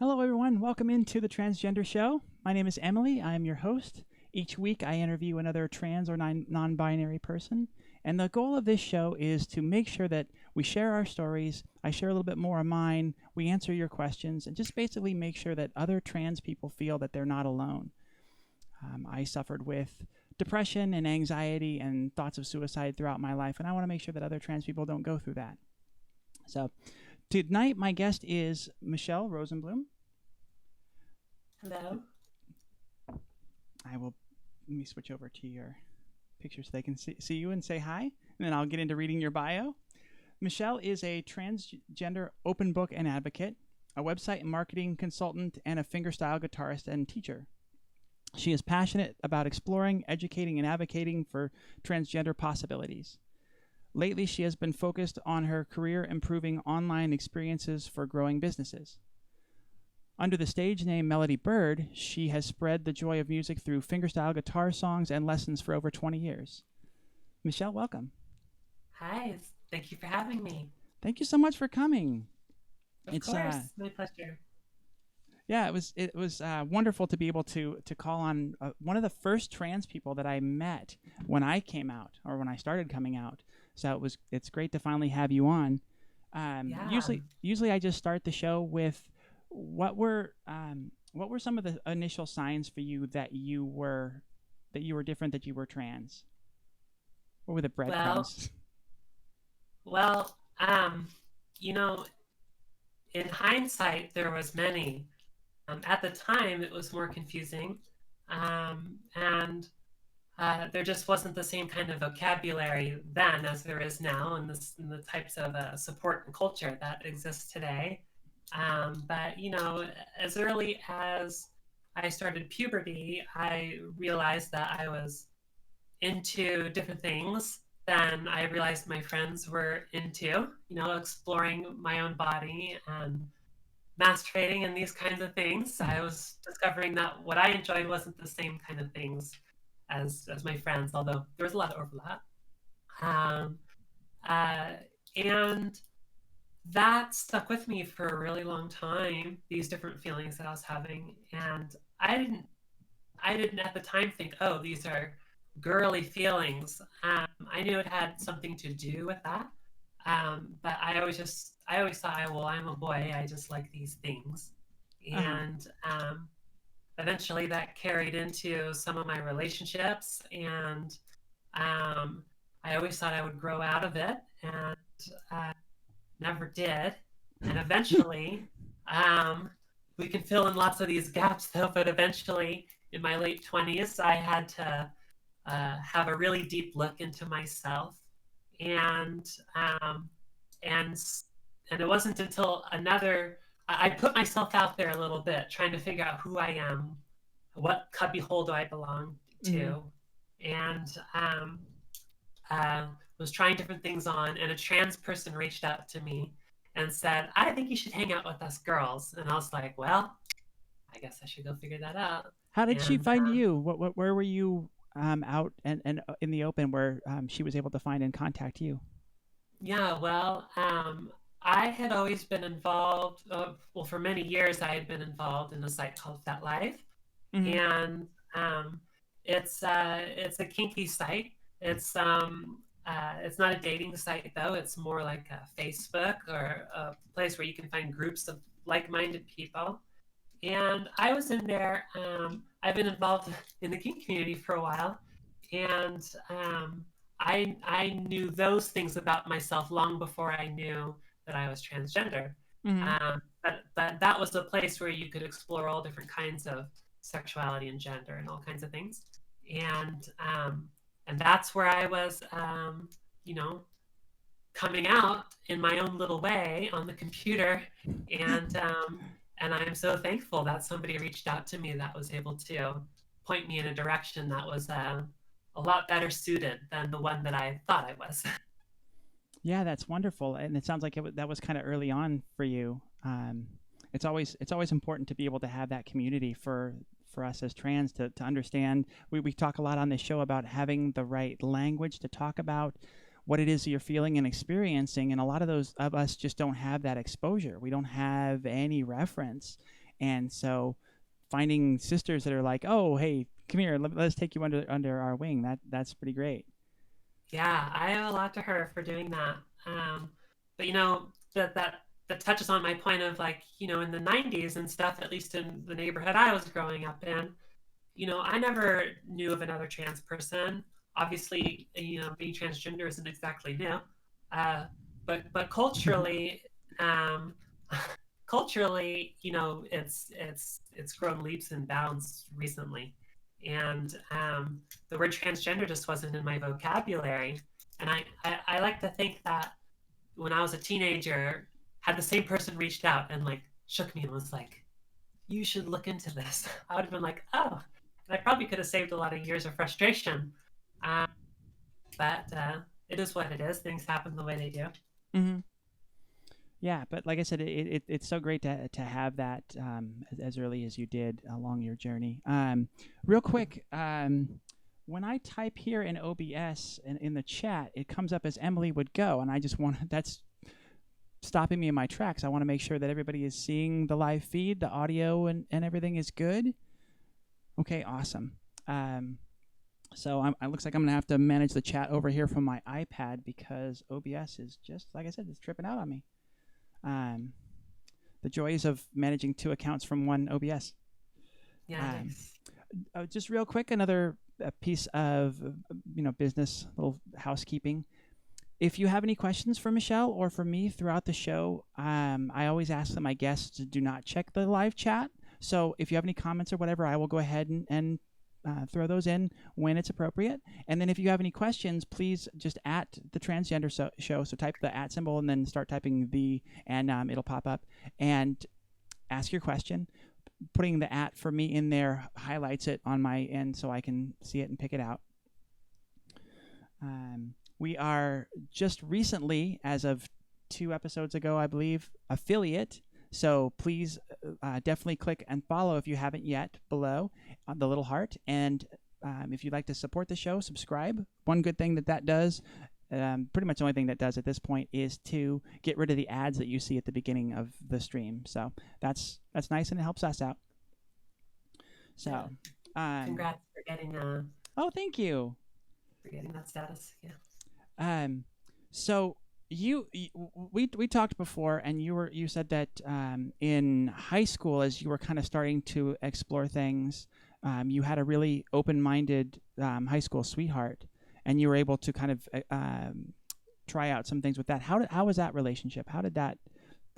Hello, everyone. Welcome into the Transgender Show. My name is Emily. I am your host. Each week, I interview another trans or non binary person. And the goal of this show is to make sure that we share our stories. I share a little bit more of mine. We answer your questions and just basically make sure that other trans people feel that they're not alone. I suffered with depression and anxiety and thoughts of suicide throughout my life, and I want to make sure that other trans people don't go through that. So, tonight, my guest is Michelle Rosenblum. Hello. I will let me switch over to your picture so they can see you and say hi, and then I'll get into reading your bio. Michelle is a transgender open book and advocate, a website and marketing consultant, and a fingerstyle guitarist and teacher. She is passionate about exploring, educating, and advocating for transgender possibilities. Lately, she has been focused on her career improving online experiences for growing businesses. Under the stage name Melody Bird, she has spread the joy of music through fingerstyle guitar songs and lessons for over 20 years. Michelle, welcome. Hi. Thank you for having me. Thank you so much for coming. Of It's course. My pleasure. yeah, it was wonderful to be able to call on one of the first trans people that I met when I came out or when I started coming out. So it's great to finally have you on. Yeah. Usually I just start the show with what were some of the initial signs for you that you were different, that you were trans? What were the Well, breadcrumbs? well, um, you know, in hindsight, there was many. At the time, it was more confusing. And there just wasn't the same kind of vocabulary then as there is now, and the types of support and culture that exists today. But as early as I started puberty, I realized that I was into different things than I realized my friends were into. Exploring my own body and masturbating and these kinds of things. I was discovering that what I enjoyed wasn't the same kind of things as my friends, although there was a lot of overlap. Um, uh, and that stuck with me for a really long time, these different feelings that I was having. And I didn't at the time think, oh, these are girly feelings. I knew it had something to do with that. But I always thought, well, I'm a boy. I just like these things. Uh huh. And eventually that carried into some of my relationships. And um, I always thought I would grow out of it. And uh, never did. And eventually, um, we can fill in lots of these gaps though, but eventually in my late 20s, I had to have a really deep look into myself. And, um, and, and it wasn't until I put myself out there a little bit, trying to figure out who I am, what cubbyhole do I belong Mm-hmm. to, and was trying different things on, and a trans person reached out to me and said, I think you should hang out with us girls. And I was like, well, I guess I should go figure that out. How did she And find you? Where were you out and in the open where she was able to find and contact you? yeah, well, I had always been involved, well, for many years, I had been involved in a site called FetLife. Mm-hmm. And it's a kinky site. It's not a dating site though. It's more like a Facebook or a place where you can find groups of like-minded people. And I was in there. I've been involved in the kink community for a while, and I knew those things about myself long before I knew that I was transgender. Mm-hmm. But that was a place where you could explore all different kinds of sexuality and gender and all kinds of things, and that's where I was, you know, coming out in my own little way on the computer, and I'm so thankful that somebody reached out to me that was able to point me in a direction that was a lot better suited than the one that I thought I was. Yeah, that's wonderful, and it sounds like that was kind of early on for you. It's always important to be able to have that community for us as trans to understand. We talk a lot on this show about having the right language to talk about what it is you're feeling and experiencing, and a lot of those of us just don't have that exposure. We don't have any reference, And so finding sisters that are like, oh, hey, come here, let's take you under our wing. That's pretty great. Yeah, I owe a lot to her for doing that. But that touches on my point of like, in the 90s and stuff, at least in the neighborhood I was growing up in, I never knew of another trans person. Obviously, being transgender isn't exactly new. Uh, but culturally, um, culturally, it's grown leaps and bounds recently, and the word transgender just wasn't in my vocabulary. And I like to think that when I was a teenager, had the same person reached out and like shook me and was like, "You should look into this," I would have been like, "Oh," and I probably could have saved a lot of years of frustration. Um, but it is what it is. Things happen the way they do. Hmm. Yeah, but like I said, it's so great to have that as early as you did along your journey. Real quick, when I type here in OBS and in the chat, it comes up as Emily would go, and I just want that's stopping me in my tracks. I want to make sure that everybody is seeing the live feed, the audio, and everything is good. Okay, awesome. So it looks like I'm gonna have to manage the chat over here from my iPad because OBS is just like I said, it's tripping out on me. Um, the joys of managing two accounts from one OBS. Yeah. Just real quick, another piece of business, little housekeeping. If you have any questions for Michelle or for me throughout the show, I always ask that my guests to do not check the live chat. So if you have any comments or whatever, I will go ahead and throw those in when it's appropriate. And then if you have any questions, please just at the Transgender Show. So type the at symbol and then start typing the, and it'll pop up. And ask your question. Putting the at for me in there highlights it on my end so I can see it and pick it out. We are just recently, as of 2 episodes ago, I believe, affiliate. So please definitely click and follow if you haven't yet below the little heart. And if you'd like to support the show, subscribe. One good thing that does, pretty much the only thing that does at this point, is to get rid of the ads that you see at the beginning of the stream. So that's nice and it helps us out. So congrats for getting oh, thank you for getting that status. Yeah. So we talked before, and you said that in high school, as you were kind of starting to explore things, you had a really open-minded high school sweetheart, and you were able to kind of try out some things with that. How was that relationship? How did that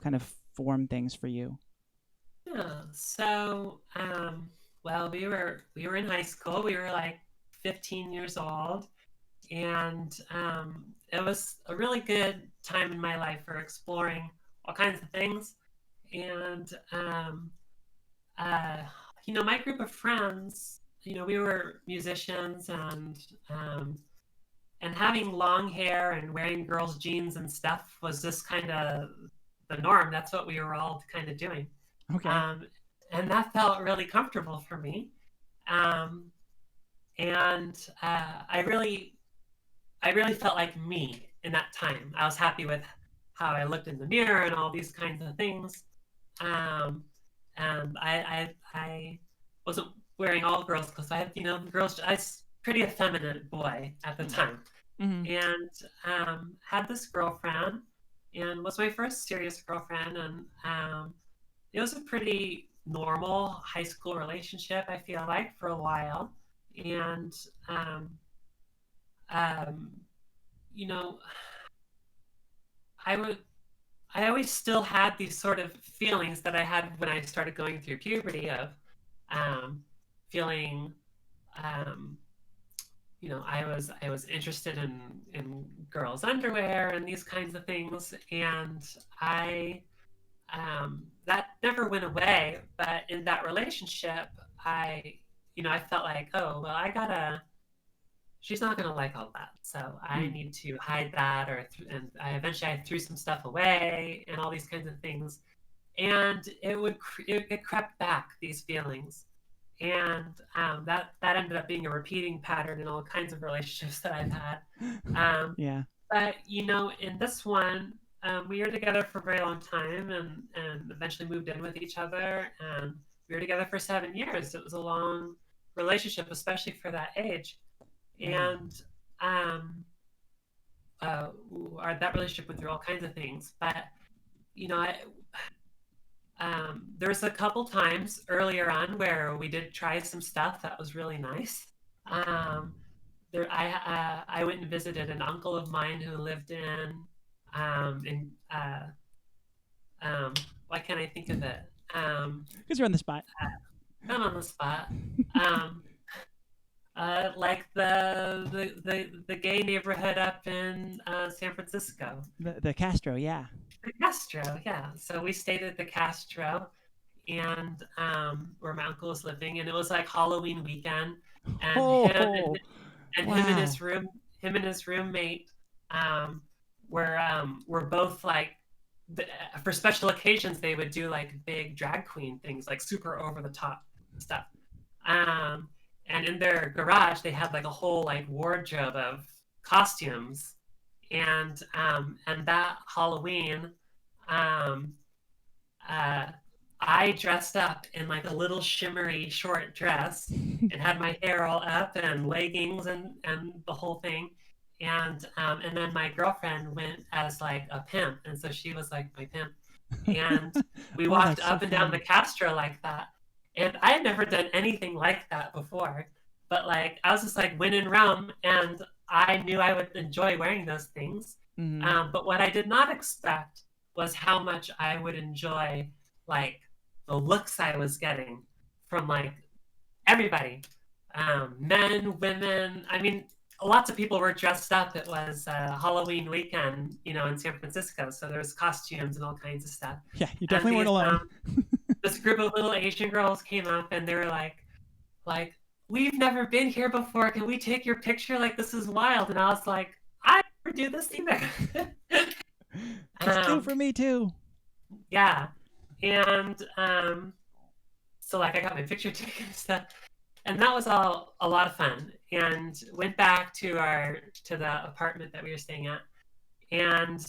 kind of form things for you? Yeah. So, well, we were in high school. We were like 15 years old. And it was a really good time in my life for exploring all kinds of things. And my group of friends, we were musicians, and having long hair and wearing girls' jeans and stuff was just kind of the norm. That's what we were all kind of doing. Okay. And that felt really comfortable for me. And I really felt like me in that time. I was happy with how I looked in the mirror and all these kinds of things. And I wasn't wearing all girls' clothes. I had, girls. I was pretty effeminate boy at the time, and had this girlfriend, and was my first serious girlfriend, and it was a pretty normal high school relationship. I feel like for a while, and um, I always still had these sort of feelings that I had when I started going through puberty of feeling, um, I was interested in girls' underwear and these kinds of things, and I that never went away. But in that relationship, I felt like, oh well, she's not going to like all that. So I need to hide that, and I threw some stuff away and all these kinds of things. And it crept back, these feelings. And that ended up being a repeating pattern in all kinds of relationships that I've had. Yeah. But, in this one, we were together for a very long time, and eventually moved in with each other, and we were together for 7 years. It was a long relationship, especially for that age. Yeah. And um, that relationship went through all kinds of things. But you know, there was a couple times earlier on where we did try some stuff that was really nice. Um, I went and visited an uncle of mine who lived in um, why can't I think of it? Because you're on the spot. I'm on the spot. Um, like the gay neighborhood up in San Francisco. The Castro, yeah. The Castro, yeah. So we stayed at the Castro, and where my uncle was living, and it was like Halloween weekend, and Oh, him and wow. him and his roommate were both like the, for special occasions they would do like big drag queen things, like super over the top stuff. Um, and in their garage they had like a whole like wardrobe of costumes, and that Halloween, um, uh, I dressed up in like a little shimmery short dress and had my hair all up and leggings and the whole thing. And then my girlfriend went as like a pimp, and so she was like my pimp. And we Oh, walked that's so up and down the fun. Castro like that. And I had never done anything like that before. But like I was just like winning rum, and I knew I would enjoy wearing those things. Hmm. But what I did not expect was how much I would enjoy like the looks I was getting from like everybody, men, women. I mean, lots of people were dressed up. It was Halloween weekend, you know, in San Francisco, so there was costumes and all kinds of stuff. Yeah, you And definitely weren't alone. this group of little Asian girls came up, and they were like, we've never been here before. Can we take your picture? Like, this is wild. And I was like, I never do this either. It's new um, for me too. yeah, and so like I got my picture taken and stuff, and that was all a lot of fun. And went back to the apartment that we were staying at, and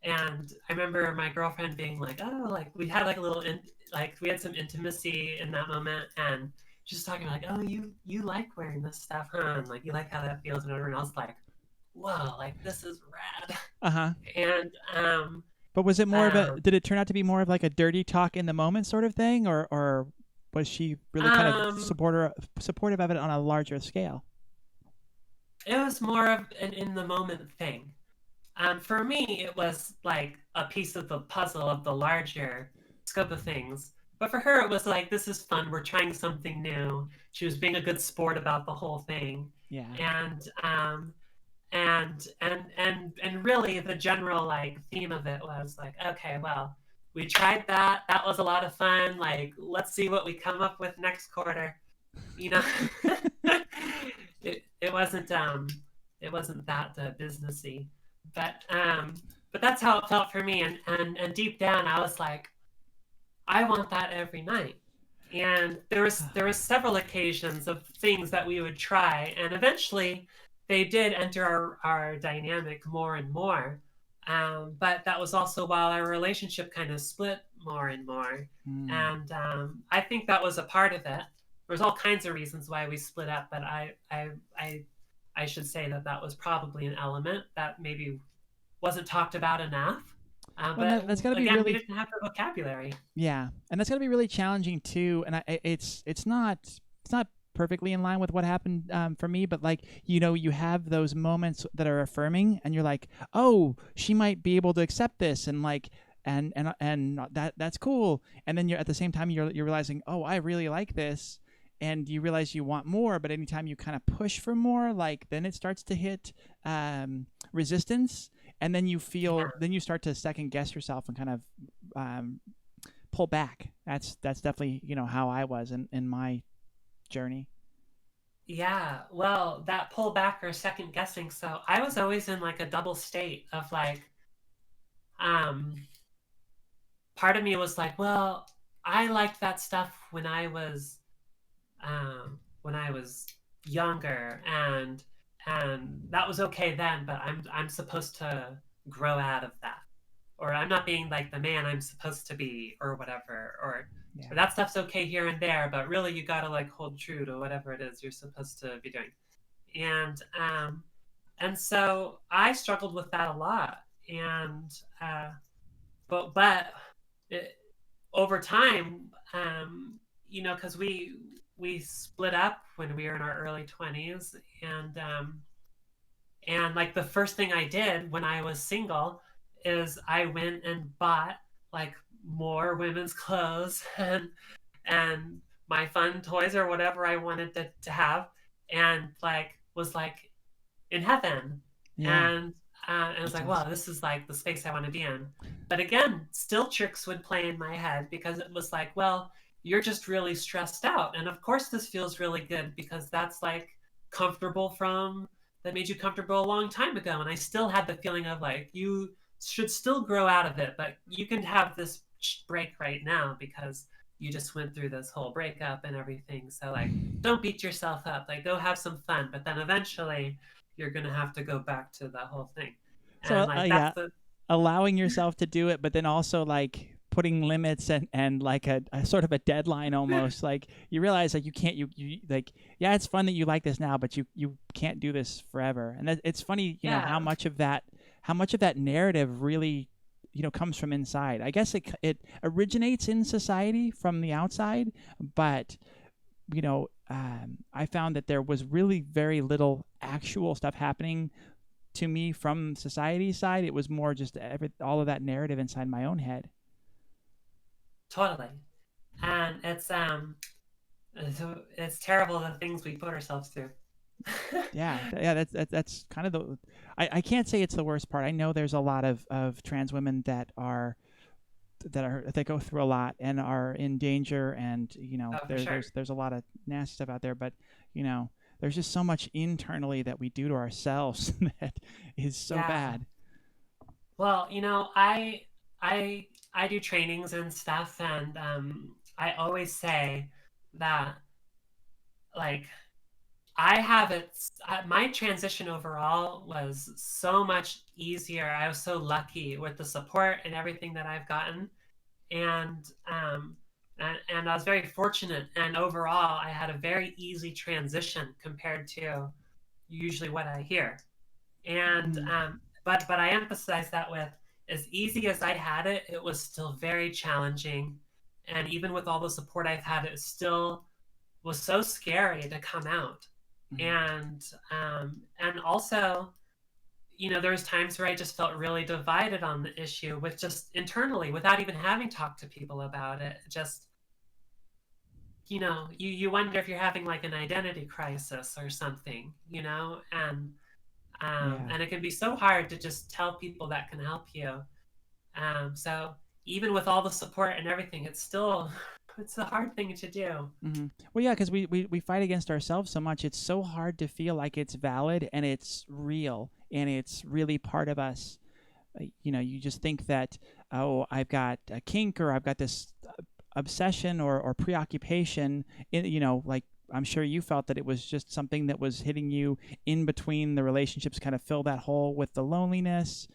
and I remember my girlfriend being like, "Oh, like we had like a little like we had some intimacy in that moment," and she's talking like, "Oh, you like wearing this stuff, huh? And like you like how that feels and whatever." And I was like, "Whoa, like this is rad." Uh huh. And But was it more of a? um, Did it turn out to be more of like a dirty talk in the moment sort of thing, or was she really kind of um, supportive of it on a larger scale? it was more of an in the moment thing. For me, it was like a piece of the puzzle of the larger scope of things. But for her, it was like, this is fun. We're trying something new. She was being a good sport about the whole thing. Yeah. And and really the general like theme of it was like, okay, well, we tried that. That was a lot of fun. Like, let's see what we come up with next quarter. You know, it wasn't it wasn't that businessy, but that's how it felt for me. And deep down, I was like, I want that every night. And there was several occasions of things that we would try, and eventually they did enter our dynamic more and more. But that was also while our relationship kind of split more and more. Mm. And I think that was a part of it. There's all kinds of reasons why we split up, but I should say that that was probably an element that maybe wasn't talked about enough. Well, But that's got to be again, we really, didn't have the vocabulary. yeah, and that's got to be really challenging too. And it's not perfectly in line with what happened for me, but like you have those moments that are affirming, and you're like, oh, she might be able to accept this, and like. And that's cool. And then you're at the same time you're realizing, oh, I really like this, and you realize you want more. But anytime you kind of push for more, like then it starts to hit resistance, and then Yeah. then you start to second guess yourself and kind of um, pull back. That's definitely how I was in my journey. Yeah, well, that pull back or second guessing. So I was always in like a double state of like, um, part of me was like, well, I liked that stuff when I was younger, and that was okay then, but I'm supposed to grow out of that, or I'm not being like the man I'm supposed to be, or whatever, Yeah. or that stuff's okay here and there, but really you gotta like hold true to whatever it is you're supposed to be doing. And so I struggled with that a lot, and but it, over time, because we split up when we were in our early 20s, and like the first thing I did when I was single is I went and bought like more women's clothes and my fun toys or whatever I wanted to have, and like was like in heaven. Yeah. And it's That's like, wow, awesome. this is like the space I want to be in. But again, still tricks would play in my head because it was like, well, you're just really stressed out. And of course, this feels really good because that's like comfortable from that made you comfortable a long time ago. And I still had the feeling of like, you should still grow out of it, but you can have this break right now because you just went through this whole breakup and everything. So, like, don't beat yourself up. Like, go have some fun. But then eventually, you're gonna have to go back to that whole thing. So And like yeah, that's the allowing yourself to do it, but then also like putting limits and like a sort of a deadline almost. Like you realize like you can't you like yeah, it's fun that you like this now, but you can't do this forever. And it's funny, yeah, how much of that narrative really comes from inside. I guess it originates in society from the outside, but I found that there was really very little actual stuff happening to me from society's side. It was more just all of that narrative inside my own head. totally. And it's terrible the things we put ourselves through. Yeah, yeah, that's kind of the. I can't say it's the worst part. I know there's a lot of trans women that go through a lot and are in danger, and Oh, for sure. there's a lot of nasty stuff out there, but there's just so much internally that we do to ourselves that is so Yeah. bad. Well, I do trainings and stuff, and I always say that like I have it. My transition overall was so much easier. I was so lucky with the support and everything that I've gotten, and and I was very fortunate. And overall, I had a very easy transition compared to usually what I hear. And Mm, but I emphasize that with as easy as I had it, it was still very challenging. And even with all the support I've had, it still was so scary to come out. mm, And also, there was times where I just felt really divided on the issue with just internally without even having talked to people about it. Just, you wonder if you're having like an identity crisis or something, yeah. and it can be so hard to just tell people that can help you. So even with all the support and everything, it's still it's a hard thing to do. Well, yeah, because we fight against ourselves so much. It's so hard to feel like it's valid and it's real and it's really part of us. You just think that, oh, I've got a kink or I've got this obsession or preoccupation. Like I'm sure you felt that it was just something that was hitting you in between the relationships, kind of fill that hole with the loneliness.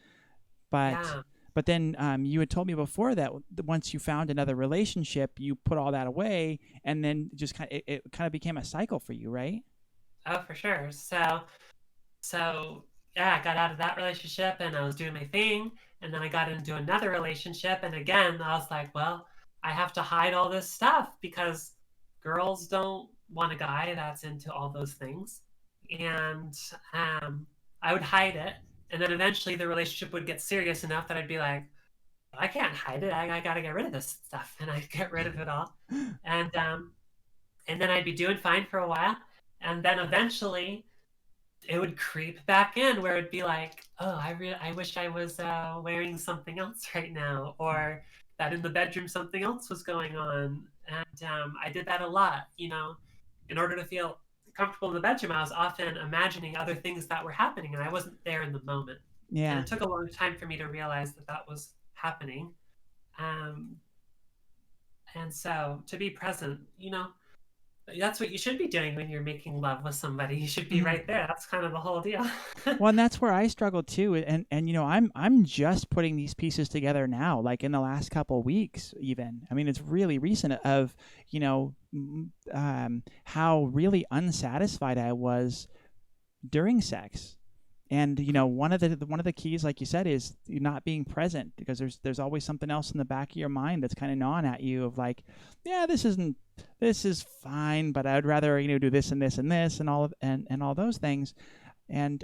But Yeah. but then you had told me before that once you found another relationship, you put all that away, and then just it kind of became a cycle for you, right? Oh, for sure. So yeah, I got out of that relationship and I was doing my thing, and then I got into another relationship, and again I was like, well, I have to hide all this stuff because girls don't want a guy that's into all those things, and I would hide it, and then eventually the relationship would get serious enough that I'd be like, I can't hide it. I got to get rid of this stuff, and I'd get rid of it all, and then I'd be doing fine for a while, and then eventually it would creep back in where it'd be like, oh, I wish I was wearing something else right now, or that in the bedroom something else was going on, and I did that a lot. In order to feel comfortable in the bedroom, I was often imagining other things that were happening, and I wasn't there in the moment. And Yeah. it took a long time for me to realize that that was happening. Um, and so to be present, That's what you should be doing when you're making love with somebody. You should be Mhm. right there. That's kind of the whole deal. Well, and that's where I struggle too. And I'm just putting these pieces together now, like in the last couple weeks, even. I mean, it's really recent of how really unsatisfied I was during sex. And one of the keys, like you said, is not being present, because there's always something else in the back of your mind that's kind of gnawing at you of like, yeah, this is fine, but I'd rather do this and this and this and all of and all those things. And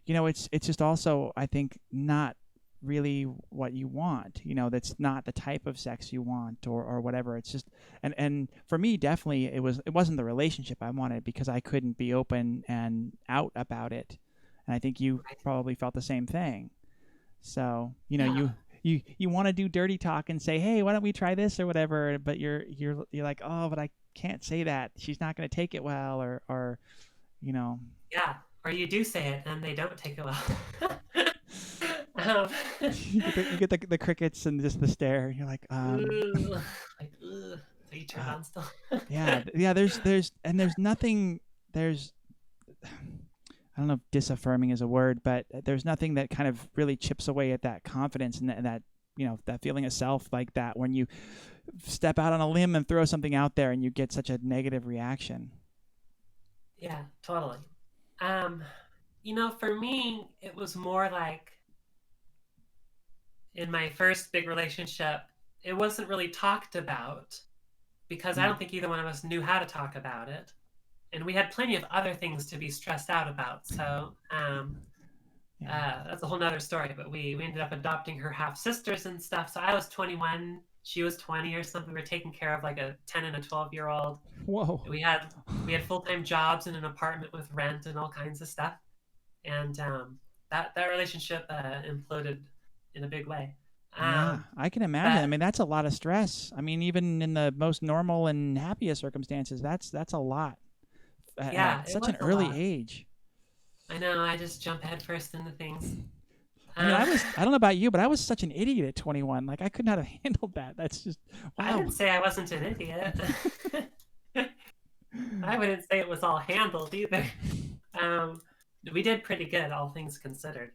it's just also, I think, not really what you want. That's not the type of sex you want, or whatever. It's just, and for me, definitely, it wasn't the relationship I wanted, because I couldn't be open and out about it. And I think you Right. probably felt the same thing. So Yeah. you want to do dirty talk and say, hey, why don't we try this or whatever, but you're like, oh, but I can't say that, she's not going to take it well, or you know Yeah. Or you do say it and they don't take it well. um, you get the crickets and just the stare. You're like, Ugh. Like, ugh. So you turned uh, on still? yeah. There's nothing. There's I don't know if disaffirming is a word, but there's nothing that kind of really chips away at that confidence, and that feeling of self, like that when you step out on a limb and throw something out there and you get such a negative reaction. Yeah, totally. Um, for me, it was more like in my first big relationship, it wasn't really talked about because I Mm, don't think either one of us knew how to talk about it. And we had plenty of other things to be stressed out about. So yeah. that's a whole nother story. But we ended up adopting her half sisters and stuff. So I was 21, she was 20 or something. We were taking care of like a 10 and a 12-year-old. Whoa. We had full-time jobs in an apartment with rent and all kinds of stuff. And that relationship imploded in a big way. Yeah, Um, I can imagine. I but mean, that's a lot of stress. I mean, even in the most normal and happiest circumstances, that's a lot yeah, at it such was an a early lot. age. I know. I just jump headfirst into things. I mean, Uh, I don't know about you, but I was such an idiot at 21. Like, I could not have handled that. That's just, I wow. didn't say I wasn't an idiot. I wouldn't say it was all handled either. Um, we did pretty good, all things considered.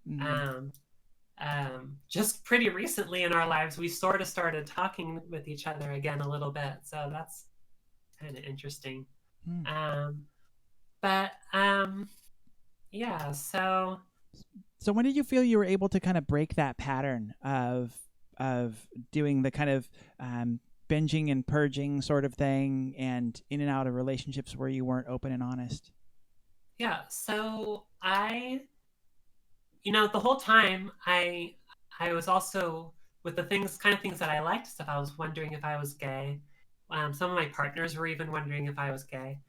Mm, Um, just pretty recently in our lives, we sort of started talking with each other again a little bit. So that's kind of interesting. mm. Um, but yeah, so So when did you feel you were able to kind of break that pattern of doing the kind of binging and purging sort of thing, and in and out of relationships where you weren't open and honest? yeah, so the whole time I was also with the things that I liked stuff. I was wondering if I was gay. Some of my partners were even wondering if I was gay,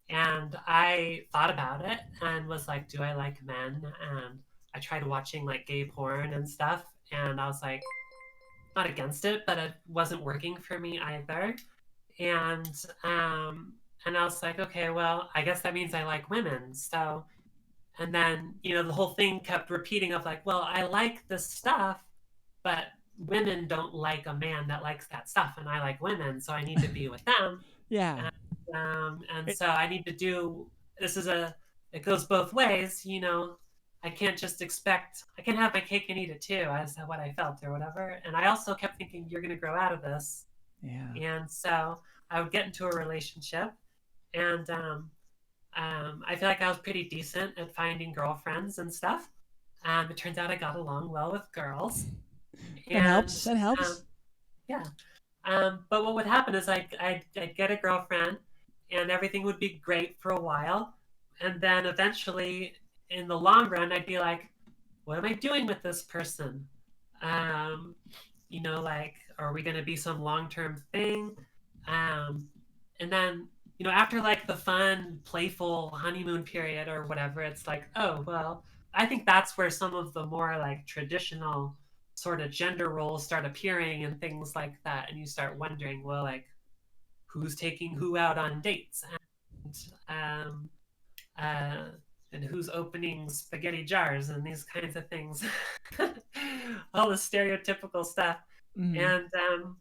and I thought about it and was like, do I like men? And I tried watching like gay porn and stuff, and I was like, not against it, but it wasn't working for me either. And um, and I was like, okay, well, I guess that means I like women. So and then, the whole thing kept repeating of like, well, I like this stuff, but women don't like a man that likes that stuff. And I like women, so I need to be with them. Yeah. And It, so I need to do this is it goes both ways, I can't have my cake and eat it too, as what I felt or whatever. And I also kept thinking, you're going to grow out of this. yeah. And so I would get into a relationship and I feel like I was pretty decent at finding girlfriends and stuff. It turns out I got along well with girls, That and helps. That um, helps. yeah. But what would happen is I'd get a girlfriend, and everything would be great for a while, and then eventually, in the long run, I'd be like, "What am I doing with this person? Um, like, are we going to be some long term thing?" Um, and then, after like the fun, playful honeymoon period or whatever, it's like, oh, well, I think that's where some of the more like traditional sort of gender roles start appearing and things like that. And you start wondering, well, like, who's taking who out on dates? Um, uh, and who's opening spaghetti jars and these kinds of things. All the stereotypical stuff. Mm. And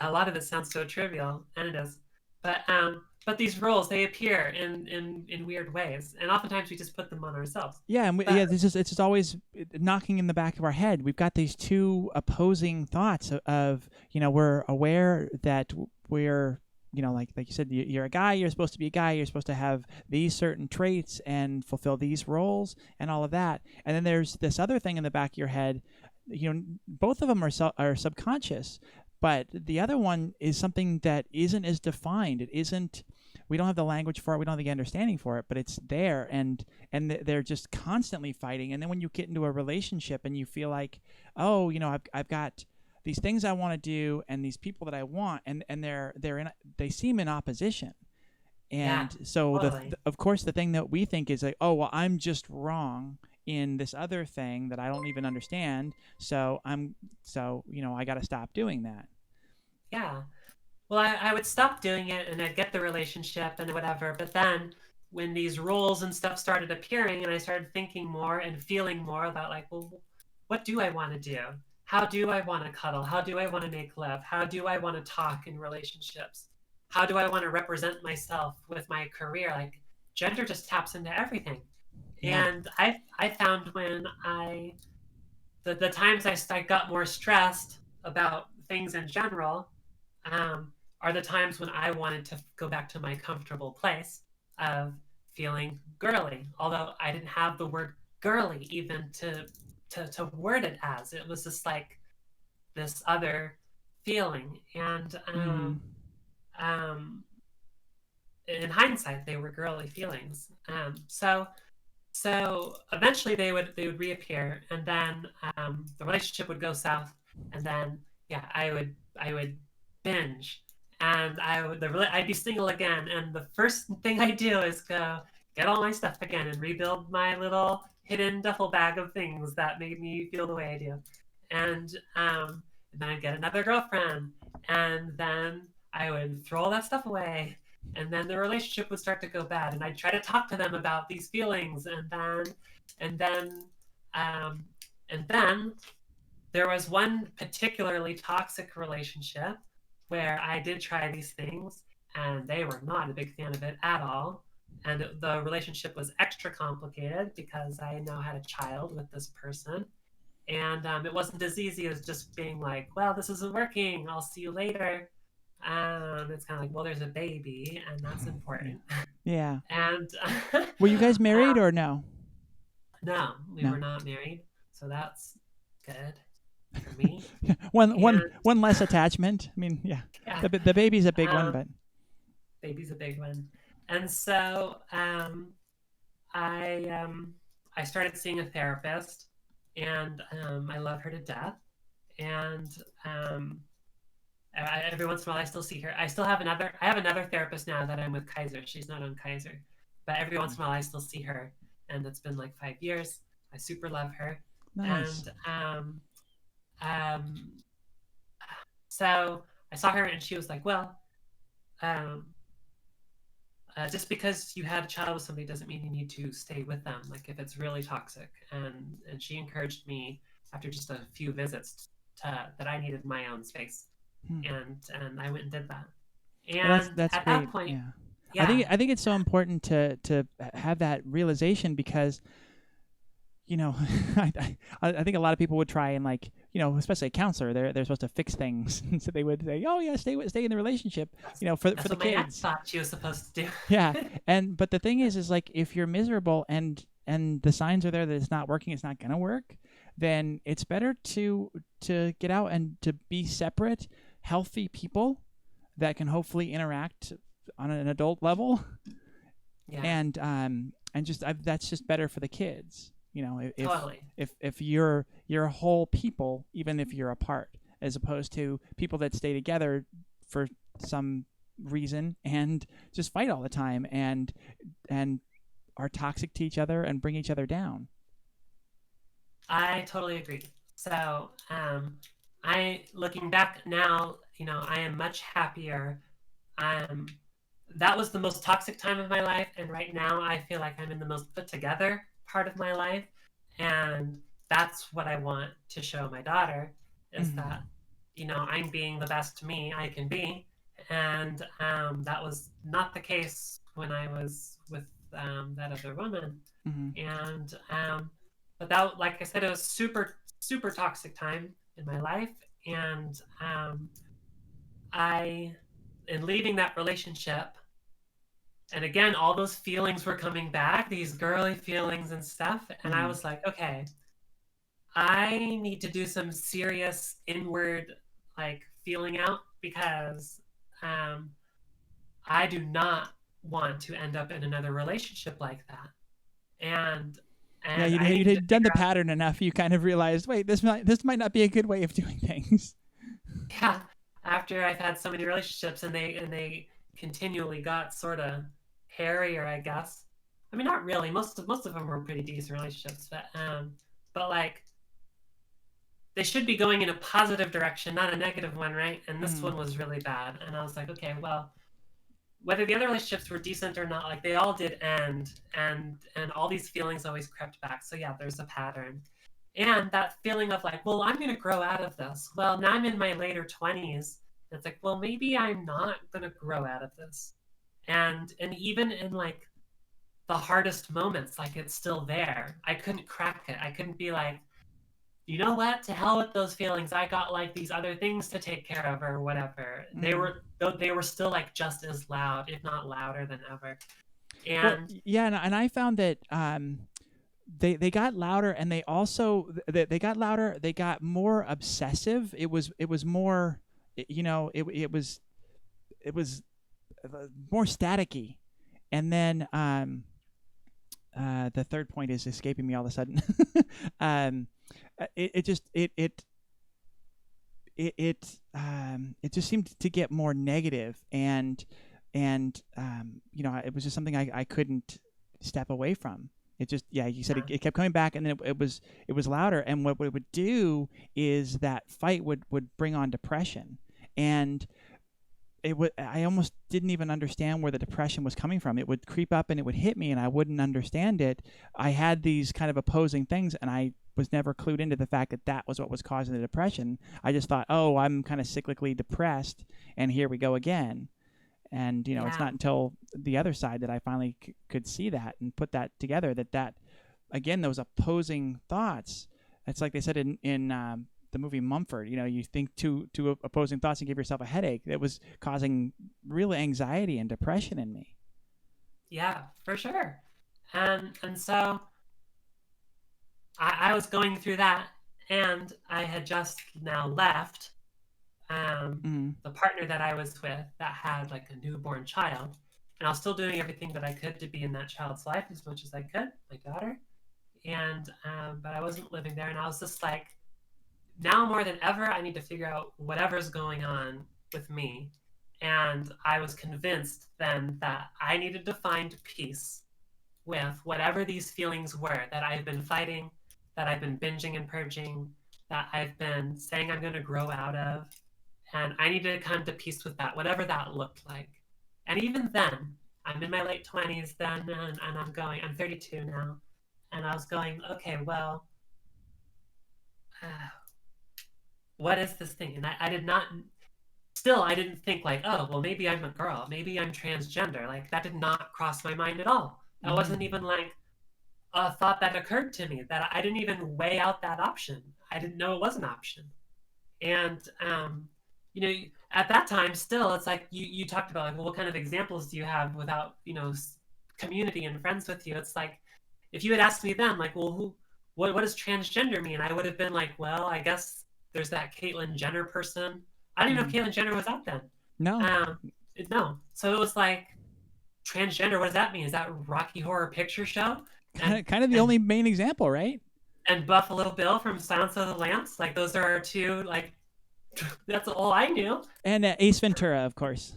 a lot of it sounds so trivial, and it is. but these roles, they appear in weird ways, and oftentimes we just put them on ourselves. Yeah, and But it's just always knocking in the back of our head. We've got these two opposing thoughts of we're aware that we're like you said, you're a guy, you're supposed to be a guy, you're supposed to have these certain traits and fulfill these roles and all of that, and then there's this other thing in the back of your head. Both of them are subconscious, but the other one is something that isn't as defined. It isn't. We don't have the language for it. We don't have the understanding for it, but it's there, and they're just constantly fighting. And then when you get into a relationship and you feel like, oh, I've got these things I want to do and these people that I want, and they seem in opposition. yeah, And so totally. of course the thing that we think is like, oh well, I'm just wrong in this other thing that I don't even understand. So I got to stop doing that. Yeah. Well, I would stop doing it and I'd get the relationship and whatever. But then when these roles and stuff started appearing and I started thinking more and feeling more about like, well, what do I want to do? How do I want to cuddle? How do I want to make love? How do I want to talk in relationships? How do I want to represent myself with my career? Like gender just taps into everything. Yeah. And I found when the times I got more stressed about things in general, um, are the times when I wanted to go back to my comfortable place of feeling girly. Although I didn't have the word girly even to word it as. It was just like this other feeling. And Mm-hmm. um, in hindsight, they were girly feelings. So eventually they would reappear, and then the relationship would go south, and then yeah, I would binge, and I'd be single again, and the first thing I do is go get all my stuff again and rebuild my little hidden duffel bag of things that made me feel the way I do, and then I'd get another girlfriend, and then I would throw all that stuff away, and then the relationship would start to go bad, and I'd try to talk to them about these feelings, and then um, and then there was one particularly toxic relationship where I did try these things and they were not a big fan of it at all, and the relationship was extra complicated because I now had a child with this person, and it wasn't as easy as just being like, well, this isn't working, I'll see you later. It's kind of like, well, there's a baby, and that's Yeah. important. Yeah. And Were you guys married or no? no, we No. were not married, so that's good for me. one one And one less attachment. I mean, yeah. yeah, The baby's a big one, um, but baby's a big one. And so I I started seeing a therapist, and I love her to death. And every once in a while, I still see her. I have another therapist now that I'm with Kaiser. She's not on Kaiser, but every once in a while, I still see her, and it's been like 5 years. I super love her, nice. and um, so I saw her, and she was like, "Well, um, just because you had a child with somebody doesn't mean you need to stay with them. Like if it's really toxic." And she encouraged me after just a few visits that I needed my own space, Hmm. and I went and did that. Well, that's And that's at that great. point, Yeah. yeah, I think it's so important to have that realization because I think a lot of people would try and like especially a counselor, they're supposed to fix things, so they would say, oh yeah, stay in the relationship, that's for that's the what my ex kids. thought she was supposed to Yeah, do. but the thing is like if you're miserable and the signs are there that it's not working, it's not gonna work, then it's better to get out and to be separate, healthy people that can hopefully interact on an adult level, Yeah, and just that's just better for the kids. totally. If you're whole people, even if you're apart, as opposed to people that stay together for some reason and just fight all the time and are toxic to each other and bring each other down. I totally agree. So, I looking back now, I am much happier. Um, that was the most toxic time of my life, and right now I feel like I'm in the most put together part of my life, and that's what I want to show my daughter is Mm-hmm. that I'm being the best me I can be, and that was not the case when I was with that other woman. Mm-hmm. And but that, like I said, it was super toxic time in my life, and I, in leaving that relationship, and again, all those feelings were coming back, these girly feelings and stuff, and I Mm-hmm. was like, okay, I need to do some serious inward like feeling out, because um, I do not want to end up in another relationship like that. And Yeah, and you'd, I you'd needed to had done the figure out, pattern enough. You kind of realized, wait, this might not be a good way of doing things. yeah, after I've had so many relationships, and they continually got sort of hairier, I guess. I mean, not really. Most of them were pretty decent relationships, but like they should be going in a positive direction, not a negative one, right? And this Mm-hmm. one was really bad. And I was like, okay, well, whether the other relationships were decent or not, like they all did end, and all these feelings always crept back. So yeah, there's a pattern. And that feeling of like, well, I'm gonna grow out of this. Well, now I'm in my later 20s. It's like, well, maybe I'm not gonna grow out of this. And even in like the hardest moments, like it's still there. I couldn't crack it. I couldn't be like, you know what? To hell with those feelings. I got like these other things to take care of or whatever. They Mm-hmm. were they were still like just as loud, if not louder than ever. Well, And yeah, and I found that they got louder, and they also they got louder. They got more obsessive. It was more, it was more staticky. And then the third point is escaping me all of a sudden. um, it just it just seemed to get more negative, and it was just something I couldn't step away from. It just, yeah, you said yeah, it kept coming back, and then it was louder, and what it would do is that fight would bring on depression. And I almost didn't even understand where the depression was coming from. It would creep up and it would hit me, and I wouldn't understand it. I had these kind of opposing things, and I was never clued into the fact that that was what was causing the depression. I just thought, oh, I'm kind of cyclically depressed, and here we go again. And it's yeah, not until the other side that I finally could see that and put that together. That again, those opposing thoughts. It's like they said in the movie Mumford. You think two opposing thoughts and give yourself a headache. That was causing real anxiety and depression in me. yeah, for sure. And so I was going through that, and I had just now left Mm-hmm. the partner that I was with that had like a newborn child. And I was still doing everything that I could to be in that child's life as much as I could, my daughter. And but I wasn't living there, and I was just like, now more than ever, I need to figure out whatever's going on with me. And I was convinced then that I needed to find peace with whatever these feelings were that I've been fighting, that I've been binging and purging, that I've been saying I'm going to grow out of. And I needed to come to peace with that, whatever that looked like. And even then, I'm in my late 20s then, and I'm 32 now. And I was going, okay, well, uh, what is this thing? And I did not, still, I didn't think like, oh, well, maybe I'm a girl. Maybe I'm transgender. Like, that did not cross my mind at all. That Mm-hmm. wasn't even like a thought that occurred to me, that I didn't even weigh out that option. I didn't know it was an option. And, you know, at that time, still, it's like you talked about, like, well, what kind of examples do you have without, community and friends with you? It's like, if you had asked me then, like, well, what does transgender mean? I would have been like, well, I guess there's that Caitlyn Jenner person. I didn't even Mm-hmm. know if Caitlyn Jenner was out then. No, Um, no. So it was like, transgender, what does that mean? Is that Rocky Horror Picture Show? kind And of kind of the and only main example, right? and Buffalo Bill from Silence of the Lambs? Like, those are our two, like, that's all I knew. And Ace Ventura, of course.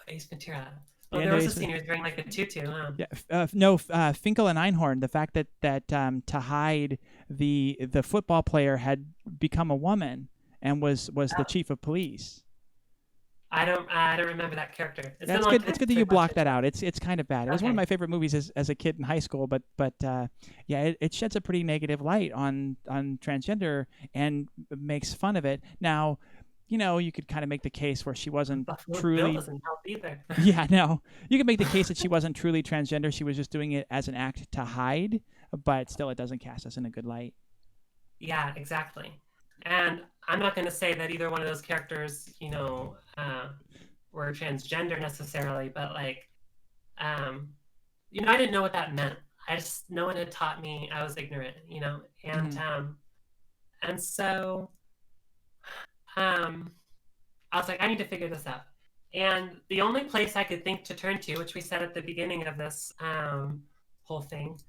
Ace Ventura. The Oh, end there of was a Ace. scene he was wearing like a tutu. Yeah, no, Finkel and Einhorn. The fact that to hide the football player had become a woman and was the Oh, chief of police. I don't remember that character. It's Yeah, been it's a long good. time It's good since that I you watched blocked it. that out. It's kind of bad. It was one of Okay. my favorite movies as a kid in high school, but yeah, it sheds a pretty negative light on transgender and makes fun of it. Now, you could kind of make the case where she wasn't Buffalo Bill truly. doesn't help either. Yeah, no, you could make the case that she wasn't truly transgender. She was just doing it as an act to hide, but still, it doesn't cast us in a good light. Yeah, exactly. And I'm not going to say that either one of those characters, were transgender necessarily, but like, I didn't know what that meant. No one had taught me. I was ignorant, and and so I was like, I need to figure this out. And the only place I could think to turn to, which we said at the beginning of this whole thing,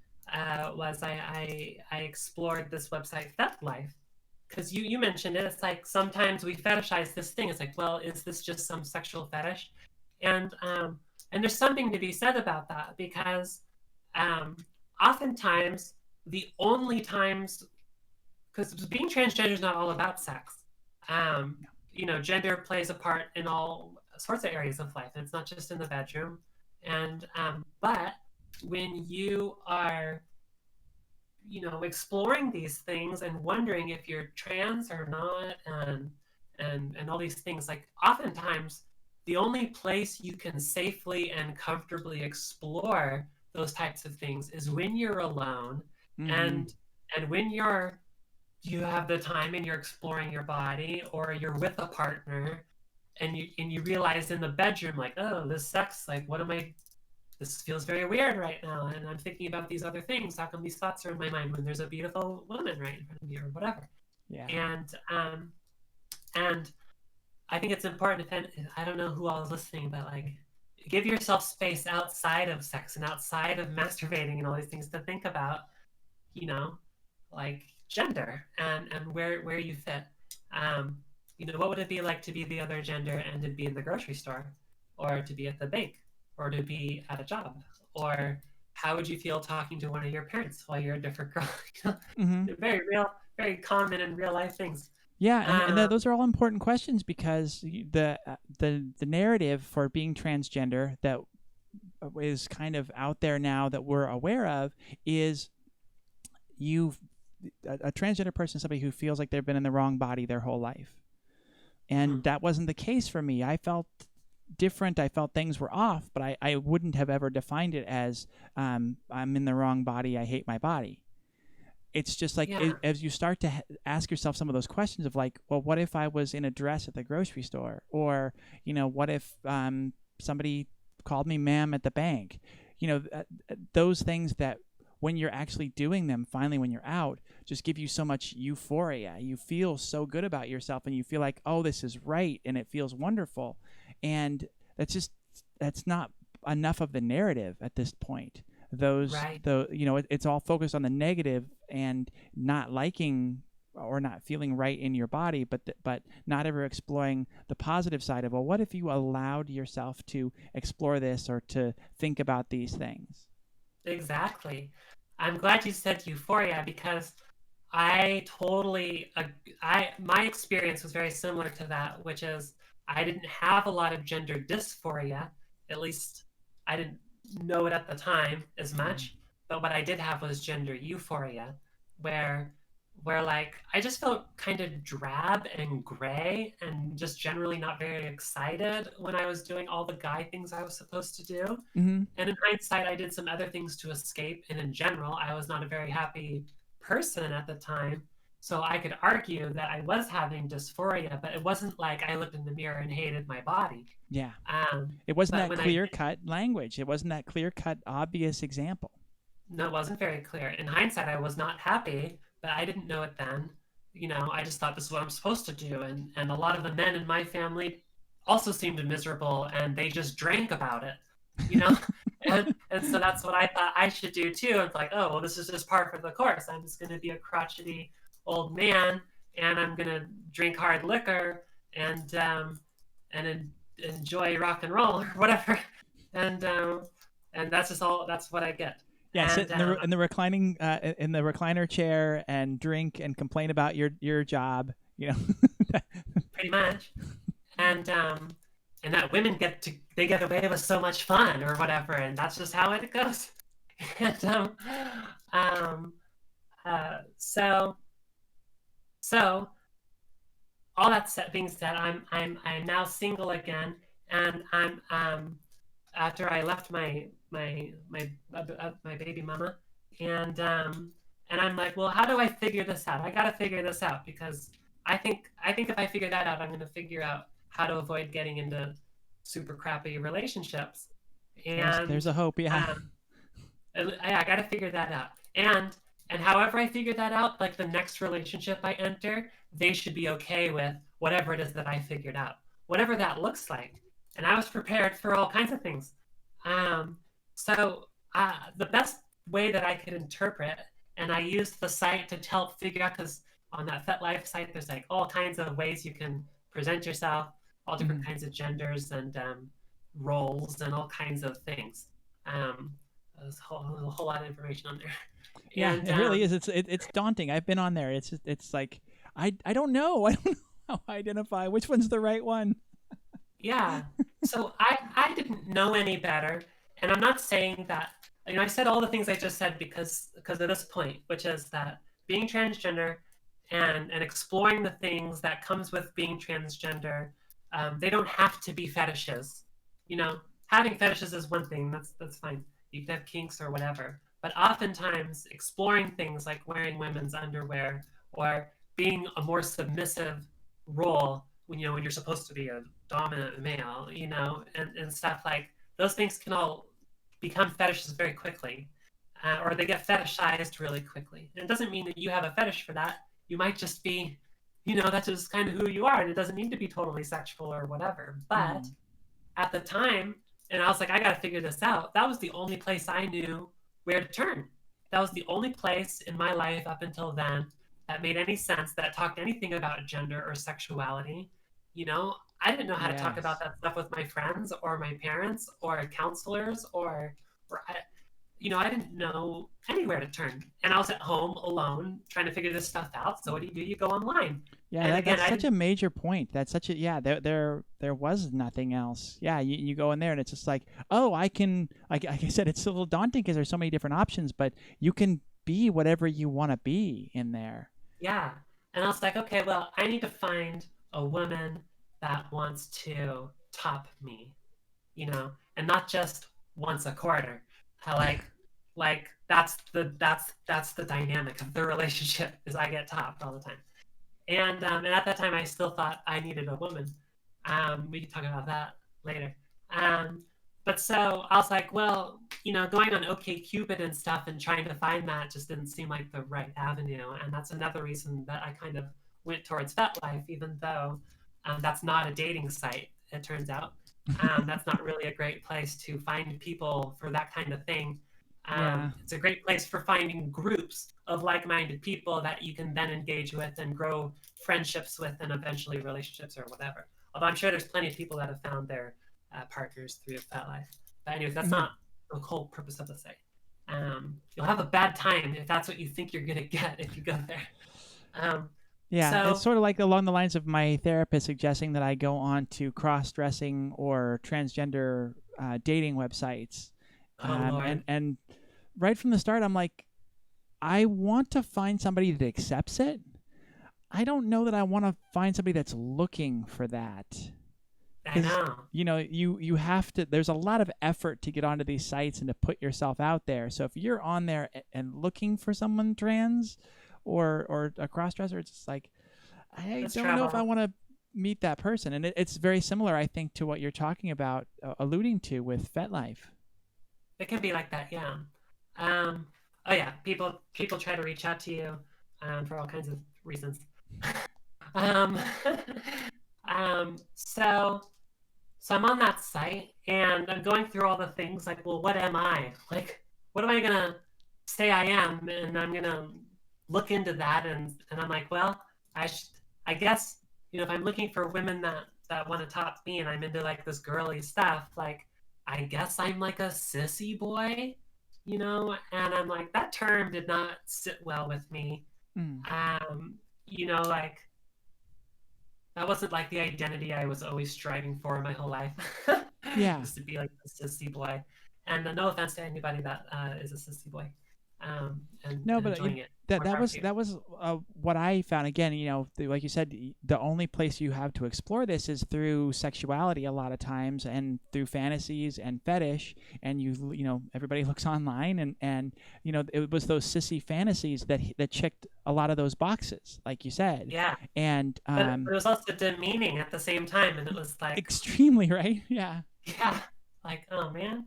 was I explored this website, Theft Life, because you mentioned it. It's like sometimes we fetishize this thing. It's like, well, is this just some sexual fetish? And there's something to be said about that, because oftentimes the only times, because being transgender is not all about sex. Gender plays a part in all sorts of areas of life, and it's not just in the bedroom. And but when you are exploring these things and wondering if you're trans or not, and all these things, like, oftentimes the only place you can safely and comfortably explore those types of things is when you're alone, and when you have the time and you're exploring your body, or you're with a partner, and you realize in the bedroom, like, oh, this sex, like, this feels very weird right now, and I'm thinking about these other things. How come these thoughts are in my mind when there's a beautiful woman right in front of me, or whatever? Yeah. And I think it's important, I don't know who all is listening, but like, give yourself space outside of sex and outside of masturbating and all these things to think about, like, gender and where you fit. What would it be like to be the other gender and to be in the grocery store, or to be at the bank, or to be at a job? Or how would you feel talking to one of your parents while you're a different girl? Very real, very common and real life things. Yeah, and those are all important questions, because the narrative for being transgender that is kind of out there now that we're aware of is a transgender person is somebody who feels like they've been in the wrong body their whole life. And that wasn't the case for me. I felt different. I felt things were off, but I wouldn't have ever defined it as I'm in the wrong body, I hate my body. It's just like, as you start to ask yourself some of those questions of like, well, what if I was in a dress at the grocery store? Or, what if somebody called me ma'am at the bank? Those things that when you're actually doing them, finally when you're out, just give you so much euphoria. You feel so good about yourself, and you feel like, oh, this is right, and it feels wonderful. And that's not enough of the narrative at this point. It's all focused on the negative and not liking or not feeling right in your body, but not ever exploring the positive side of, well, what if you allowed yourself to explore this or to think about these things? Exactly. I'm glad you said euphoria, because my experience was very similar to that, which is I didn't have a lot of gender dysphoria. At least I didn't know it at the time as much. But what I did have was gender euphoria, where like I just felt kind of drab and gray and just generally not very excited when I was doing all the guy things I was supposed to do. And in hindsight, I did some other things to escape. And in general, I was not a very happy person at the time. So I could argue that I was having dysphoria, but it wasn't like I looked in the mirror and hated my body. Yeah. It wasn't that clear-cut language. It wasn't that clear-cut, obvious example. No, it wasn't very clear. In hindsight, I was not happy, but I didn't know it then. I just thought this is what I'm supposed to do. And a lot of the men in my family also seemed miserable, and they just drank about it, and so that's what I thought I should do too. It's like, oh, well, this is just par for the course. I'm just going to be a crotchety old man, and I'm going to drink hard liquor and enjoy rock and roll or whatever. And that's just all. That's what I get. Yeah, sit in the recliner chair and drink and complain about your job. Pretty much, and that women get away with so much fun or whatever, and that's just how it goes. And so all that being said, I'm now single again, and I'm after I left my baby mama, and um, and I'm like, well, how do I figure this out? I gotta figure this out because I think if I figure that out, I'm gonna figure out how to avoid getting into super crappy relationships, There's and a hope. Yeah. um, I got to figure that out. And however I figure that out, like the next relationship I enter, they should be okay with whatever it is that I figured out, whatever that looks like. And I was prepared for all kinds of things. Um, so the best way that I could interpret, and I used the site to help figure out, because on that FetLife site, there's like all kinds of ways you can present yourself, all different Mhm. kinds of genders and roles and all kinds of things. Um, there's a whole lot of information on there. Yeah, And it really is. It's daunting. I've been on there. It's like I don't know. I don't know how to identify which one's the right one. yeah, so I didn't know any better, and I'm not saying that. I said all the things I just said because of this point, which is that being transgender and exploring the things that comes with being transgender, they don't have to be fetishes. You know, having fetishes is one thing. That's fine. You can have kinks or whatever, but oftentimes exploring things like wearing women's underwear or being a more submissive role when you're supposed to be a dominant male, and stuff like those things can all become fetishes very quickly, or they get fetishized really quickly. And it doesn't mean that you have a fetish for that. You might just be, that's just kind of who you are, and it doesn't need to be totally sexual or whatever. But Mm. at the time, and I was like, I got to figure this out. That was the only place I knew where to turn. That was the only place in my life up until then that made any sense, that talked anything about gender or sexuality. I didn't know how to talk about Yes. that stuff with my friends or my parents or counselors or I didn't know anywhere to turn. And I was at home alone trying to figure this stuff out. So what do? You go online. Yeah, And again, that's I such didn't, a major point. That's such a yeah. There was nothing else. Yeah, you go in there and it's just like, oh, I can. Like I said, it's a little daunting because there's so many different options, but you can be whatever you want to be in there. yeah. And I was like, okay, well, I need to find a woman that wants to top me, and not just once a quarter. How like that's the dynamic of the relationship is I get topped all the time. And at that time, I still thought I needed a woman. We can talk about that later. Um, but so I was like, well, going on OkCupid and stuff and trying to find that just didn't seem like the right avenue. And that's another reason that I kind of went towards FetLife, even though that's not a dating site, it turns out. That's not really a great place to find people for that kind of thing. Yeah. It's a great place for finding groups of like-minded people that you can then engage with and grow friendships with and eventually relationships or whatever. Although I'm sure there's plenty of people that have found their partners through FetLife. But anyways, that's Mhm. not the whole purpose of the site. You'll have a bad time if that's what you think you're gonna get if you go there. Um, Yeah, it's so sort of like along the lines of my therapist suggesting that I go on to cross-dressing or transgender dating websites, oh Lord, and right from the start, I'm like, I want to find somebody that accepts it. I don't know that I want to find somebody that's looking for that. I Because know. you have to. There's a lot of effort to get onto these sites and to put yourself out there. So if you're on there and looking for someone trans or a crossdresser, it's just like I That's don't know if I trouble. want to meet that person. And it's very similar, I think, to what you're talking about, alluding to with FetLife. It can be like that, yeah. Um, oh yeah, people try to reach out to you for all kinds of reasons. um, so I'm on that site and I'm going through all the things like, well, what am I? Like, what am I gonna say I am? And I'm gonna look into that and I'm like, well, I guess, if I'm looking for women that want to top me and I'm into like this girly stuff, like I guess I'm like a sissy boy, and I'm like, that term did not sit well with me. Mm. Um, like that wasn't like the identity I was always striving for my whole life, Yeah. just to be like a sissy boy. And no offense to anybody that is a sissy boy. No, and but enjoying it that more that was privacy. that was what I found. Again, like you said, the only place you have to explore this is through sexuality a lot of times, and through fantasies and fetish. And everybody looks online, and it was those sissy fantasies that checked a lot of those boxes, like you said, Yeah, and but it was also demeaning at the same time, and it was like, extremely right. Yeah. yeah, like, oh man,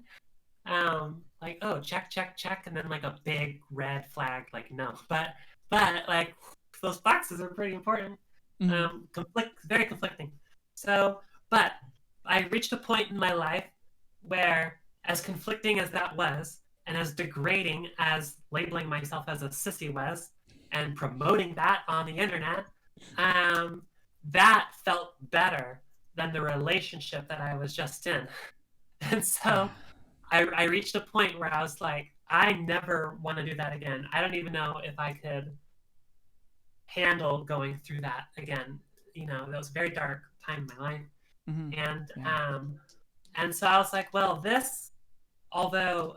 like, oh, check, check, check, and then like a big red flag, like no, but like those boxes are pretty important. Hmm. Very conflicting. So, but I reached a point in my life where, as conflicting as that was, and as degrading as labeling myself as a sissy was, and promoting that on the internet, um, that felt better than the relationship that I was just in. And so Yeah. I reached a point where I was like, I never want to do that again. I don't even know if I could handle going through that again. That was a very dark time in my life. Hmm. And Yeah. so I was like, well, this, although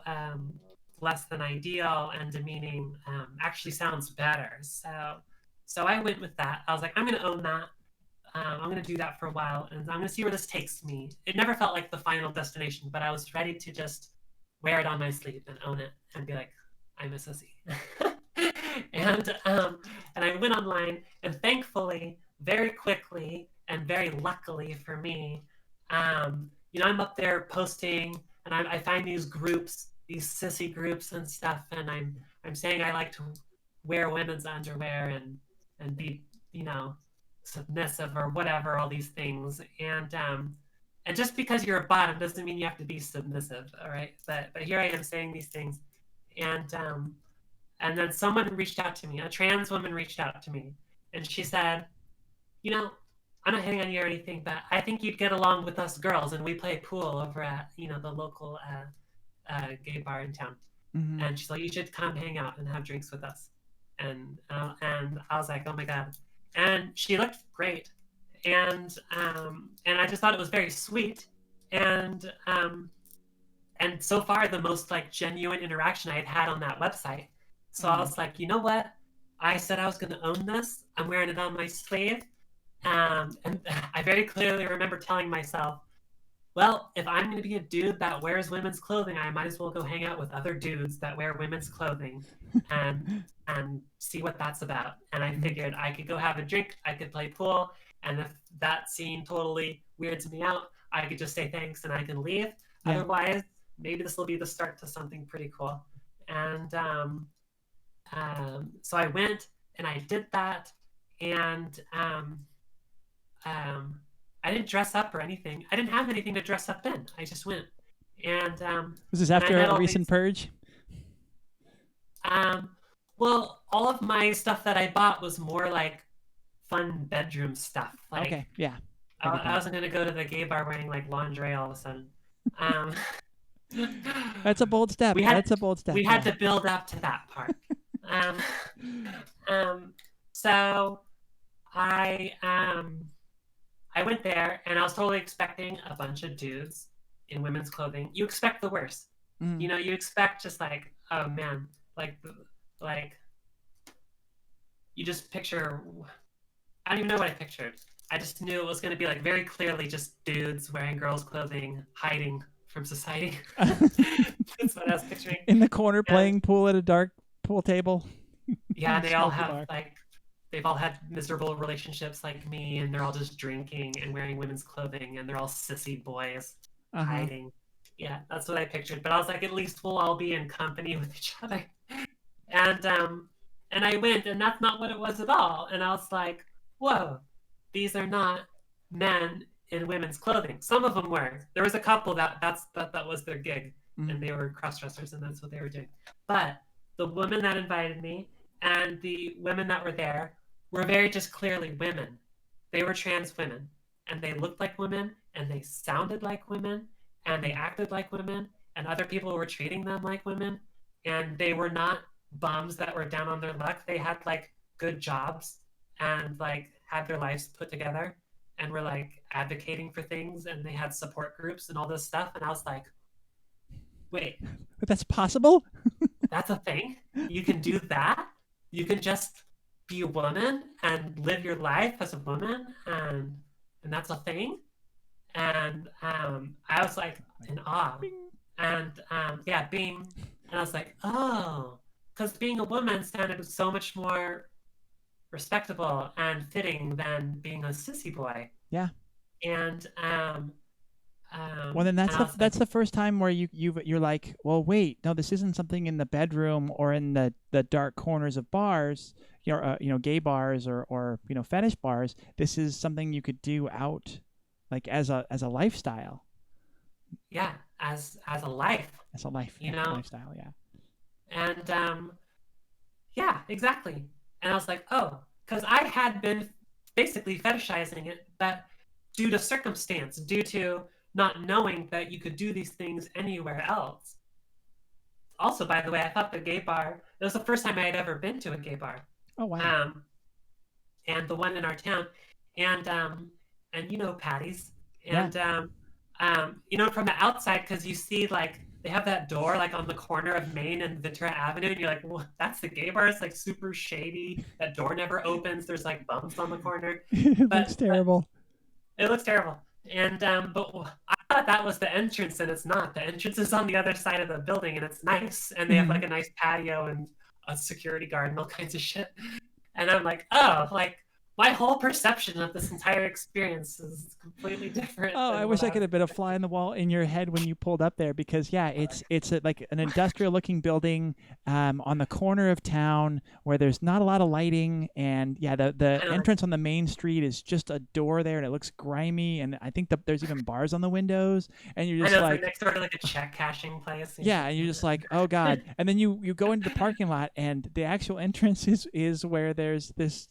less than ideal and demeaning, actually sounds better. So I went with that. I was like, I'm going to own that. I'm going to do that for a while, and I'm going to see where this takes me. It never felt like the final destination, but I was ready to just wear it on my sleeve and own it and be like, I'm a sissy. And I went online, and thankfully, very quickly, and very luckily for me, I'm up there posting, and I find these groups, these sissy groups and stuff, and I'm saying I like to wear women's underwear and be, submissive or whatever, all these things, and just because you're a bottom doesn't mean you have to be submissive, all right? But here I am saying these things, and then someone reached out to me, a trans woman reached out to me, and she said, you know, I'm not hitting on you or anything, but I think you'd get along with us girls, and we play pool over at the local gay bar in town. Hmm. And she's like, you should come hang out and have drinks with us. And I was like, oh my god. And she looked great, and I just thought it was very sweet, and so far the most like genuine interaction I had had on that website. So I Hmm. was like, you know what? I said I was going to own this. I'm wearing it on my sleeve. And I very clearly remember telling myself, well, if I'm going to be a dude that wears women's clothing, I might as well go hang out with other dudes that wear women's clothing and see what that's about. And I Hmm. figured I could go have a drink, I could play pool, and if that scene totally weirds me out, I could just say thanks and I can leave. Yeah. Otherwise, maybe this will be the start to something pretty cool. And so I went and I did that, and um, I didn't dress up or anything. I didn't have anything to dress up in. I just went, and Was this I after met a all recent these. purge? Um, well, all of my stuff that I bought was more like fun bedroom stuff. Like Okay. Yeah. I, I get I that. wasn't gonna go to the gay bar wearing like lingerie all of a sudden. Um, That's a bold step. we had That's a bold step. we had Yeah. to build up to that part. Um, um, so I I went there and I was totally expecting a bunch of dudes in women's clothing. You expect the worst. Mm. You expect just like, oh man, like like you just picture. I don't even know what I pictured. I just knew it was going to be like very clearly just dudes wearing girls' clothing, hiding from society. That's what I was picturing. In the corner And playing pool at a dark pool table in yeah, a they all smoky have bar. like they've all had miserable relationships like me, and they're all just drinking and wearing women's clothing, and they're all sissy boys Uh huh. hiding. Yeah, that's what I pictured. But I was like, at least we'll all be in company with each other. And I went, and that's not what it was at all. And I was like, whoa, these are not men in women's clothing. Some of them were. There was a couple that was their gig, Mm. and they were cross dressers, and that's what they were doing. But the woman that invited me and the women that were there were very just clearly women. They were trans women, and they looked like women, and they sounded like women, and they Mm. acted like women, and other people were treating them like women, and they were not bums that were down on their luck. They had like good jobs and like had their lives put together and were like advocating for things, and they had support groups and all this stuff. And I was like, wait, But that's possible. That's a thing. You can do that. You can just be a woman and live your life as a woman, and that's a thing. And I was like in awe. Bing. And yeah, being, and I was like, oh, because being a woman sounded so much more respectable and fitting than being a sissy boy. Yeah. And Well, then and I was like, that's the first time where you're like, well, wait, no, this isn't something in the bedroom or in the dark corners of bars, gay bars or fetish bars. This is something you could do out, like as a lifestyle. yeah, as a life, As a life, you yeah, know, lifestyle, yeah. and yeah, exactly. And I was like, oh, because I had been basically fetishizing it, but due to circumstance, due to not knowing that you could do these things anywhere else. Also, by the way, I thought the gay bar, it was the first time I had ever been to a gay bar. Oh wow. Um, and the one in our town. And you know, Patty's. Yeah. And you know, from the outside, because you see like they have that door like on the corner of Main and Ventura Avenue, and you're like, well, that's the gay bar. It's like super shady. That door never opens. There's like bumps on the corner. It looks But terrible. it looks terrible. And but I thought that was the entrance, and it's not. The entrance is on the other side of the building, and it's nice. And they have Mhm. like a nice patio and a security guard and all kinds of shit. And I'm like, oh, like my whole perception of this entire experience is completely different Oh, I than wish what I I could was have been a fly in expecting. the wall in your head when you pulled up there because yeah, like an industrial looking building on the corner of town where there's not a lot of lighting and yeah, the Kind of like, entrance on the main street is just a door there and it looks grimy and I think there's even bars on the windows and you're I just know it's like like next door to like a check cashing place. yeah, and you're just like, oh god. And then you go into the parking lot, and the actual entrance is where there's this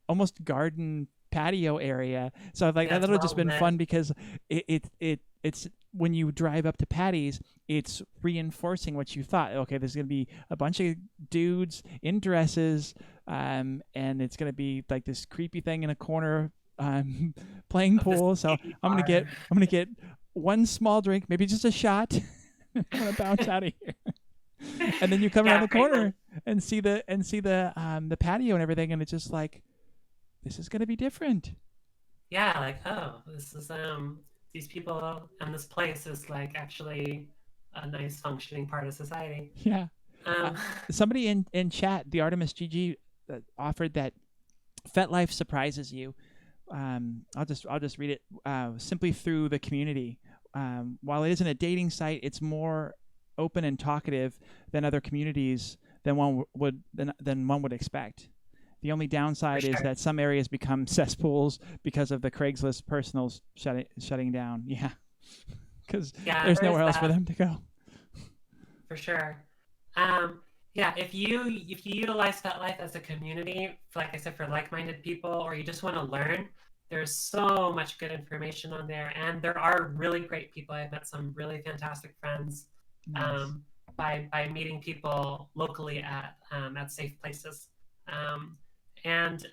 almost garden patio area. So like Yeah, that it's would have just well been lit. fun because it's when you drive up to Patty's, it's reinforcing what you thought. Okay, there's gonna be a bunch of dudes in dresses, and it's gonna be like this creepy thing in a corner. Playing Of this pool, so TV I'm gonna bar. get one small drink, maybe just a shot. I'm gonna bounce out of here. And then you come around Yeah, the pretty much. corner and see the patio and everything, and it's just like this is gonna be different. Yeah, like, oh, this is these people and this place is like actually a nice functioning part of society. Yeah. Uh, Um, somebody in chat, the Artemis GG, offered that FetLife surprises you. I'll just read it simply through the community. While it isn't a dating site, it's more open and talkative than other communities than one would expect. The only for downside is sure. that some areas become cesspools because of the Craigslist personals shutting down. Yeah, because Yeah, there's there is nowhere else for that them to go. for sure. Yeah, if you utilize that life as a community, like I said, for like-minded people, or you just want to learn, there's so much good information on there, and there are really great people. I've met some really fantastic friends Nice. um, by meeting people locally at safe places. Um, and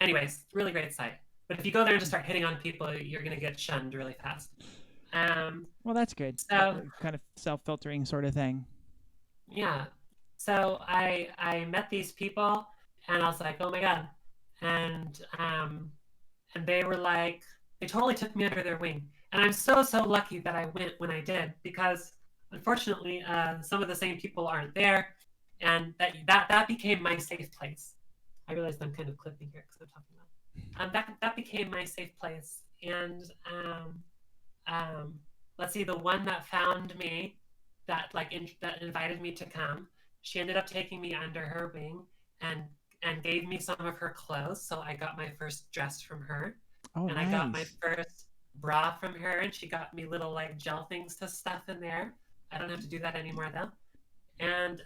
anyways, really great site. But if you go there and just start hitting on people, you're gonna get shunned really fast. Um, Well, that's good. so Kind of self-filtering sort of thing. yeah. So I met these people and I was like, oh my God. And and they were like, they totally took me under their wing. And I'm so lucky that I went when I did because unfortunately some of the same people aren't there. And that became my safe place. I realized I'm kind of clipping here because I'm talking about that became my safe place. And um, let's see, the one that found me, that invited me to come, she ended up taking me under her wing and gave me some of her clothes. So I got my first dress from her, Oh, and I got my nice. first bra from her, and she got me little like gel things to stuff in there. I don't have to do that anymore though. And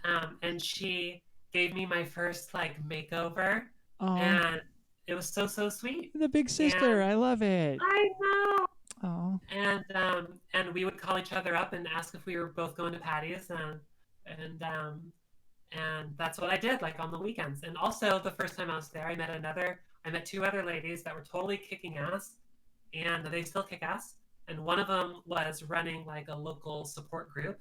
she gave me my first like makeover, Oh, and it was so sweet. the big sister. And I love it. I know. Oh, And we would call each other up and ask if we were both going to Patty's, and and that's what I did like on the weekends. And also the first time I was there, I met two other ladies that were totally kicking ass, and they still kick ass. And one of them was running like a local support group,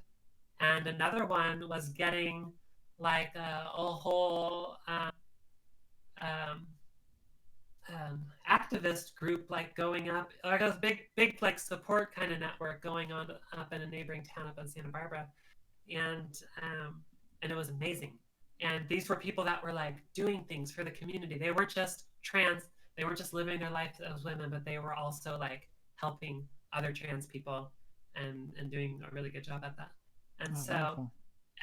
and another one was getting like a whole um, activist group like going up, like a big like support kind of network going on up in a neighboring town up in Santa Barbara, and um, and it was amazing. And these were people that were like doing things for the community. They weren't just trans. They weren't just living their life as women, but they were also like helping other trans people and doing a really good job at that. And Oh, so wonderful.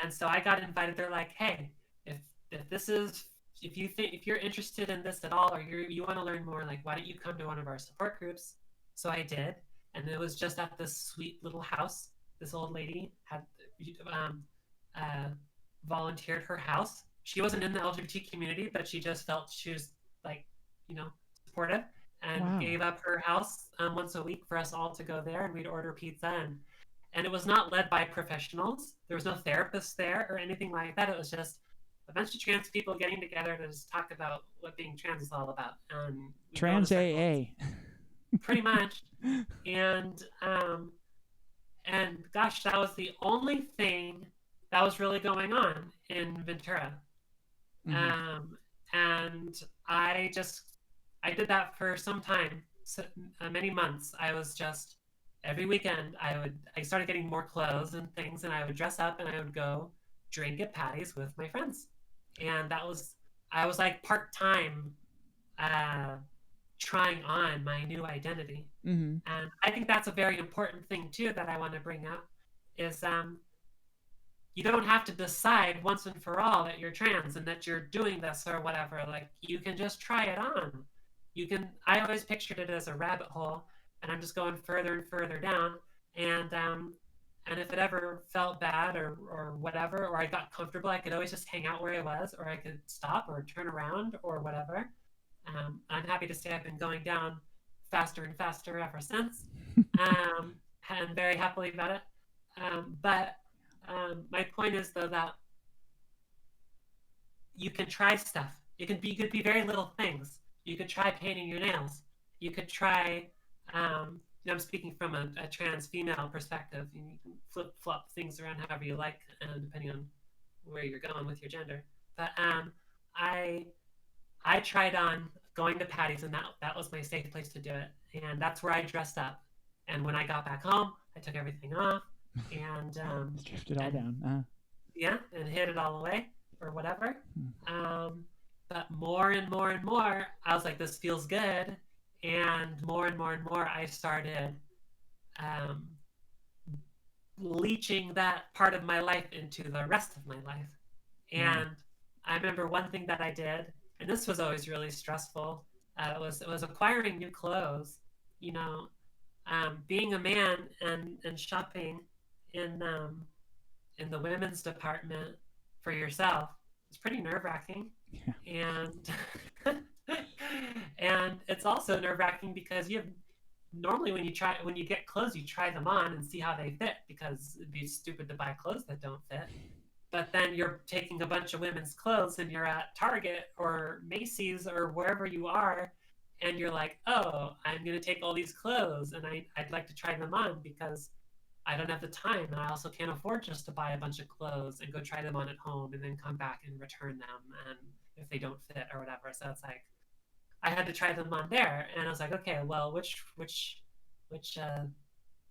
and so I got invited. They're like, hey, if if this is if you think if you're interested in this at all, or you want to learn more, like why don't you come to one of our support groups? So I did, and it was just at this sweet little house. This old lady had um, uh, volunteered her house. She wasn't in the LGBT community, but she just felt she was like, you know, supportive, and Wow. gave up her house once a week for us all to go there, and we'd order pizza, and it was not led by professionals. There was no therapist there or anything like that. It was just a bunch of trans people getting together to just talk about what being trans is all about. And we go in a Trans circle, AA. pretty much. And and gosh, that was the only thing that was really going on in Ventura. Hmm. Um, and I did that for some time, so, many months. I was just every weekend I started getting more clothes and things, and I would dress up and I would go drink at Patty's with my friends, and that was I was like part time, uh, trying on my new identity, Hmm. and I think that's a very important thing too that I want to bring up is you don't have to decide once and for all that you're trans and that you're doing this or whatever. Like you can just try it on. You can. I always pictured it as a rabbit hole, and I'm just going further and further down. And if it ever felt bad or whatever, or I got comfortable, I could always just hang out where I was, or I could stop or turn around or whatever. I'm happy to say I've been going down faster and faster ever since, and very happily about it. But my point is though that you can try stuff. You could be very little things. You could try painting your nails. You could try. I'm speaking from a trans female perspective. You can flip flop things around however you like, depending on where you're going with your gender. But I I tried on going to Patty's, and that was my safe place to do it. And that's where I dressed up. And when I got back home, I took everything off, and Stripped it all and down. yeah, and hid it all away or whatever. Hmm. Um, but more and more and more, I was like, this feels good. And more, I started um, leeching that part of my life into the rest of my life. Yeah. And I remember one thing that I did, and this was always really stressful. It was acquiring new clothes. You know, being a man and shopping in in the women's department for yourself is pretty nerve wracking, Yeah. and and it's also nerve wracking because you have normally when you get clothes you try them on and see how they fit because it'd be stupid to buy clothes that don't fit. But then you're taking a bunch of women's clothes and you're at Target or Macy's or wherever you are, and you're like, oh, I'm going to take all these clothes and I'd like to try them on because I don't have the time, and I also can't afford just to buy a bunch of clothes and go try them on at home and then come back and return them, and if they don't fit or whatever. So it's like I had to try them on there, and I was like, okay, well, which which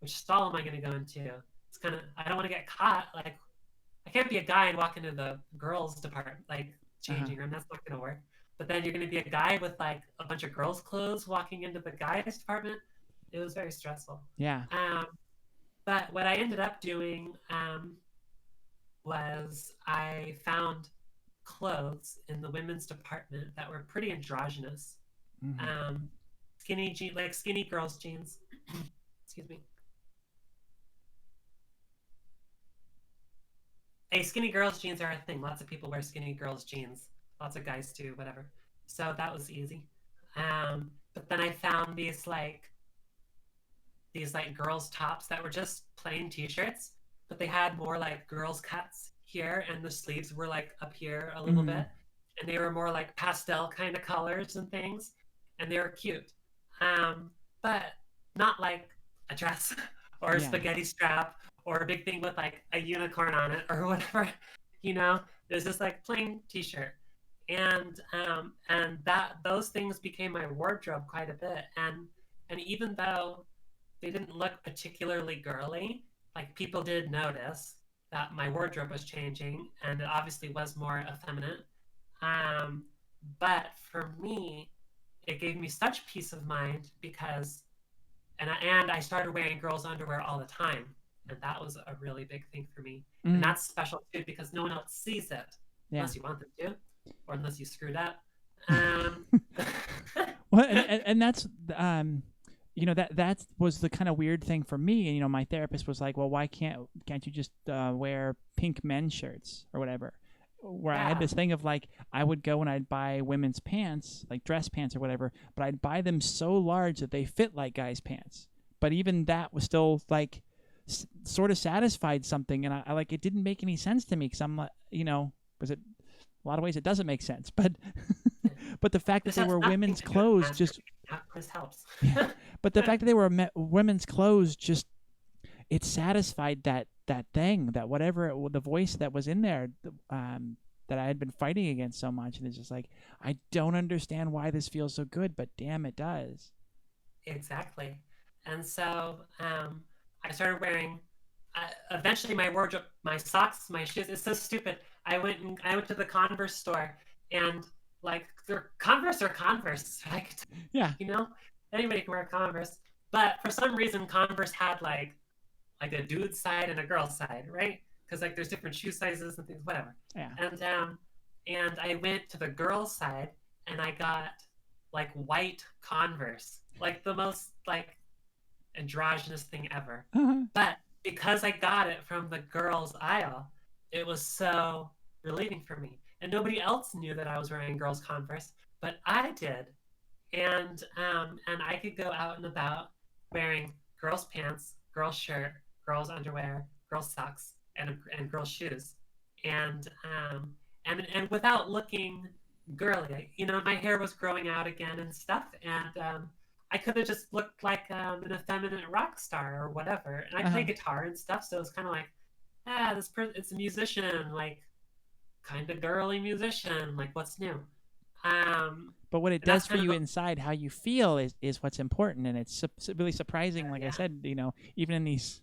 stall am I going to go into? It's kind of I don't want to get caught. Like I can't be a guy and walk into the girls' department like Uh-huh. changing room. That's not going to work. But then you're going to be a guy with like a bunch of girls' clothes walking into the guys' department. It was very stressful. Yeah. Um, but what I ended up doing was I found clothes in the women's department that were pretty androgynous. Hmm. Um, like skinny girls' jeans. Excuse me. Hey, skinny girls' jeans are a thing. Lots of people wear skinny girls' jeans. Lots of guys too, whatever. So that was easy. But then I found these like girls' tops that were just plain t-shirts, but they had more like girls' cuts here, and the sleeves were like up here a little Hmm. bit, and they were more like pastel kind of colors and things, and they were cute, but not like a dress or a Yeah. spaghetti strap or a big thing with like a unicorn on it or whatever. You know, there's just like plain t-shirt. And that those things became my wardrobe quite a bit. And even though they didn't look particularly girly, like people did notice that my wardrobe was changing and it obviously was more effeminate. Um, but for me, it gave me such peace of mind because and I started wearing girls' underwear all the time, and that was a really big thing for me. And Mm, that's special too because no one else sees it yeah. unless you want them to, or unless you screwed up. Um, Well, and that's that was the kind of weird thing for me. And my therapist was like, "Well, why can't you just wear pink men's shirts or whatever?" Where I had yeah, this thing of like, I would go and I'd buy women's pants, like dress pants or whatever, but I'd buy them so large that they fit like guys' pants. But even that was still like sort of satisfied something, and I like it didn't make any sense to me because I'm like, was it a lot of ways it doesn't make sense, but but the fact that this they has were nothing women's to do with clothes just masturbation. This helps. yeah, but the fact that they were women's clothes just it satisfied that thing, that whatever the voice that was in there, that I had been fighting against so much, and it's just like I don't understand why this feels so good, but damn, it does. Exactly. And so I started wearing. Eventually, my wardrobe, my socks, my shoes. It's so stupid. I went to the Converse store, and like they're Converse or Converse, like Yeah. you know, anybody can wear Converse. But for some reason, Converse had like a dude side and a girl side, right? Because like there's different shoe sizes and things, whatever. Yeah. And I went to the girl side and I got like white Converse, like the most like androgynous thing ever. Uh-huh. But because I got it from the girls' aisle, it was so relieving for me. And nobody else knew that I was wearing girls' Converse, but I did. And I could go out and about wearing girls' pants, girls' shirt, girls' underwear, girls' socks, and girls' shoes, and and without looking girly. You know, my hair was growing out again and stuff, and I could have just looked like an effeminate rock star or whatever. And I play Uh-huh. guitar and stuff, so it's kind of like, it's a musician, like kind of girly musician. Like, what's new? But what it And that's does for kind of you inside, how you feel, is what's important, and it's really surprising. Like I yeah, said, even in these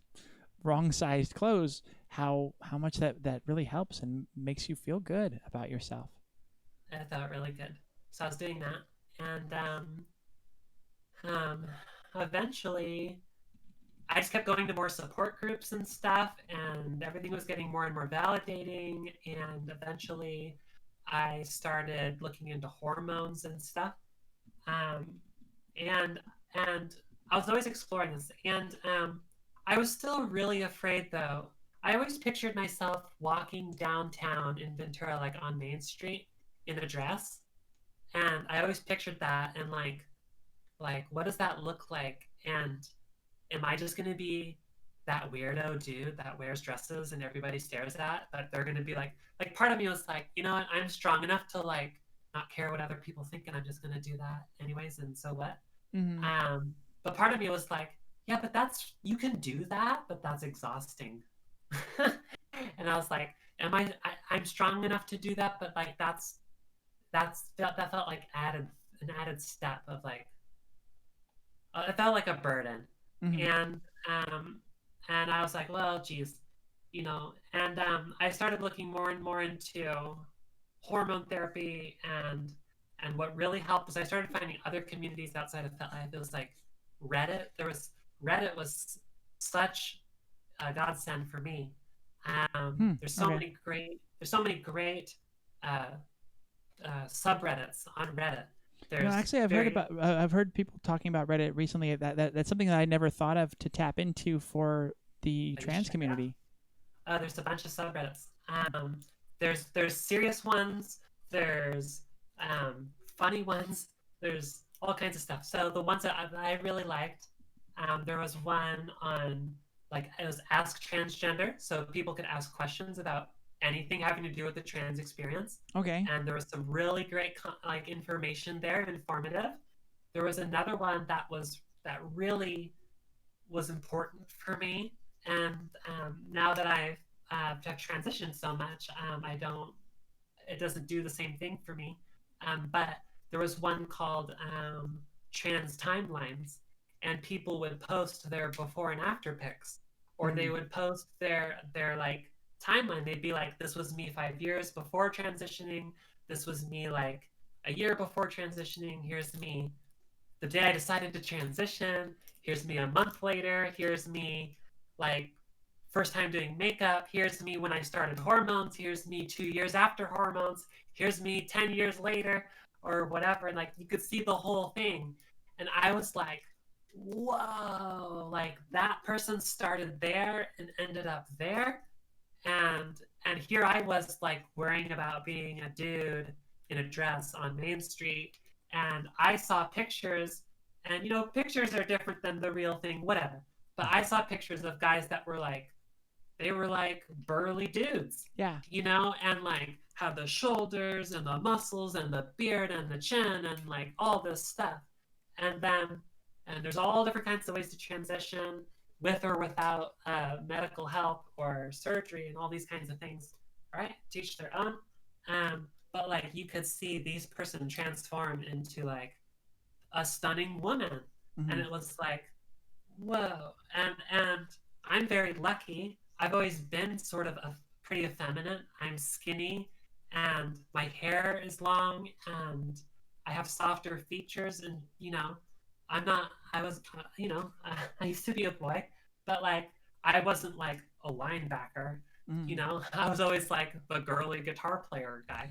wrong-sized clothes, how much that really helps and makes you feel good about yourself. I felt really good. So I was doing that, and um, eventually I just kept going to more support groups and stuff, and everything was getting more and more validating. And eventually, I started looking into hormones and stuff. Um, and and I was always exploring this. And I was still really afraid, though. I always pictured myself walking downtown in Ventura, like on Main Street, in a dress, and I always pictured that, and like what does that look like? And am I just gonna be that weirdo dude that wears dresses and everybody stares at? But they're gonna be like part of me was like, you know what? I'm strong enough to like not care what other people think, and I'm just gonna do that anyways. And so what? Mm-hmm. Um, but part of me was like, yeah, but that's you can do that, but that's exhausting. And I was like, I'm strong enough to do that, but like that felt like an added step of like it felt like a burden. Mm-hmm. And um and I was like, well, geez, and I started looking more and more into hormone therapy, and what really helped was I started finding other communities outside of FetLife. It was like Reddit. Reddit was such a godsend for me. Hmm. Okay. There's so many great uh, subreddits on Reddit. There's Actually, very I've heard people talking about Reddit recently. That's something that I never thought of to tap into for the you should trans check it out. community. There's a bunch of subreddits. There's serious ones. There's funny ones. There's all kinds of stuff. So the ones that I really liked, there was one on like it was Ask Transgender, so people could ask questions about anything having to do with the trans experience. Okay. And there was some really great like information there, informative. There was another one that really was important for me. And now that I've transitioned so much, I don't. It doesn't do the same thing for me. But there was one called Trans Timelines, and people would post their before and after pics, or they Mm. would post their like timeline. They'd be like, "This was me 5 years before transitioning. This was me like a year before transitioning. Here's me the day I decided to transition. Here's me a month later. Here's me like first time doing makeup. Here's me when I started hormones. Here's me 2 years after hormones. Here's me 10 years later, or whatever." And like you could see the whole thing. And I was like, whoa, like that person started there and ended up there. And here I was like worrying about being a dude in a dress on Main Street, and I saw pictures, and pictures are different than the real thing, whatever. But I saw pictures of guys that were like they were like burly dudes, Yeah. and like had the shoulders and the muscles and the beard and the chin and like all this stuff. And there's all different kinds of ways to transition with or without medical help or surgery and all these kinds of things. All right, teach their own. But like you could see these person transform into like a stunning woman, and Hmm. it was like, whoa. And I'm very lucky. I've always been sort of a pretty effeminate. I'm skinny, and my hair is long, and I have softer features, and I'm not. I was, I used to be a boy, but like I wasn't like a linebacker. Mm. I was always like the girly guitar player guy.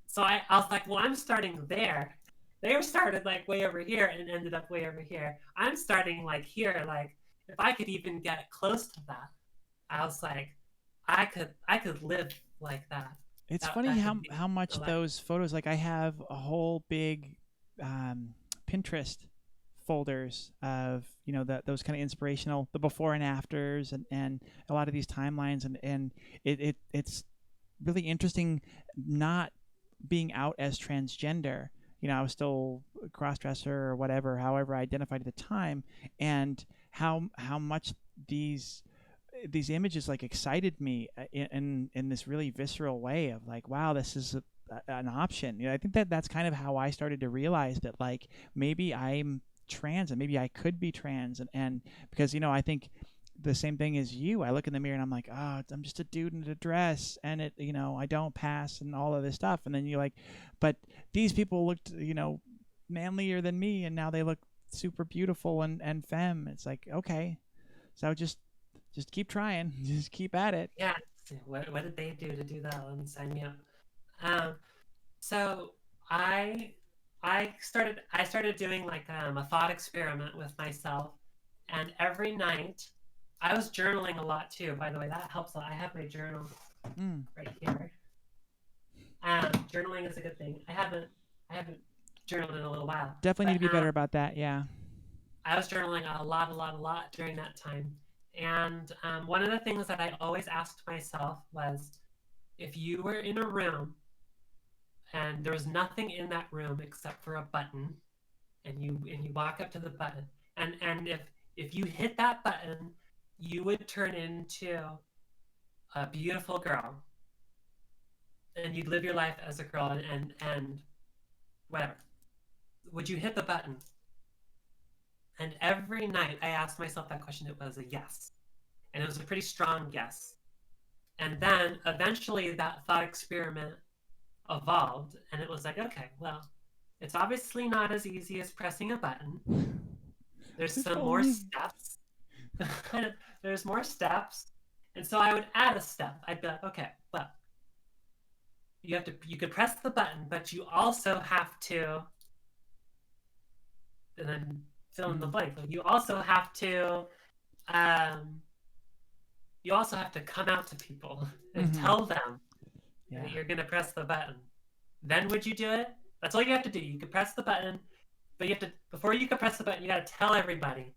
So I was like, well, I'm starting there. They were started like way over here and ended up way over here. I'm starting like here. Like if I could even get close to that, I was like, I could live like that. It's That funny that how could be how much the life. those photos, like I have a whole big um, Pinterest folders of those kind of inspirational, the before and afters, and a lot of these timelines, and it's really interesting not being out as transgender. I was still a crossdresser or whatever, however I identified at the time, and how much these these images like excited me in this really visceral way of like, wow, this is an option. I think that that's kind of how I started to realize that like maybe I'm trans and maybe I could be trans, and because I think the same thing as you. I look in the mirror and I'm like, oh, I'm just a dude in a dress, and I don't pass, and all of this stuff. And then you're like, but these people looked, manlier than me, and now they look super beautiful and femme. It's like, okay, so just keep trying, just keep at it. Yeah. What did they do to do that? Let me sign me up. Um, so I I started doing like a thought experiment with myself, and every night I was journaling a lot too. By the way, that helps a lot. I have my journal Mm, right here. Journaling is a good thing. I haven't journaled in a little while, definitely need but to be better about that. Yeah. I was journaling a lot during that time. And one of the things that I always asked myself was, if you were in a room and there was nothing in that room except for a button, and you walk up to the button, and if you hit that button, you would turn into a beautiful girl, and you'd live your life as a girl, and whatever. Would you hit the button? And every night I asked myself that question. It was a yes, and it was a pretty strong yes. And then eventually that thought experiment evolved, and it was like, okay, well, it's obviously not as easy as pressing a button. There's If some more only. steps. There's more steps. And so I would add a step. I'd be like, okay, well, you could press the button, but you also have to, and then fill in the Mm, blank. You also have to, um, come out to people and mm-hmm. tell them that Yeah. you're gonna press the button. Then would you do it? That's all you have to do. You could press the button, but you have to before you can press the button, you got to tell everybody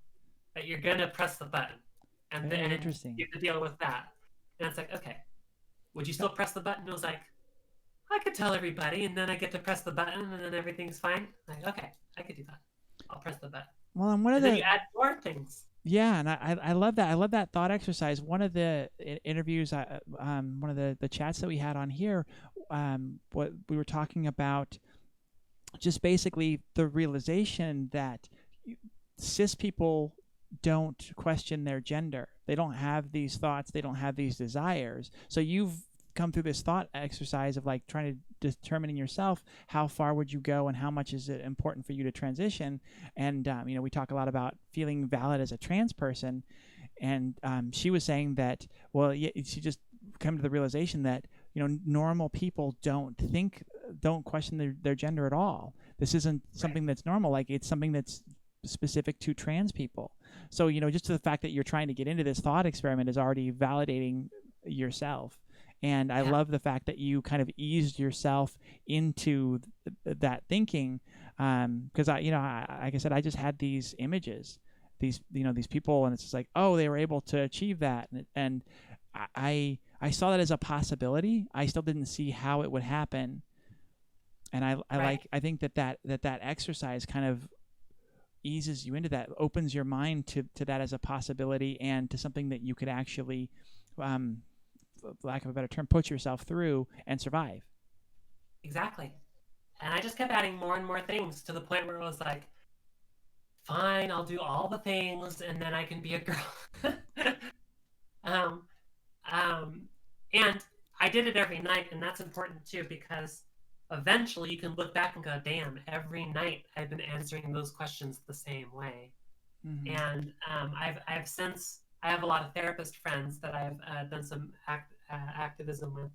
that you're gonna press the button, and Very then interesting. you have to deal with that. And it's like, okay, would you Yeah. still press the button? It was like, I could tell everybody, and then I get to press the button, and then everything's fine. Like, okay, I could do that. I'll press the button, Well, and one of and then you the add more things. Yeah, and I love that. I love that thought exercise. One of the interviews, one of the chats that we had on here, what we were talking about, just basically the realization that cis people don't question their gender. They don't have these thoughts. They don't have these desires. So you've come through this thought exercise of like trying to determine in yourself how far would you go and how much is it important for you to transition. And we talk a lot about feeling valid as a trans person, and she was saying that, well, yeah, she just come to the realization that normal people don't question their gender at all. This isn't Right. something that's normal. Like, it's something that's specific to trans people. So just the fact that you're trying to get into this thought experiment is already validating yourself. And I Yeah. love the fact that you kind of eased yourself into that thinking, because like I said, I just had these images, these people, and it's just like, oh, they were able to achieve that, and I saw that as a possibility. I still didn't see how it would happen, and Right. I think that exercise kind of eases you into that, opens your mind to that as a possibility and to something that you could actually, um, for lack of a better term, put yourself through and survive. Exactly. And I just kept adding more and more things to the point where it was like, fine, I'll do all the things, and then I can be a girl. um, um, and I did it every night, and that's important too because eventually you can look back and go, "Damn, every night I've been answering those questions the same way." Mm-hmm. And I've since I have a lot of therapist friends that I've done some activism with,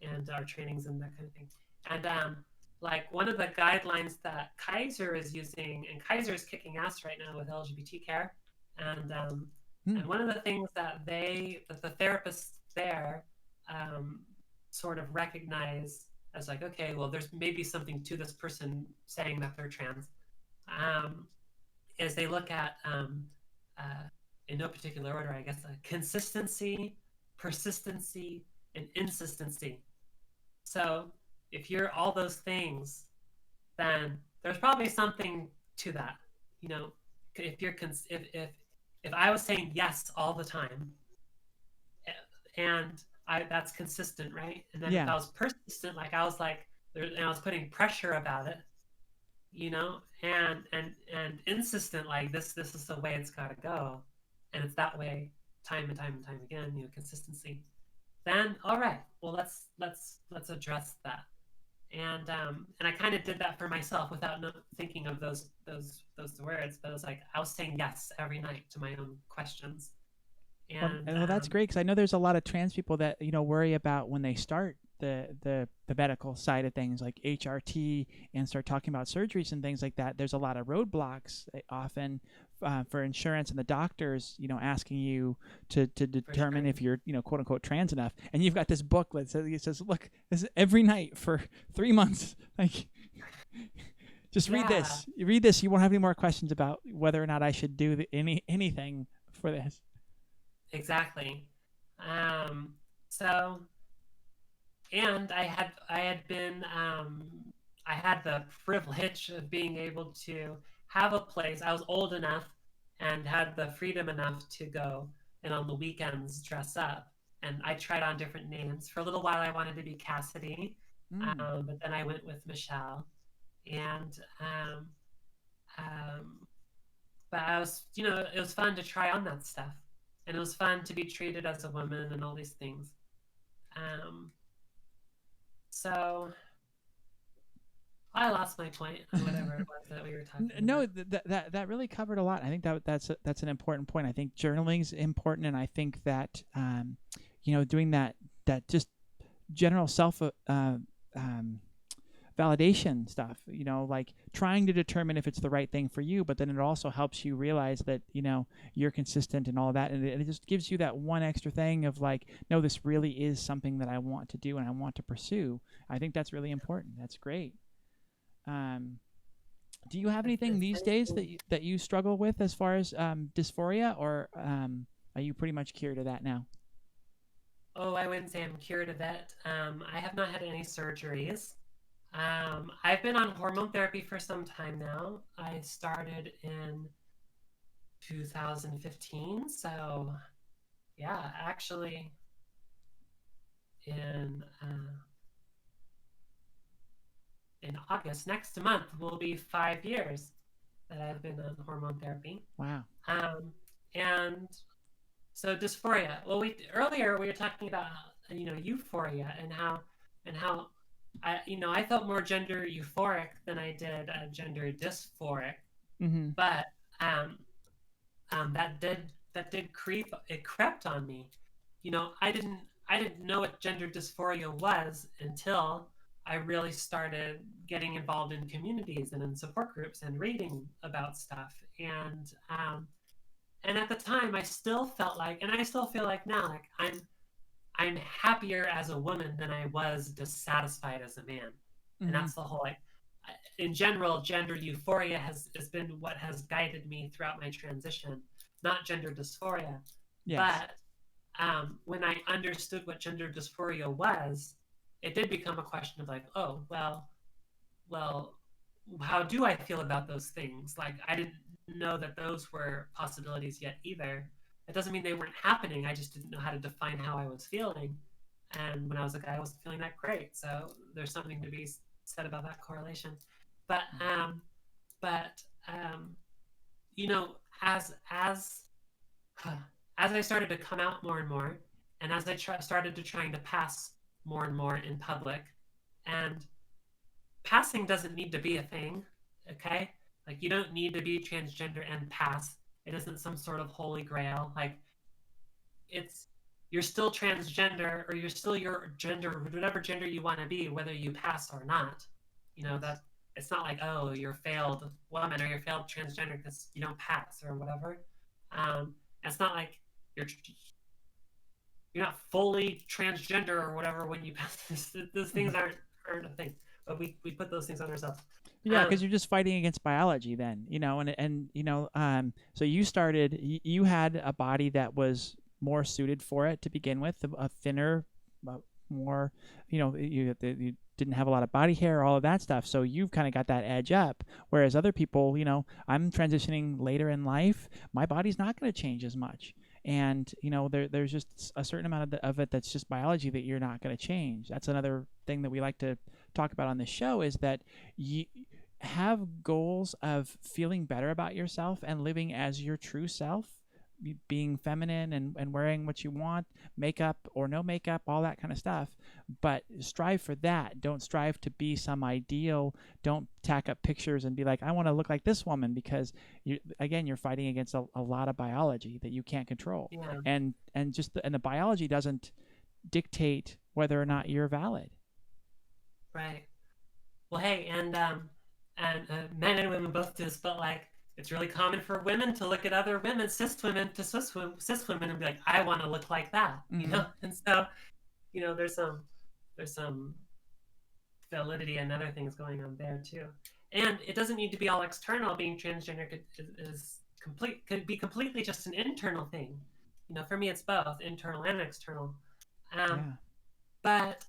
and our trainings and that kind of thing. And like one of the guidelines that Kaiser is using, and Kaiser is kicking ass right now with LGBT care, and um, Mm. and one of the things that the therapists there um, sort of recognize as like, okay, well, there's maybe something to this person saying that they're trans. Um, is they look at uh, in no particular order, I guess, consistency, persistency, and insistency. So if you're all those things, then there's probably something to that. You know, if you're if I was saying yes all the time, and that's consistent, right? And then if Yeah. I was persistent, like I was like, and I was putting pressure about it, and insistent, like this is the way it's got to go, and it's that way time and time and time again. Consistency. Then all right, well let's address that. And I kind of did that for myself without thinking of those words, but it was like I was saying yes every night to my own questions, Well, and well, that's great, because I know there's a lot of trans people that worry about when they start the medical side of things, like HRT, and start talking about surgeries and things like that. There's a lot of roadblocks, often, for insurance and the doctors, asking you to for sure. determine if you're, quote unquote, trans enough. And you've got this booklet that says, look, this is every night for 3 months. Like, just read Yeah, this. You read this, you won't have any more questions about whether or not I should do anything for this. exactly. Um, so and I had been I had the privilege of being able to have a place. I was old enough and had the freedom enough to go and on the weekends dress up. And I tried on different names. For a little while, I wanted to be Cassidy, Mm. but then I went with Michelle. And um, but I was, it was fun to try on that stuff, and it was fun to be treated as a woman and all these things. Um, so I lost my point on whatever it was that we were talking No, about. that really covered a lot. I think that's an important point. I think journaling's important, and I think that, doing that just general self, um, validation stuff. Like trying to determine if it's the right thing for you, but then it also helps you realize that you're consistent and all that, and it just gives you that one extra thing of like, no, this really is something that I want to do and I want to pursue. I think that's really important. That's great. Um, do you have anything It's these nice days to- that you struggle with as far as, dysphoria, or, are you pretty much cured of that now? Oh, I wouldn't say I'm cured of it. I have not had any surgeries. I've been on hormone therapy for some time now. I started in 2015. So yeah, actually in uh, in August next month will be 5 years that I've been on hormone therapy. Wow. Um, and so dysphoria. Well, we earlier we were talking about euphoria and how I felt more gender euphoric than I did gender dysphoric, Mm-hmm. but um, that did crept on me. I didn't know what gender dysphoria was until I really started getting involved in communities and in support groups and reading about stuff. And at the time, I still felt like, and I still feel like now, like I'm happier as a woman than I was dissatisfied as a man. And Mm-hmm. that's the whole, like, in general, gender euphoria has been what has guided me throughout my transition, not gender dysphoria. Yes. But when I understood what gender dysphoria was, it did become a question of like, oh, well, how do I feel about those things? Like, I didn't know that those were possibilities yet either. It doesn't mean they weren't happening. I just didn't know how to define how I was feeling. And when I was a guy, I wasn't feeling that great. So there's something to be said about that correlation. But but um, you know, as I started to come out more and more, and as I started to trying to pass more and more in public, and passing doesn't need to be a thing, okay? Like, you don't need to be transgender and pass. It isn't some sort of holy grail. Like, it's you're still transgender, or you're still your gender, whatever gender you want to be, whether you pass or not. Yes. That it's not like, oh, you're a failed woman or you're a failed transgender because you don't pass or whatever. It's not like you're you're not fully transgender or whatever when you pass this. Those Mm-hmm. things aren't a thing, but we put those things on ourselves. Yeah, because Um, you're just fighting against biology then, and so you started, you had a body that was more suited for it to begin with, a thinner, uh, more, you didn't have a lot of body hair, all of that stuff. So you've kind of got that edge up. Whereas other people, I'm transitioning later in life, my body's not going to change as much. And there's just a certain amount of it that's just biology that you're not going to change. That's another thing that we like to talk about on this show, is that you have goals of feeling better about yourself and living as your true self, being feminine and wearing what you want, makeup or no makeup, all that kind of stuff. But strive for that. Don't strive to be some ideal. Don't tack up pictures and be like, I want to look like this woman, because you're fighting against a lot of biology that you can't control. yeah, And the biology doesn't dictate whether or not you're valid. right. Well, hey, and men and women both do this, but like it's really common for women to look at other women, cis women, and be like, I want to look like that, Mm-hmm. And so, there's some validity and other things going on there too. And it doesn't need to be all external. Being transgender could be completely just an internal thing. For me, it's both internal and external. Um, Yeah. but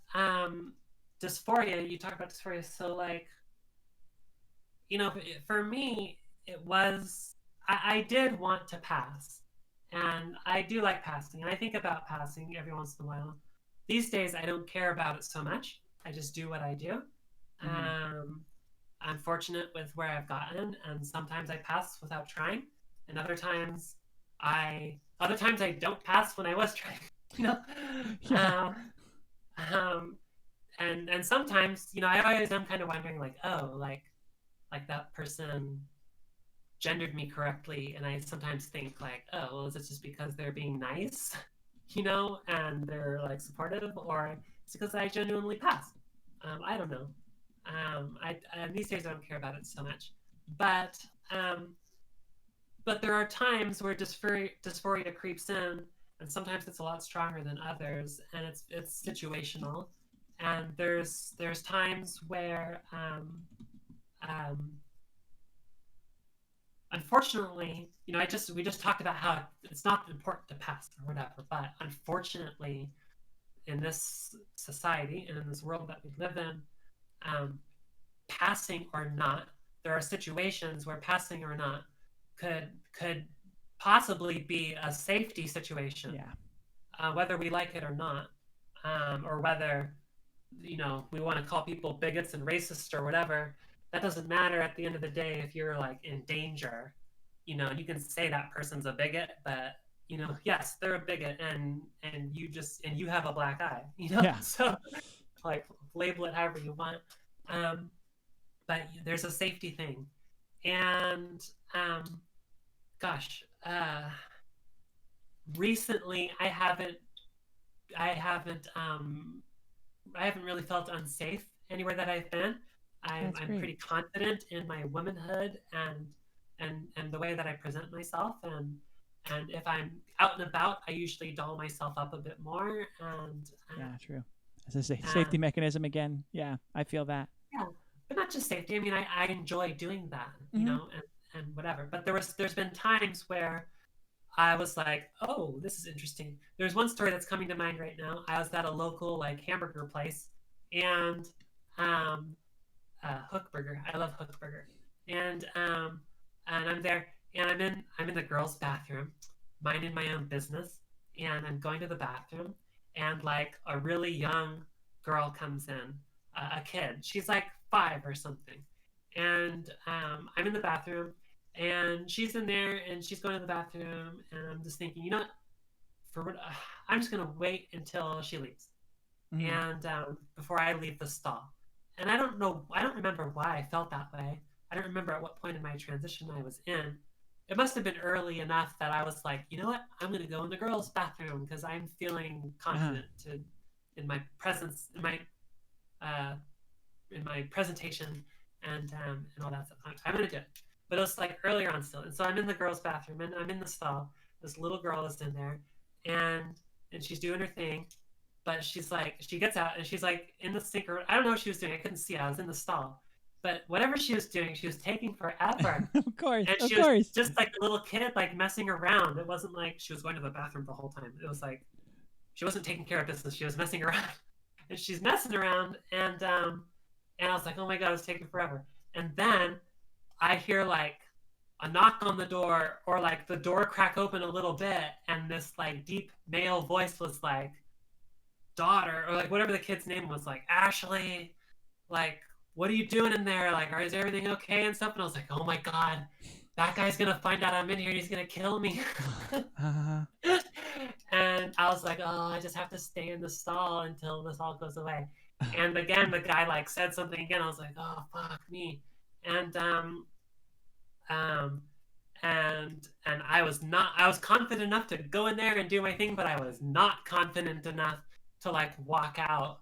dysphoria, you talk about dysphoria, so like for me, it was I did want to pass, and I do like passing, and I think about passing every once in a while. These days, I don't care about it so much. I just do what I do. Mm-hmm. Um, I'm fortunate with where I've gotten, and sometimes I pass without trying, and other times I don't pass when I was trying. You know, Yeah. um, um, and sometimes I always am kind of wondering like, oh, like that person gendered me correctly, and I sometimes think like, oh, well, is it just because they're being nice, and they're like supportive, or it's because I genuinely pass? I don't know. These days I don't care about it so much, but um, but there are times where dysphoria creeps in, and sometimes it's a lot stronger than others, and it's situational. And there's times where um, unfortunately, we just talked about how it's not important to pass or whatever, but unfortunately, in this society and in this world that we live in, um, passing or not, there are situations where passing or not could possibly be a safety situation, Yeah. whether we like it or not, or whether we want to call people bigots and racists or whatever. That doesn't matter at the end of the day if you're like in danger. You can say that person's a bigot, but yes, they're a bigot, and you have a black eye. Yeah. So like label it however you want. Um, but there's a safety thing, and gosh, recently I haven't really felt unsafe anywhere that I've been. I'm That's I'm great. pretty confident in my womanhood and the way that I present myself, and if I'm out and about, I usually doll myself up a bit more, Yeah, true. As a safety and mechanism again. Yeah, I feel that. yeah, but not just safety. I mean, I enjoy doing that, Hmm. and whatever. But there's been times where I was like, oh, this is interesting. There's one story that's coming to mind right now. I was at a local like hamburger place, and um, Hook Burger. I love Hook Burger, and I'm there, and I'm in the girls' bathroom, minding my own business, and I'm going to the bathroom, and like a really young girl comes in, a kid. She's like 5 or something, and I'm in the bathroom, and she's in there, and she's going to the bathroom, and I'm just thinking, for what, I'm just gonna wait until she leaves, Hmm. and before I leave the stall. And I don't know, I don't remember why I felt that way. I don't remember at what point in my transition I was in. It must have been early enough that I was like, you know what? I'm going to go in the girls' bathroom because I'm feeling Uh-huh. confident in my presence, uh, in my presentation, and all that stuff. I'm going to do it. But it was like earlier on still. And so I'm in the girls' bathroom, and I'm in the stall. This little girl is in there, and and she's doing her thing, but she's like, she gets out and she's like in the sink, or I don't know what she was doing. I couldn't see. I was in the stall, but whatever she was doing, she was taking forever, Of course. and Of she was course. just like a little kid, like messing around. It wasn't like she was going to the bathroom the whole time. It was like she wasn't taking care of business. She was messing around, and she's messing around, and I was like, oh my god, it's taking forever. And then I hear like a knock on the door, or like the door crack open a little bit, and this like deep male voice was like, daughter, or like whatever the kid's name was, like, Ashley, like, what are you doing in there? Like, is everything okay and stuff? And I was like, oh my god, that guy's gonna find out I'm in here and he's gonna kill me. Uh, And I was like, oh, I just have to stay in the stall until this all goes away. And again, the guy like said something again. I was like, oh fuck me. And um and I was confident enough to go in there and do my thing, but I was not confident enough to like walk out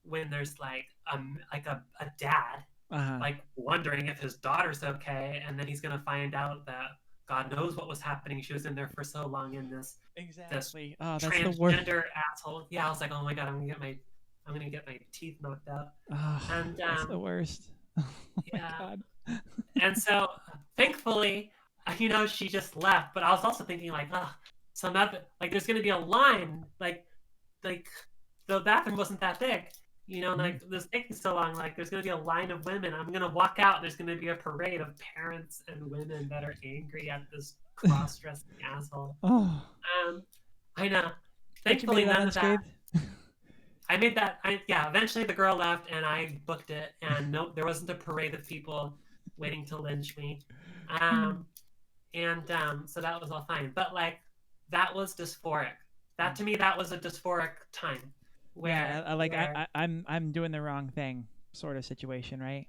when there's like a dad uh, like wondering if his daughter's okay, and then he's gonna find out that God knows what was happening. She was in there for so long in this exactly. Oh, that's the worst. transgender asshole. Yeah, I was like, oh my god, I'm gonna get my teeth knocked out. Oh, And that's the worst. Oh my yeah, god. and so thankfully, she just left. But I was also thinking like, oh, some other like there's gonna be a line, like the bathroom wasn't that big. Mhm. Like this taking so long, like there's gonna be a line of women. I'm gonna walk out. There's gonna be a parade of parents and women that are angry at this cross-dressing asshole. Oh, Um, I know. but you made Thankfully, it out none of that. unscathed. I made that. Yeah. Eventually, the girl left, and I booked it. And nope, there wasn't a parade of people waiting to lynch me. Um, and so that was all fine. But like, that was dysphoric. That to me, that was a dysphoric time, Yeah, where I'm doing the wrong thing, sort of situation, right?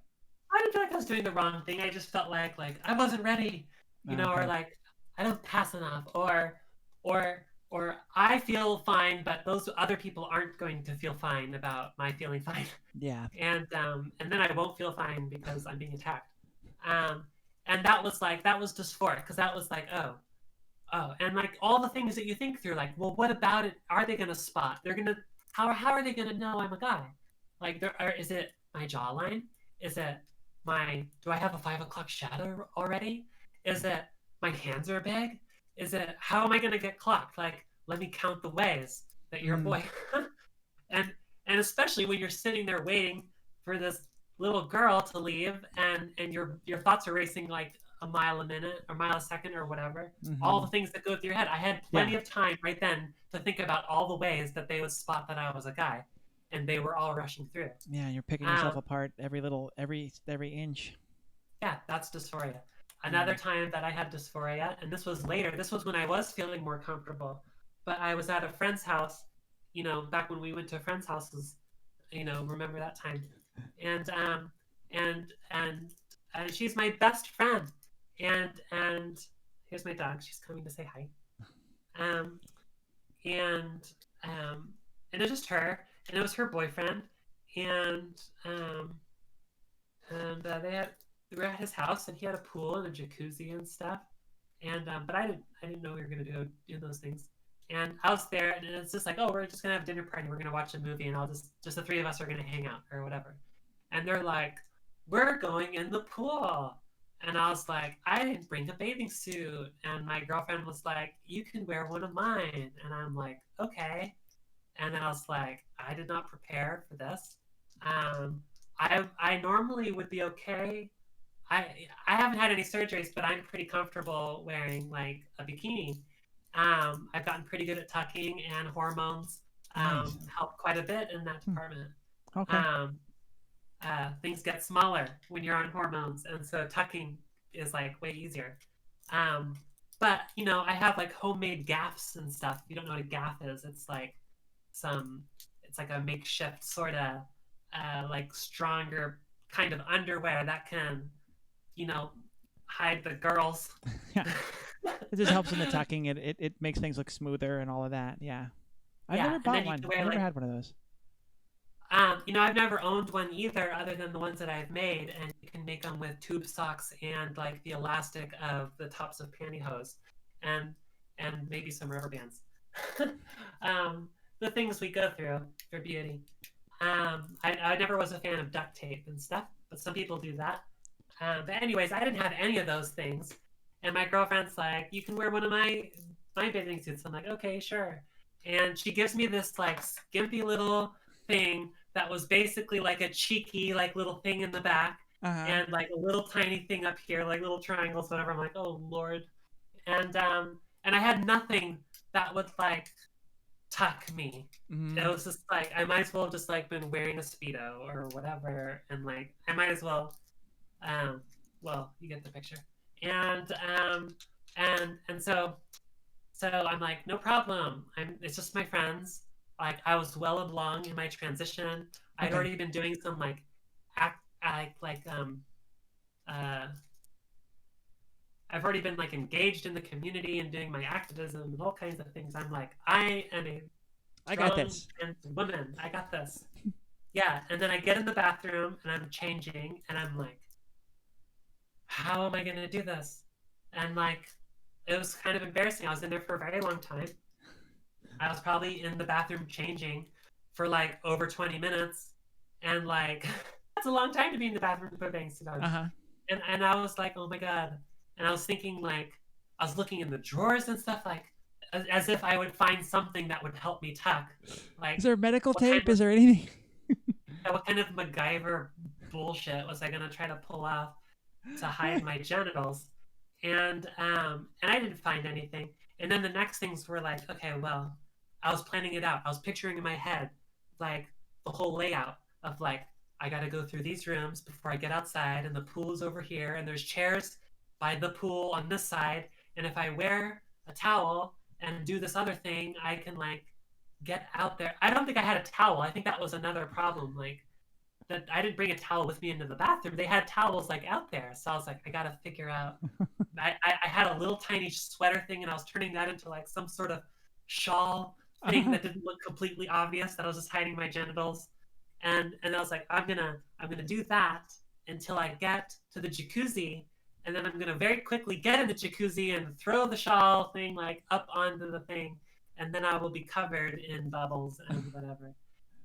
I didn't feel like I was doing the wrong thing. I just felt like I wasn't ready, or Okay. like I don't pass enough, or I feel fine, but those other people aren't going to feel fine about my feeling fine, Yeah. and then I won't feel fine because I'm being attacked. Um, and that was dysphoric, because that was like, oh, and like all the things that you think through, like, well, what about it? Are they gonna spot? They're gonna how are they gonna know I'm a guy? Like, is it my jawline? Is it do I have a 5 o'clock shadow already? Is it my hands are big? Is it how am I gonna get clocked? Like, let me count the ways that you're a Mm. boy. and and especially when you're sitting there waiting for this little girl to leave, and your thoughts are racing like a mile a minute or mile a second or whatever. All Mm-hmm. the things that go through your head. I had Yeah. plenty of time right then to think about all the ways that they would spot that I was a guy, and they were all rushing through. Yeah, you're picking yourself Um, apart every inch. yeah, that's dysphoria. Another Mm. time that I had dysphoria, and this was later. This was when I was feeling more comfortable, but I was at a friend's house. Back when we went to friends' houses. Remember that time? And and she's my best friend. And here's my dog. She's coming to say hi. Um, and um, and it was just her, and it was her boyfriend, and um, and we were at his house, and he had a pool and a jacuzzi and stuff. And but I didn't know we were gonna do those things. And I was there, and it's just like, oh, we're just gonna have a dinner party. We're gonna watch a movie, and I'll just the three of us are gonna hang out or whatever. And they're like, we're going in the pool. And I was like, I didn't bring a bathing suit. And my girlfriend was like, you can wear one of mine. And I'm like, okay. And then I was like, I did not prepare for this. Um, I normally would be okay. I haven't had any surgeries, but I'm pretty comfortable wearing like a bikini. I've gotten pretty good at tucking, and hormones Nice. help quite a bit in that department. Okay. Um, Things get smaller when you're on hormones, and so tucking is like way easier. Um, but I have like homemade gaffs and stuff. If you don't know what a gaff is, some, it's like a makeshift sort of like stronger kind of underwear that can, you know, hide the girls. Yeah. It just helps in the tucking. It makes things look smoother and all of that. Yeah. I've Yeah, never and bought then you one. can wear I've never like had one of those. I've never owned one either, other than the ones that I've made, and you can make them with tube socks and like the elastic of the tops of pantyhose, and maybe some rubber bands. The things we go through for beauty. I never was a fan of duct tape and stuff, but some people do that. But anyways, I didn't have any of those things, and my girlfriend's like, "You can wear one of my bathing suits." I'm like, "Okay, sure." And she gives me this like skimpy little thing that was basically like a cheeky like little thing in the back, Uh-huh. and like a little tiny thing up here, like little triangles, whatever. I'm like, oh Lord. And I had nothing that would like tuck me. It Mm-hmm. was just like I might as well have just like been wearing a speedo or whatever, and like I might as well. Um, well, you get the picture. And so I'm like, no problem. It's just my friends. Like I was well along in my transition. I'd Okay. already been doing some like uh I've already been like engaged in the community and doing my activism and all kinds of things. I'm like, I am a I got strong this. woman. I got this. Yeah. And then I get in the bathroom and I'm changing and I'm like, how am I gonna do this? And like it was kind of embarrassing. I was in there for a very long time. I was probably in the bathroom changing for like over 20 minutes. And like, that's a long time to be in the bathroom to put bathing suit on. Uh-huh. And I was like, oh my God. And I was thinking, like, I was looking in the drawers and stuff, like, as if I would find something that would help me tuck. Is Like, there medical what kind tape? of Is there anything? what kind of MacGyver bullshit was I gonna try to pull off to hide my genitals? And I didn't find anything. And then the next things were like, okay, well, I was planning it out. I was picturing in my head like the whole layout of like I got to go through these rooms before I get outside, and the pool is over here, and there's chairs by the pool on this side, and if I wear a towel and do this other thing, I can like get out there. I don't think I had a towel. I think that was another problem. Like that I didn't bring a towel with me into the bathroom. They had towels like out there, so I was like, I gotta figure out. I had a little tiny sweater thing, and I was turning that into like some sort of shawl thing Uh-huh. that didn't look completely obvious. That I was just hiding my genitals, and I was like, I'm gonna do that until I get to the jacuzzi, and then I'm gonna very quickly get in the jacuzzi and throw the shawl thing like up onto the thing, and then I will be covered in bubbles and whatever.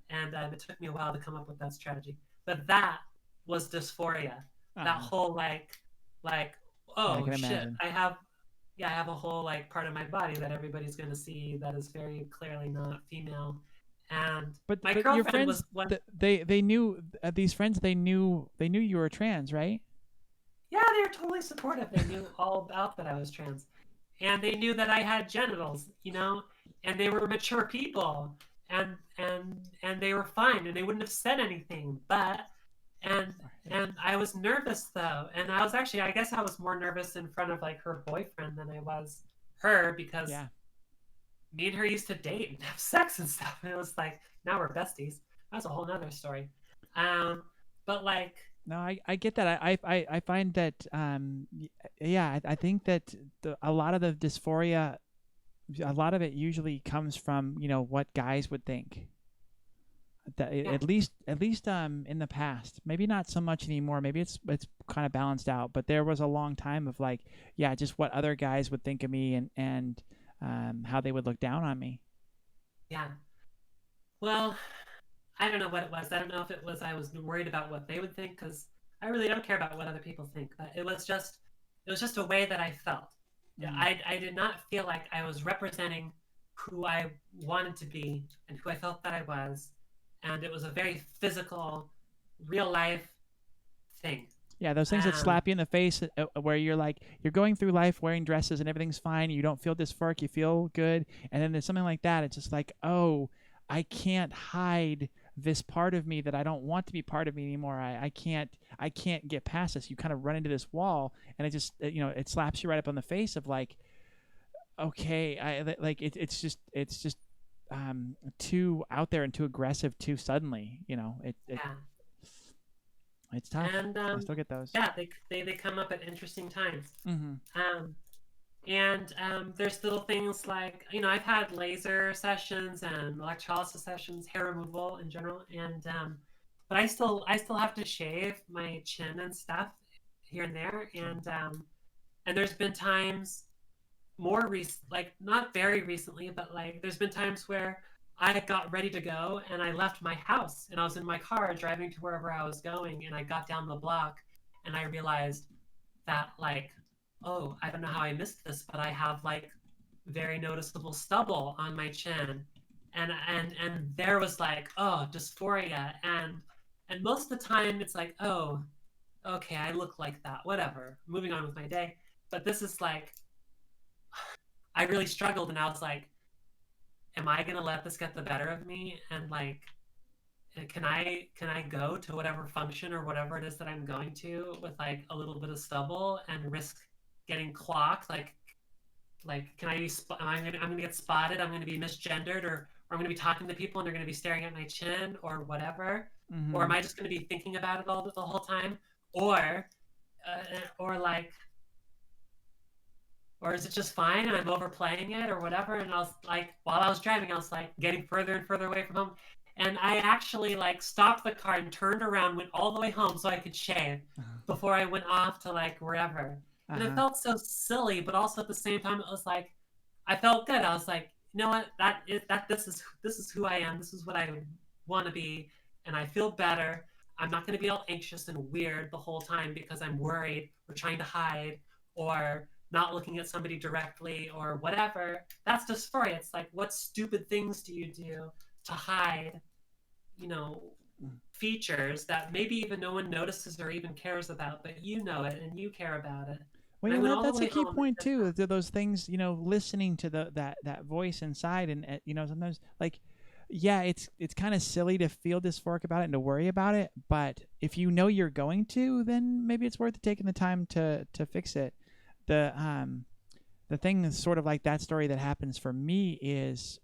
And it took me a while to come up with that strategy, but that was dysphoria. That Oh, whole like yeah, I oh can shit, imagine. I have a whole like part of my body that everybody's gonna see that is very clearly not female. And my But your girlfriend friends, was one. they knew these friends. They knew you were trans, right? Yeah, are totally supportive. They knew all about that I was trans, and they knew that I had genitals, and they were mature people, and they were fine, and they wouldn't have said anything. But and and I was nervous though, and I was actually, I guess I was more nervous in front of like her boyfriend than I was her, because Yeah. me and her used to date and have sex and stuff, and it was like, now we're besties. That's a whole nother story. But like, No, I get that. I find that yeah, I think that a lot of the dysphoria, a lot of it usually comes from what guys would think. That yeah, at least in the past, maybe not so much anymore. Maybe it's kind of balanced out. But there was a long time of like, yeah, just what other guys would think of me, and how they would look down on me. yeah. Well, I don't know what it was. I don't know if it was I was worried about what they would think, because I really don't care about what other people think. But it was just a way that I felt. Yeah, Mm. I did not feel like I was representing who I wanted to be and who I felt that I was, and it was a very physical, real life thing. Yeah, those things that Um, slap you in the face, where you're like, you're going through life wearing dresses and everything's fine. You don't feel dysphoric. You feel good. And then there's something like that. It's just like, oh, I can't hide this part of me that I don't want to be part of me anymore. I can't get past this. You kind of run into this wall, and it just, it slaps you right up on the face of like, okay, like it's just too out there and too aggressive too suddenly. yeah, It's tough. and I still get those. yeah, they come up at interesting times. Mm-hmm. Um, and there's little things like, I've had laser sessions and electrolysis sessions, hair removal in general, and but I still have to shave my chin and stuff here and there, and there's been times more recent, like not very recently, but like there's been times where I got ready to go and I left my house and I was in my car driving to wherever I was going, and I got down the block and I realized that, like, oh, I don't know how I missed this, but I have like very noticeable stubble on my chin. And there was like, oh, dysphoria. And most of the time it's like, oh, okay, I look like that, whatever, moving on with my day. But this is like, I really struggled, and I was like, am I gonna let this get the better of me? And like, can I go to whatever function or whatever it is that I'm going to with like a little bit of stubble and risk getting clocked? Like, can I be? I'm gonna get spotted. I'm gonna be misgendered, or I'm gonna be talking to people and they're gonna be staring at my chin or whatever. Or Mm-hmm. am I just gonna be thinking about it all the whole time? Or, or like, or is it just fine and I'm overplaying it or whatever? And I was like, while I was driving, I was like getting further and further away from home. And I actually like stopped the car and turned around, went all the way home so I could shave before I went off to like wherever. And it Uh-huh. felt so silly, but also at the same time, it was like, I felt good. I was like, you know what? This is who I am. This is what I want to be, and I feel better. I'm not going to be all anxious and weird the whole time because I'm worried or trying to hide or not looking at somebody directly or whatever. That's dysphoria. It's like, what stupid things do you do to hide, you know, features that maybe even no one notices or even cares about, but you know it and you care about it. Well, And I yeah, went that, all the that's a way key home and point did too. that. Those things, listening to that voice inside, and sometimes like, yeah, it's kind of silly to feel dysphoric about it and to worry about it. But if you know you're going to, then maybe it's worth taking the time to fix it. The thing is sort of like that story that happens for me is,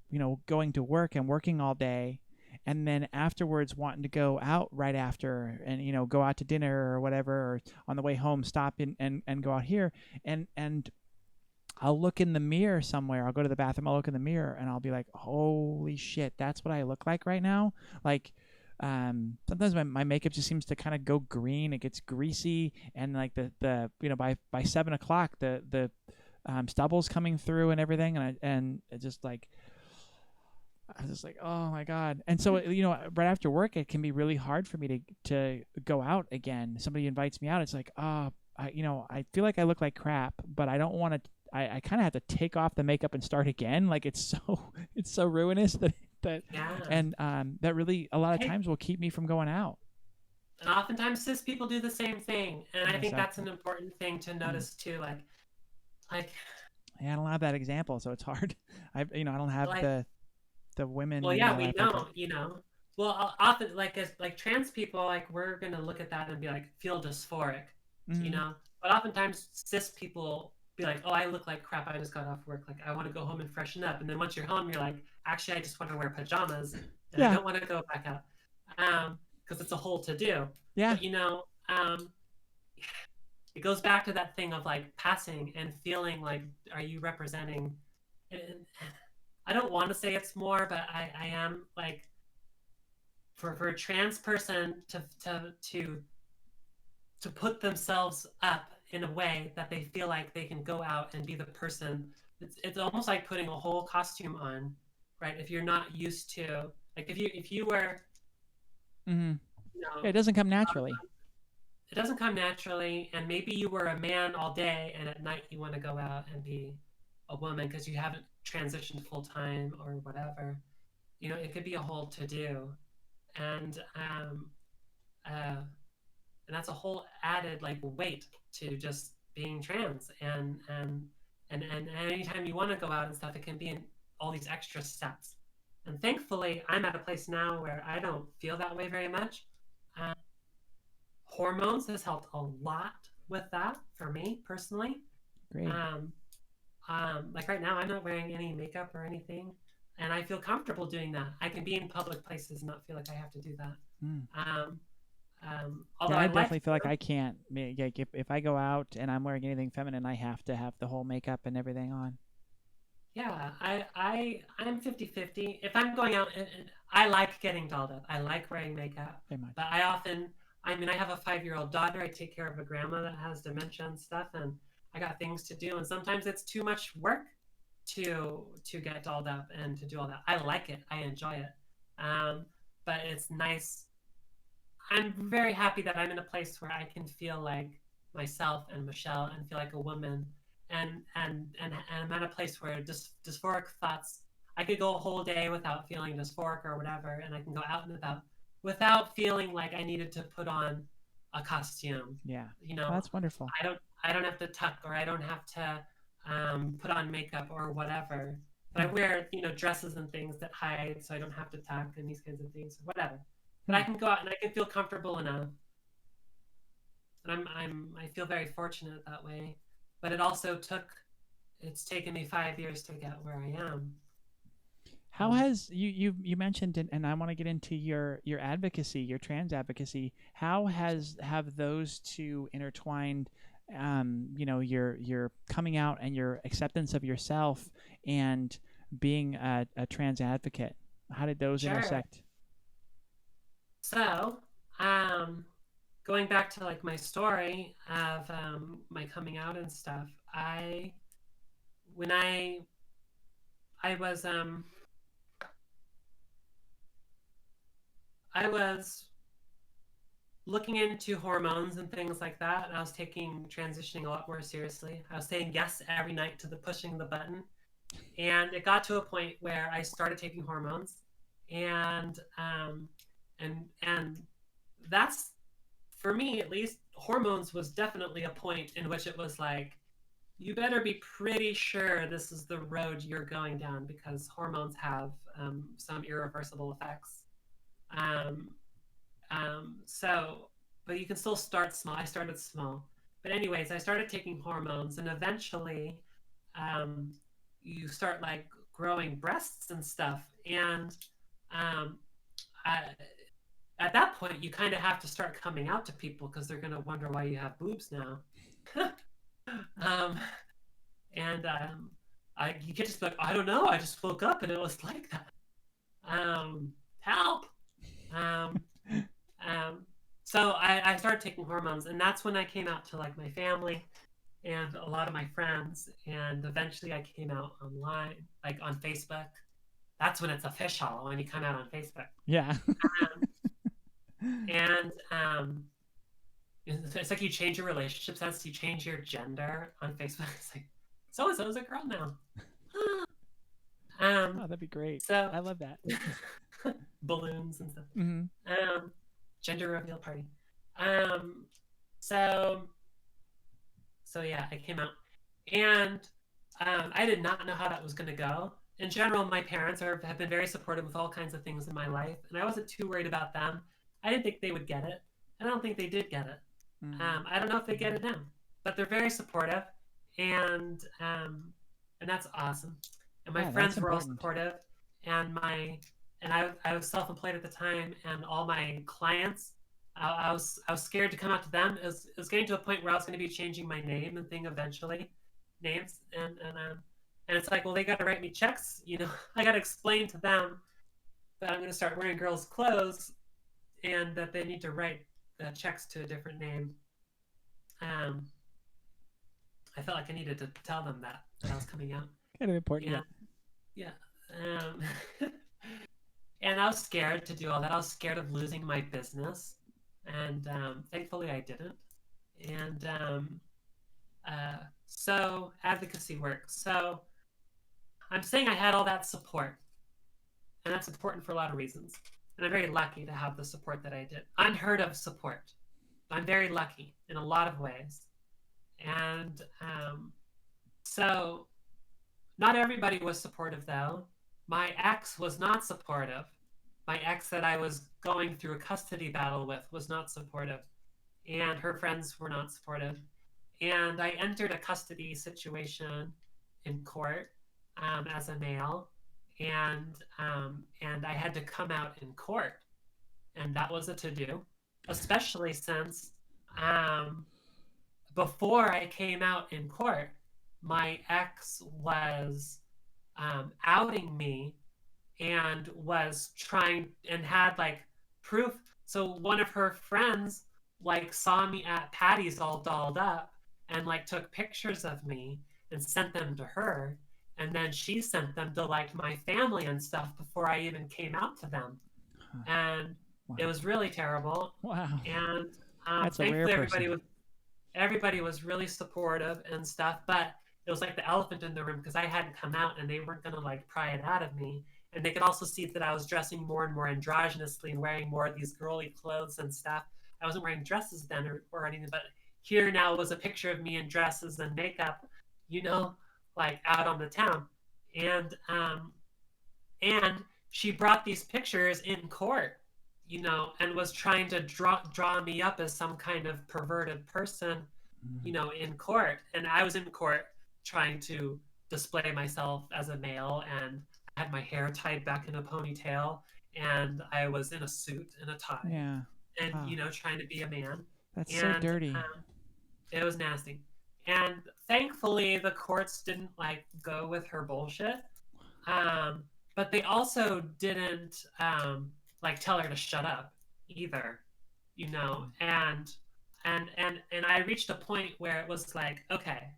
going to work and working all day, and then afterwards wanting to go out right after, and go out to dinner or whatever, or on the way home stop in and go out here, and I'll look in the mirror somewhere. I'll go to the bathroom, I'll look in the mirror, and I'll be like, holy shit, that's what I look like right now. Like, sometimes my makeup just seems to kind of go green. It gets greasy, and like the by 7 o'clock the stubble's coming through and everything, and it just like, I was just like, oh my god. And so right after work, it can be really hard for me to go out again. Somebody invites me out. It's like, I feel like I look like crap, but I don't want to. I kind of have to take off the makeup and start again. Like it's so ruinous that Yeah. and that really a lot of Hey, times will keep me from going out. And oftentimes cis people do the same thing, and I think that's Exactly. an important thing to Mm. notice too. Like, Yeah, I don't have that example, so it's hard. I don't have like, the women well, in my yeah, we life like that. don't, Well, often, like, as like trans people, like we're gonna look at that and be like, feel dysphoric, you Mm. know. But oftentimes cis people be like, oh, I look like crap. I just got off work. Like, I want to go home and freshen up. And then once you're home, you're like, actually, I just want to wear pajamas and I Yeah, don't want to go back out, because it's a whole to do. yeah, But it goes back to that thing of like passing and feeling like, are you representing? And I don't want to say it's more, but I am like, for a trans person to put themselves up in a way that they feel like they can go out and be the person. It's almost like putting a whole costume on, right? If you're not used to, like, if you were, hmm you know yeah. It doesn't come naturally. it doesn't come naturally, and maybe you were a man all day and at night you want to go out and be a woman because you haven't transitioned full time or whatever. It could be a whole to do. And uh, and that's a whole added like weight to just being trans. And anytime you want to go out and stuff, it can be in all these extra steps. And thankfully, I'm at a place now where I don't feel that way very much. um, Hormones has helped a lot with that for me personally. Great. um, like right now, I'm not wearing any makeup or anything, and I feel comfortable doing that. I can be in public places and not feel like I have to do that. Mm. um, Although Yeah, I I like definitely feel like to. I can't. Like if I go out and I'm wearing anything feminine, I have to have the whole makeup and everything on. Yeah, I'm 50-50. If I'm going out, and I like getting dolled up. I like wearing makeup, Very much. but I mean, I have a 5-year-old daughter. I take care of a grandma that has dementia and stuff, and I got things to do. And sometimes it's too much work to get dolled up and to do all that. I like it. I enjoy it. But it's nice. I'm very happy that I'm in a place where I can feel like myself and Michelle and feel like a woman, and I'm at a place where dysphoric thoughts. I could go a whole day without feeling dysphoric or whatever, and I can go out and about without feeling like I needed to put on a costume. Yeah. You Oh, know, that's wonderful. I don't have to tuck, or I don't have to put on makeup or whatever. But I Hmm. wear dresses and things that hide, so I don't have to tuck and these kinds of things, whatever. But Hmm. I can go out and I can feel comfortable enough, and I feel very fortunate that way. But it's taken me 5 years to get where I am. How Um, has you mentioned and I want to get into your advocacy, your trans advocacy. How have those two intertwined? Your coming out and your acceptance of yourself and being a trans advocate. How did those sure. intersect? So, um, going back to like my story of my coming out and stuff, when I was I was looking into hormones and things like that, and I was taking transitioning a lot more seriously. I was saying yes every night to the pushing the button, and it got to a point where I started taking hormones, and and that's, for me at least, hormones was definitely a point in which it was like, you better be pretty sure this is the road you're going down, because hormones have some irreversible effects. Um, so, but you can still start small. I started small. But, anyways, I started taking hormones, and eventually um, you start like growing breasts and stuff. And um, I, at that point, you kind of have to start coming out to people because they're going to wonder why you have boobs now. um, and you get just like, I don't know, I just woke up and it was like that. Help. Um, um, so I started taking hormones, and that's when I came out to like my family and a lot of my friends, and eventually I came out online, like on Facebook. That's when it's official, when you come out on Facebook. Yeah. Um, and It's like you change your relationship status, you change your gender on Facebook. It's like, so and so is a girl now. Oh, that'd be great. So I love that. balloons and stuff. Hmm. Um, Gender reveal party. Um, so so yeah, I came out, and I did not know how that was going to go. In general, my parents have been very supportive with all kinds of things in my life, and I wasn't too worried about them. I didn't think they would get it. I don't think they did get it. Mm. I don't know if they get it now, but they're very supportive, and and that's awesome. And my Yeah, that's friends were all important. supportive, and I was self-employed at the time, and all my clients, I was scared to come out to them. It was getting to a point where I was going to be changing my name and thing eventually, names, and it's like, well, they got to write me checks. You know, I got to explain to them that I'm going to start wearing girls' clothes and that they need to write checks to a different name. Um, I felt like I needed to tell them that I was coming out. Kind of important, yeah. And yeah, um, and I was scared to do all that. I was scared of losing my business, and thankfully I didn't. And so advocacy work. So I'm saying I had all that support, and that's important for a lot of reasons. And I'm very lucky to have the support that I did. Unheard of support. I'm very lucky in a lot of ways. And so not everybody was supportive, though. My ex was not supportive. My ex that I was going through a custody battle with was not supportive, and her friends were not supportive. And I entered a custody situation in court as a male, and I had to come out in court, and that was a to do, especially since um, before I came out in court, my ex was outing me and was trying and had like proof. So one of her friends like saw me at Patty's all dolled up and like took pictures of me and sent them to her. And then she sent them to like my family and stuff before I even came out to them. Huh. And Wow. it was really terrible. Wow. And That's a rare thankfully person. everybody was really supportive and stuff, but it was like the elephant in the room because I hadn't come out and they weren't gonna like pry it out of me. And they could also see that I was dressing more and more androgynously and wearing more of these girly clothes and stuff. I wasn't wearing dresses then or anything, but here now was a picture of me in dresses and makeup, you know, like out on the town. And and she brought these pictures in court, you know, and was trying to draw me up as some kind of perverted person, Mm. you know, in court. And I was in court trying to display myself as a male, and I had my hair tied back in a ponytail, and I was in a suit and a tie, Yeah. and Wow. you know, trying to be a man. That's so And dirty. it was nasty. And thankfully, the courts didn't like go with her bullshit. Um, but they also didn't like tell her to shut up either, you know. Mm. And I reached a point where it was like, okay,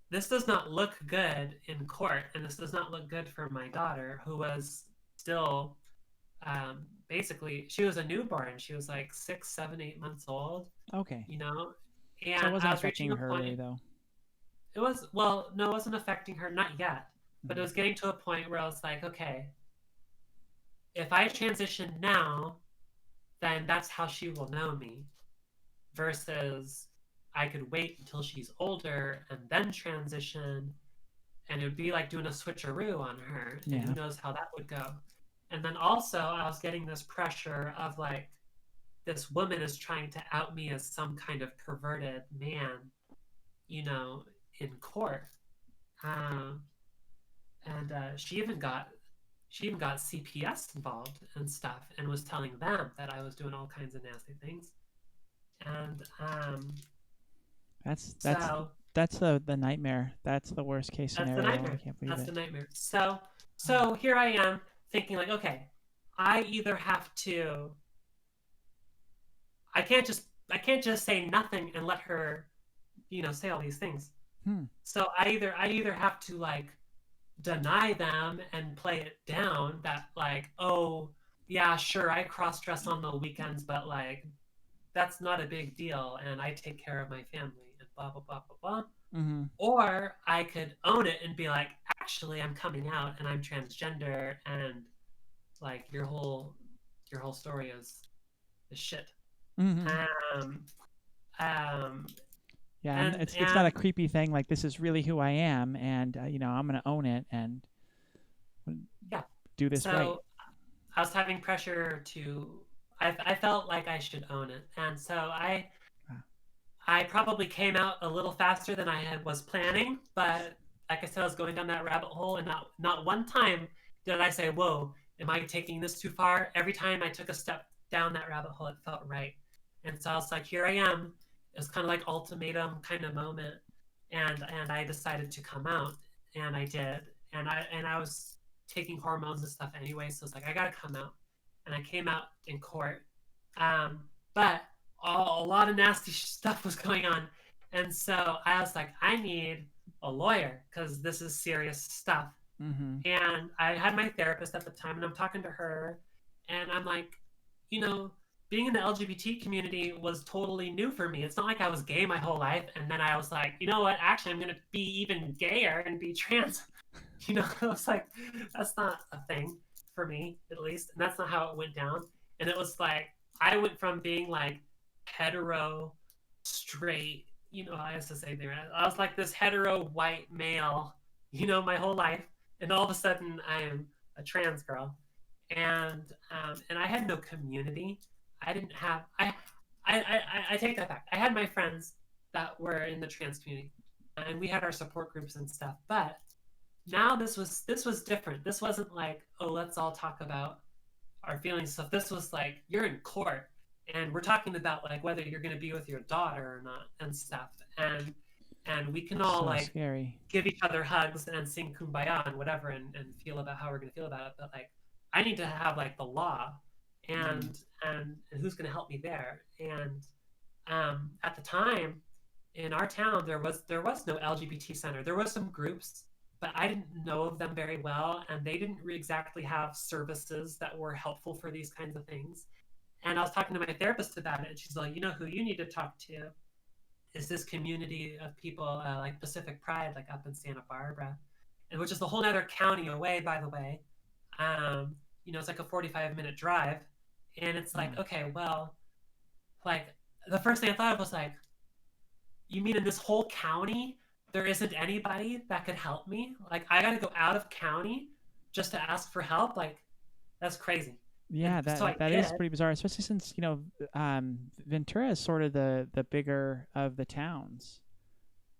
this does not look good in court, and this does not look good for my daughter, who was still basically she was a newborn. She was like 6, 7, 8 months old, Okay. you know. So it And I wasn't was reaching affecting a her really, point. though. It was, well, no, it wasn't affecting her, not yet. But it Mm. was getting to a point where I was like, okay, if I transition now, then that's how she will know me. Versus I could wait until she's older and then transition, and it would be like doing a switcheroo on her, and who Yeah. knows how that would go. And then also, I was getting this pressure of like, this woman is trying to out me as some kind of perverted man, you know, in court. Um, and she even got CPS involved and stuff, and was telling them that I was doing all kinds of nasty things. And That's that's so that's the nightmare. That's the worst case that's the scenario. I nightmare. can't believe That's it. the nightmare. So here I am thinking like, okay, I either have to, I can't just say nothing and let her, you know, say all these things. Hmm. So I either have to like deny them and play it down that like, oh yeah, sure, I cross dress on the weekends, but like that's not a big deal, and I take care of my family and blah blah blah blah blah. Mm-hmm. Or I could own it and be like, actually, I'm coming out and I'm transgender, and like your whole story is shit. Mm-hmm. Um, um, Yeah, and and it's not a creepy thing like this is really who I am, and I'm gonna own it and yeah, do this right. so I was having pressure to. I felt like I should own it, and so Wow. I probably came out a little faster than I was planning, but like I said, I was going down that rabbit hole, and not one time did I say, "Whoa, am I taking this too far?" Every time I took a step down that rabbit hole, it felt right, and so I was like, "Here I am." It was kind of like ultimatum kind of moment, and I decided to come out, and I did, and I was taking hormones and stuff anyway, so it's like I gotta come out, and I came out in court, but a lot of nasty stuff was going on. And so I was like, I need a lawyer because this is serious stuff. Mm-hmm. And I had my therapist at the time, and I'm talking to her, and I'm like, you know, being in the LGBT community was totally new for me. It's not like I was gay my whole life, and then I was like, you know what? Actually, I'm gonna be even gayer and be trans. I was like, that's not a thing for me, at least, and that's not how it went down. And it was like I went from being like hetero, straight, I used to say there, I was like this hetero white male, my whole life, and all of a sudden I am a trans girl, and I had no community. I didn't have I take that back. I had my friends that were in the trans community, and we had our support groups and stuff. But now this was different. This wasn't like, oh, let's all talk about our feelings stuff. This was like you're in court, and we're talking about like whether you're going to be with your daughter or not and stuff, and we can all So like scary. give each other hugs and sing kumbaya and whatever, and feel about how we're going to feel about it. But like I need to have like the law, Mm. and who's going to help me there. And at the time in our town there was no LGBT center. There was some groups, but I didn't know of them very well, and they didn't exactly have services that were helpful for these kinds of things. And I was talking to my therapist about it, and she's like, who you need to talk to is this community of people like Pacific Pride, like up in Santa Barbara, and which is the whole other county away, by the way. It's like a 45-minute drive, and it's like, Mm. okay, well, like the first thing I thought of was like, you mean in this whole county there isn't anybody that could help me? Like I got to go out of county just to ask for help? Like that's crazy. And Yeah, so I that is did, pretty bizarre, especially since Ventura is sort of the bigger of the towns.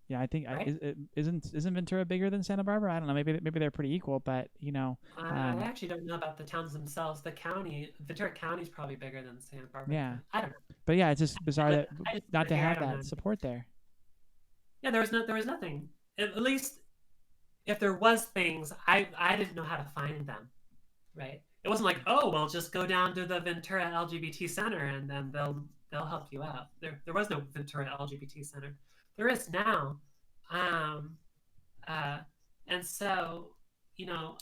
Yeah, I think right? isn't Ventura bigger than Santa Barbara? I don't know. Maybe they're pretty equal, but I actually don't know about the towns themselves. The county, Ventura County, is probably bigger than Santa Barbara yeah. County. I don't know. But yeah, it's just bizarre that I just not moved to here. I have don't that know. support there. Yeah, there was nothing. At least if there was things, I didn't know how to find them. Right? It wasn't like, oh well, just go down to the Ventura LGBT Center and then they'll help you out. There was no Ventura LGBT Center. There is now, um, uh, and so you know,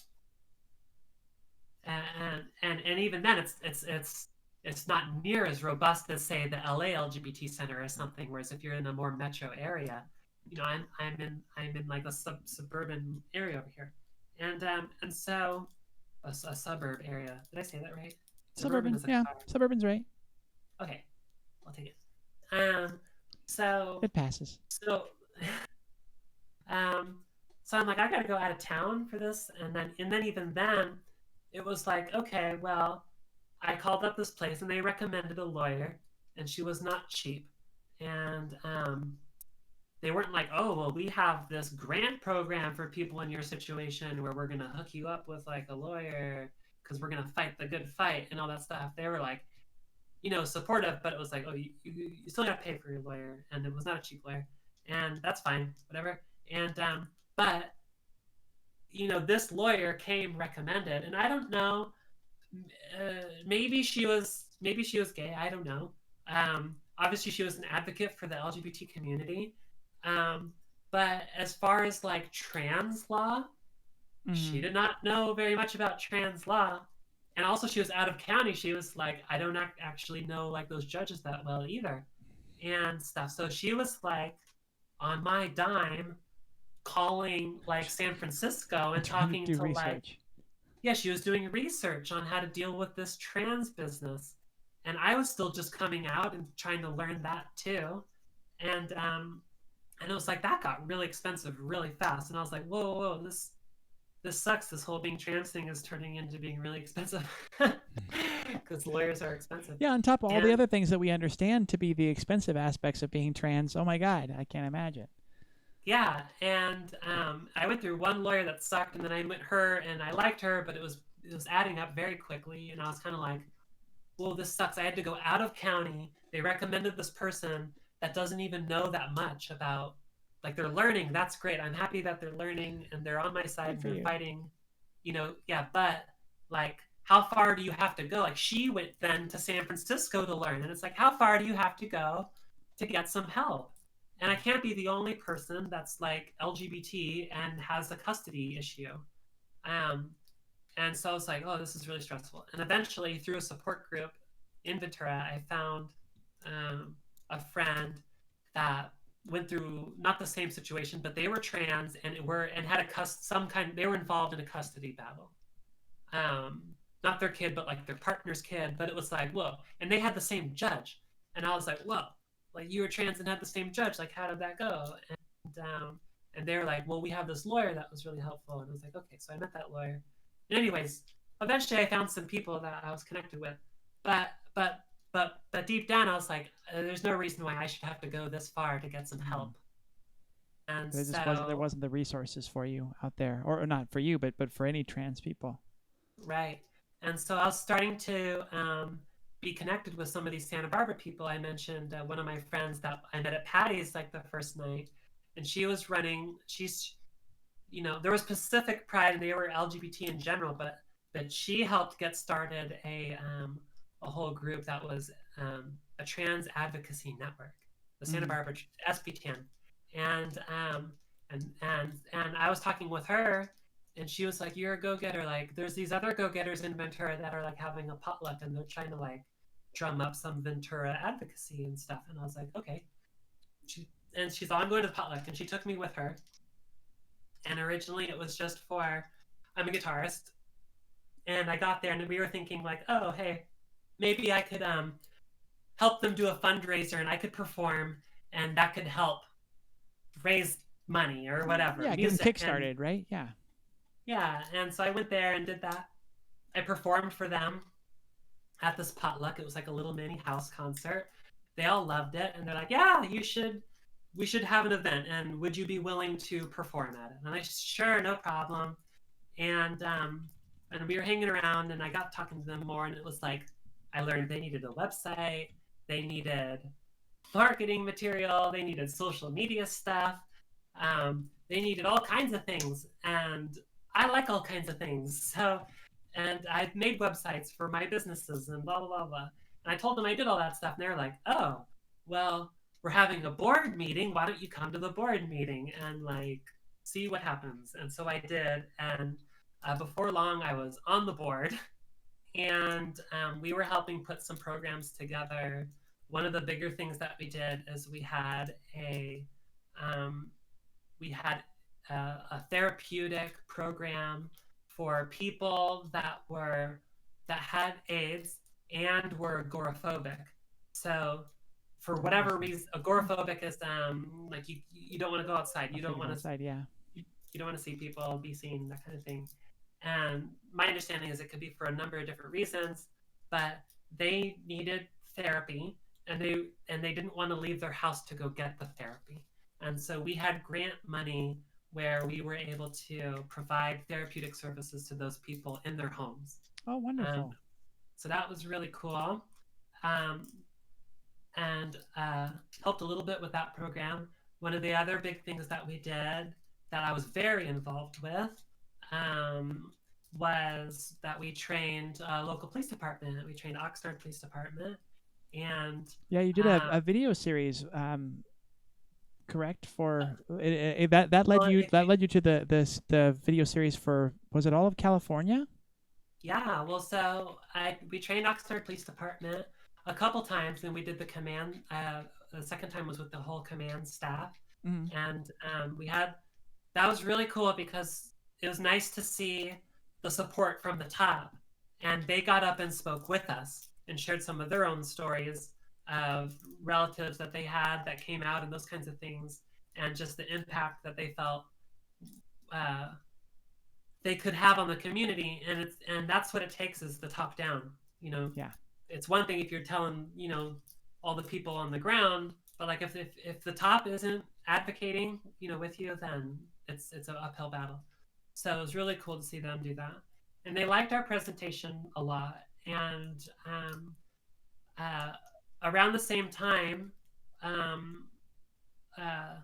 and even then, it's not near as robust as say the LA LGBT Center or something. Whereas if you're in a more metro area, I'm in like a suburban area over here, and so a suburb area. Did I say that right? Suburban Suburban, is a yeah, car. suburban's right. Okay, I'll take it. Um, so It passes. so um, so I'm like, I gotta go out of town for this, and then even then, it was like, okay, well, I called up this place and they recommended a lawyer, and she was not cheap, and they weren't like, oh, well, we have this grant program for people in your situation where we're gonna hook you up with like a lawyer because we're gonna fight the good fight and all that stuff. They were like, supportive, but it was like, oh, you still gotta pay for your lawyer, and it was not a cheap lawyer, and that's fine, whatever. And but this lawyer came recommended, and I don't know, maybe she was gay. I don't know. Obviously, she was an advocate for the LGBT community. Um, but as far as like trans law, she Mm. did not know very much about trans law. And also, she was out of county. She was like, I don't actually know like those judges that well either, and stuff. So she was like on my dime calling like San Francisco and Trying to talking do to like, research. yeah, she was doing research on how to deal with this trans business. and I was still just coming out and trying to learn that too. And it was like that got really expensive really fast, and I was like, whoa, whoa, this sucks. This whole being trans thing is turning into being really expensive because lawyers are expensive. Yeah, on top of all the And other things that we understand to be the expensive aspects of being trans. Oh my God, I can't imagine. yeah, and I went through one lawyer that sucked, and then I met her, and I liked her, but it was adding up very quickly, and I was kind of like, well, this sucks. I had to go out of county. They recommended this person that doesn't even know that much about, like, they're learning. That's great. I'm happy that they're learning and they're on my side Good and for they're you. fighting, yeah, but like, how far do you have to go? Like, she went then to San Francisco to learn. And it's like, how far do you have to go to get some help? And I can't be the only person that's like LGBT and has a custody issue. Um, and so I was like, oh, this is really stressful. And eventually, through a support group in Ventura, I found um, a friend that went through not the same situation, but they were trans and had some kind. They were involved in a custody battle. Um, Not their kid, but like their partner's kid. But it was like, whoa, and they had the same judge, and I was like, whoa, like you were trans and had the same judge. Like, how did that go? And they were like, well, we have this lawyer that was really helpful, and I was like, okay, so I met that lawyer. And anyways, eventually I found some people that I was connected with, but but but deep down I was like, there's no reason why I should have to go this far to get some Mm. help. And There so, wasn't the resources for you out there, or not for you, but for any trans people. right. And so I was starting to be connected with some of these Santa Barbara people. I mentioned one of my friends that I met at Patty's like the first night, and she was running. There was Pacific Pride and they were LGBT in general, but she helped get started a whole group that was a trans advocacy network, the Santa Mm. Barbara SB10, and I was talking with her, and she was like, "You're a go-getter. Like, there's these other go-getters in Ventura that are like having a potluck, and they're trying to like drum up some Ventura advocacy and stuff." And I was like, "Okay." She's all, "I'm going to the potluck," and she took me with her. And originally it was just for, I'm a guitarist, and I got there and we were thinking like, oh hey, maybe I could help them do a fundraiser and I could perform, and that could help raise money or whatever Yeah, get them music. And kickstarted, right? Yeah. yeah, and so I went there and did that. I performed for them at this potluck. It was like a little mini house concert. They all loved it, and they're like, yeah, we should have an event, and would you be willing to perform at it? And I, sure, no problem. And we were hanging around, and I got talking to them more, and it was like, I learned they needed a website, they needed marketing material, they needed social media stuff, they needed all kinds of things, and I like all kinds of things. So, and I've made websites for my businesses and blah blah blah blah. And I told them I did all that stuff, and they were like, oh, well, we're having a board meeting. Why don't you come to the board meeting and like see what happens? And so I did, and before long, I was on the board, and we were helping put some programs together. One of the bigger things that we did is um, we had a therapeutic program for people that had AIDS and were agoraphobic. So for whatever Interesting. reason, agoraphobic is like you don't want to go outside. You Afraid don't to go want to outside. Yeah. you don't want to see people, be seen, that kind of thing. And my understanding is it could be for a number of different reasons, but they needed therapy, and they didn't want to leave their house to go get the therapy. And so we had grant money where we were able to provide therapeutic services to those people in their homes. Oh, Um, wonderful. so that was really cool. Um, and helped a little bit with that program. One of the other big things that we did that I was very involved with um, was that we trained a local police department. We trained Oxnard Police Department, and Yeah, you did um, a video series, correct? For well, that led you to the video series for, was it all of California? yeah, well, so we trained Oxnard Police Department a couple times, and we did the command. The second time was with the whole command staff, Mm. and we had that was really cool because it was nice to see the support from the top, and they got up and spoke with us. and shared some of their own stories of relatives that they had that came out and those kinds of things, and just the impact that they felt uh, they could have on the community. And that's what it takes, is the top down. You know, Yeah. it's one thing if you're telling, all the people on the ground, but like if the top isn't advocating, with you, then it's an uphill battle. So it was really cool to see them do that, and they liked our presentation a lot. And uh, around the same time, um, uh,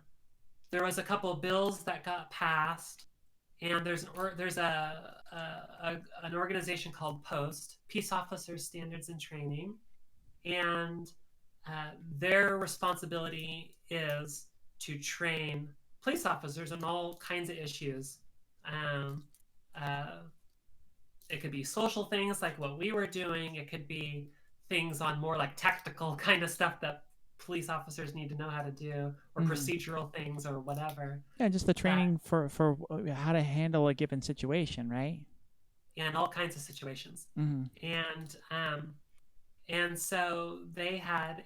there was a couple of bills that got passed, and there's an organization called Post, Peace Officers Standards and Training, and their responsibility is to train police officers on all kinds of issues. Um, uh, it could be social things like what we were doing. It could be things on more like tactical kind of stuff that police officers need to know how to do, or procedural things, or whatever. Yeah, just the training for how to handle a given situation, right? In all kinds of situations. Mm-hmm. And so they had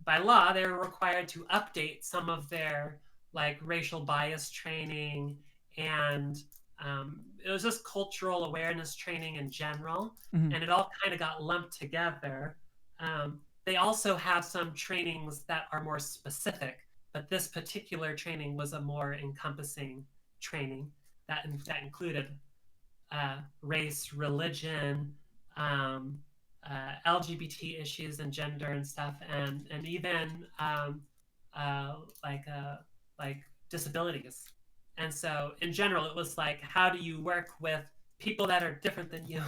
by law, they were required to update some of their like racial bias training, and it was just cultural awareness training in general, and it all kind of got lumped together. They also have some trainings that are more specific, but this particular training was a more encompassing training that included race, religion, LGBT issues and gender and stuff, and even like disabilities. And so in general, it was like, how do you work with people that are different than you?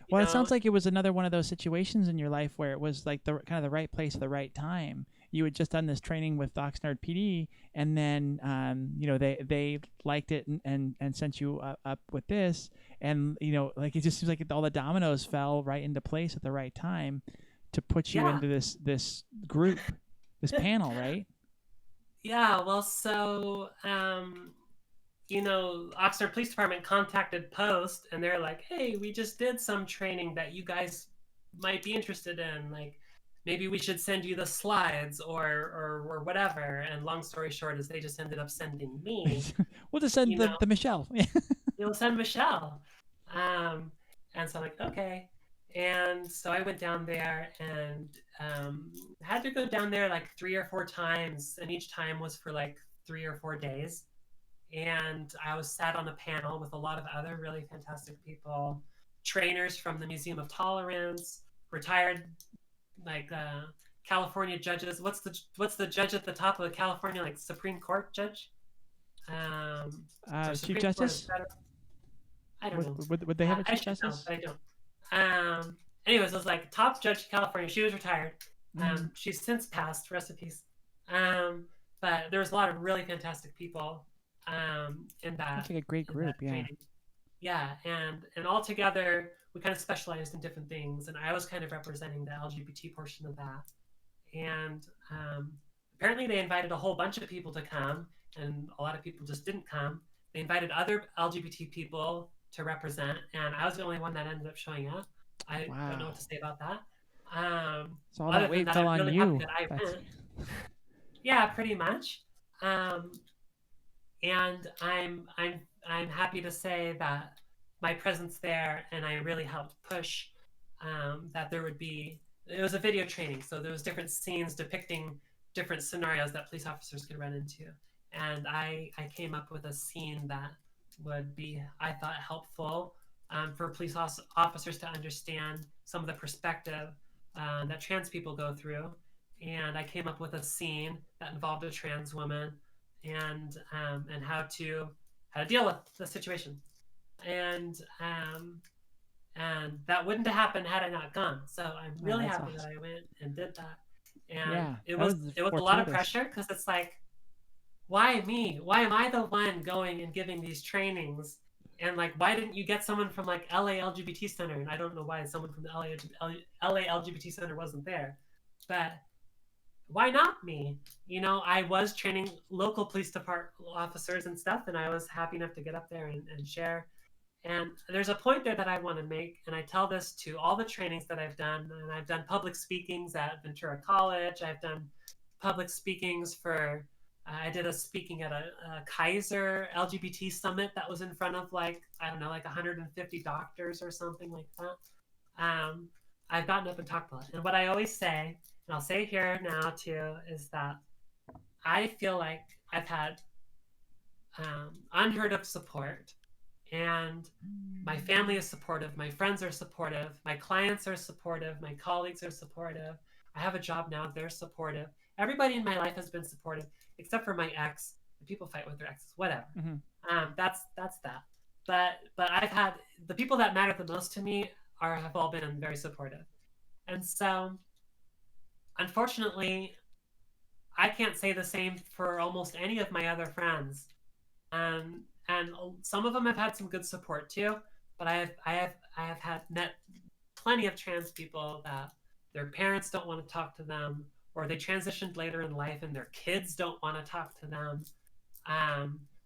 Well, it sounds like it was another one of those situations in your life where it was like the kind of the right place at the right time. You had just done this training with Oxnard PD, and then they liked it and sent you up with this, and like it just seems like all the dominoes fell right into place at the right time to put you into this group, this panel, right? Yeah. Well, so Oxnard Police Department contacted Post, and they're like, "Hey, we just did some training that you guys might be interested in. Like, maybe we should send you the slides or whatever." And long story short is they just ended up sending me. We'll just send the Michelle. You'll send Michelle. And so I'm like, okay. And so I went down there and had to go down there like 3 or 4 times, and each time was for like 3 or 4 days. And I was sat on a panel with a lot of other really fantastic people, trainers from the Museum of Tolerance, retired like California judges. What's the judge at the top of the California, like Supreme Court judge? Chief Justice? I don't know. Would they have a Chief Justice? No, I don't. Anyways, it was like top judge of California. She was retired. She's since passed. Rest in peace. But there was a lot of really fantastic people in that. It's like a great group, yeah. Training. Yeah, and all together we kind of specialized in different things, and I was kind of representing the LGBT portion of that. And apparently they invited a whole bunch of people to come, and a lot of people just didn't come. They invited other LGBT people to represent, and I was the only one that ended up showing up. I don't know what to say about that. So all that weight fell on you. Yeah, pretty much. And I'm happy to say that my presence there, and I really helped push that there would be. It was a video training, so there was different scenes depicting different scenarios that police officers could run into, and I came up with a scene that would be, I thought, helpful for police officers to understand some of the perspective that trans people go through. And I came up with a scene that involved a trans woman and how to deal with the situation. And that wouldn't have happened had I not gone. So I'm really happy that I went and did that. And it was a lot of pressure, because it's like, why me? Why am I the one going and giving these trainings? And like, why didn't you get someone from like LA LGBT Center? And I don't know why someone from the LA LGBT Center wasn't there, but why not me? I was training local police department officers and stuff, and I was happy enough to get up there and share. And there's a point there that I want to make, and I tell this to all the trainings that I've done. And I've done public speakings at Ventura College. I've done public speakings for, I did a speaking at a Kaiser LGBT summit that was in front of like, I don't know, like 150 doctors or something like that. I've gotten up and talked about it. And what I always say, and I'll say here now too, is that I feel like I've had unheard of support, and my family is supportive, my friends are supportive, my clients are supportive, my colleagues are supportive. I have a job now, they're supportive. Everybody in my life has been supportive, except for my ex. People fight with their exes, whatever. Mm-hmm. That's that. But I've had the people that matter the most to me have all been very supportive, and so unfortunately, I can't say the same for almost any of my other friends. And some of them have had some good support too. But I have had met plenty of trans people that their parents don't want to talk to them, or they transitioned later in life and their kids don't want to talk to them,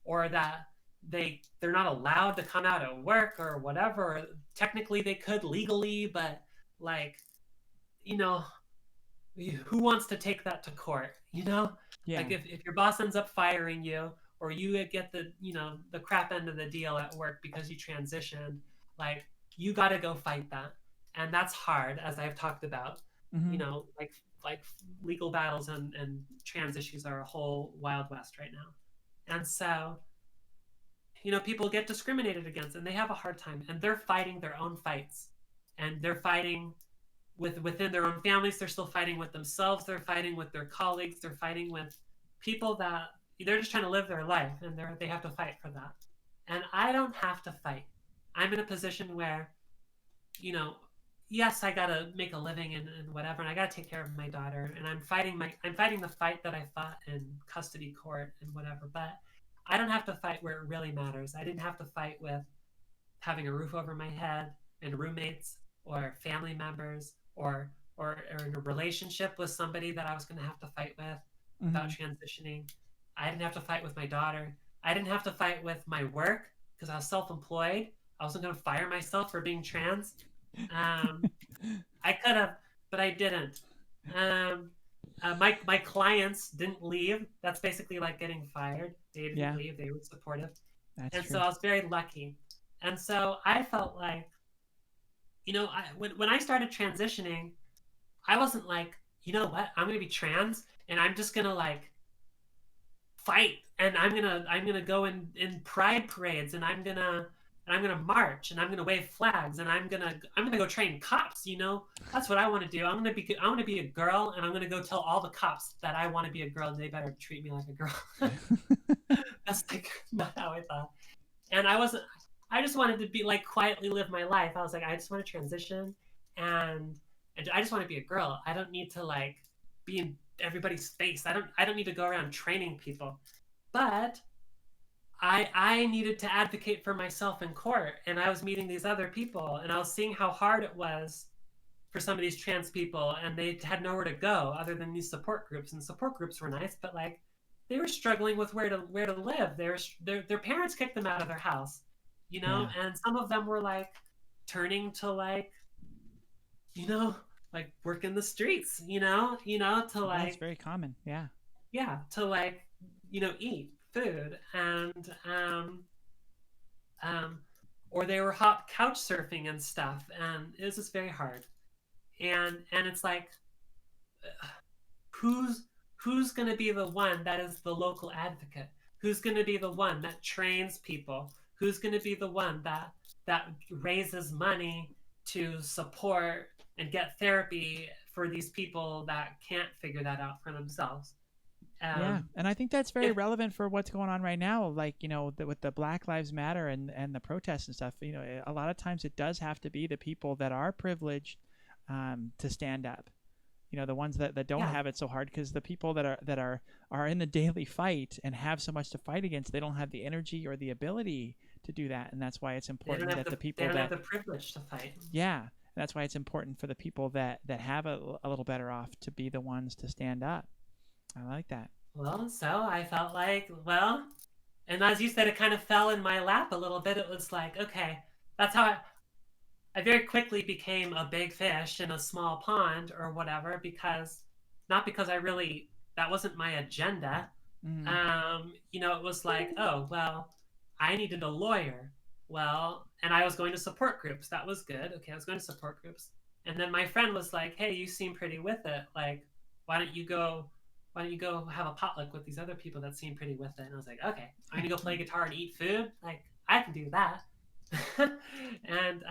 or that they're not allowed to come out at work or whatever. Technically, they could legally, but like, you know, who wants to take that to court? Yeah. Like if your boss ends up firing you, or you get the crap end of the deal at work because you transitioned, like you got to go fight that. And that's hard, as I've talked about. Mm-hmm. Like legal battles and trans issues are a whole wild west right now. And so people get discriminated against, and they have a hard time, and they're fighting their own fights, and they're fighting within their own families. They're still fighting with themselves. They're fighting with their colleagues. They're fighting with people that they're just trying to live their life, and they have to fight for that. And I don't have to fight. I'm in a position where, yes, I gotta make a living and whatever, and I gotta take care of my daughter, and I'm fighting the fight that I fought in custody court and whatever. But I don't have to fight where it really matters. I didn't have to fight with having a roof over my head and roommates or family members, or in a relationship with somebody that I was going to have to fight with about transitioning. I didn't have to fight with my daughter. I didn't have to fight with my work because I was self-employed. I wasn't going to fire myself for being trans. I could have, but I didn't. My clients didn't leave. That's basically like getting fired. They didn't leave. They were supportive. That's and true. So I was very lucky. And so I felt like, when I started transitioning, I wasn't like, you know what, I'm gonna be trans and I'm just gonna like fight, and I'm gonna go in pride parades, and I'm gonna march, and I'm gonna wave flags, and I'm gonna go train cops. That's what I want to do. I want to be a girl, and I'm gonna go tell all the cops that I want to be a girl, and they better treat me like a girl. That's like not how I thought. And I just wanted to be like quietly live my life. I was like, I just want to transition, and I just want to be a girl. I don't need to like be in everybody's face. I don't need to go around training people. But I needed to advocate for myself in court, and I was meeting these other people, and I was seeing how hard it was for some of these trans people, and they had nowhere to go other than these support groups. And support groups were nice, but like they were struggling with where to live. Their parents kicked them out of their house, and some of them were like turning to like like work in the streets, to like that's very common. to like eat food, and or they were hot couch surfing and stuff, and it was just very hard. And it's like, who's going to be the one that is the local advocate? Who's going to be the one that trains people? Who's going to be the one that raises money to support and get therapy for these people that can't figure that out for themselves? And I think that's very relevant for what's going on right now. Like, with the Black Lives Matter and the protests and stuff, a lot of times it does have to be the people that are privileged to stand up. The ones that don't have it so hard, because the people that are in the daily fight and have so much to fight against, they don't have the energy or the ability to do that. And that's why it's important that the people they don't have the privilege to fight. Yeah. That's why it's important for the people that have a little better off to be the ones to stand up. I like that. Well, so I felt like, and as you said, it kind of fell in my lap a little bit. It was like, okay, that's how I very quickly became a big fish in a small pond or whatever, because not because I really, that wasn't my agenda. Mm-hmm. It was like, oh, well, I needed a lawyer. Well, and I was going to support groups. That was good. Okay, I was going to support groups. And then my friend was like, hey, you seem pretty with it. Like, why don't you go why don't you go have a potluck with these other people that seem pretty with it? And I was like, okay, I'm gonna go play guitar and eat food. Like, I can do that. And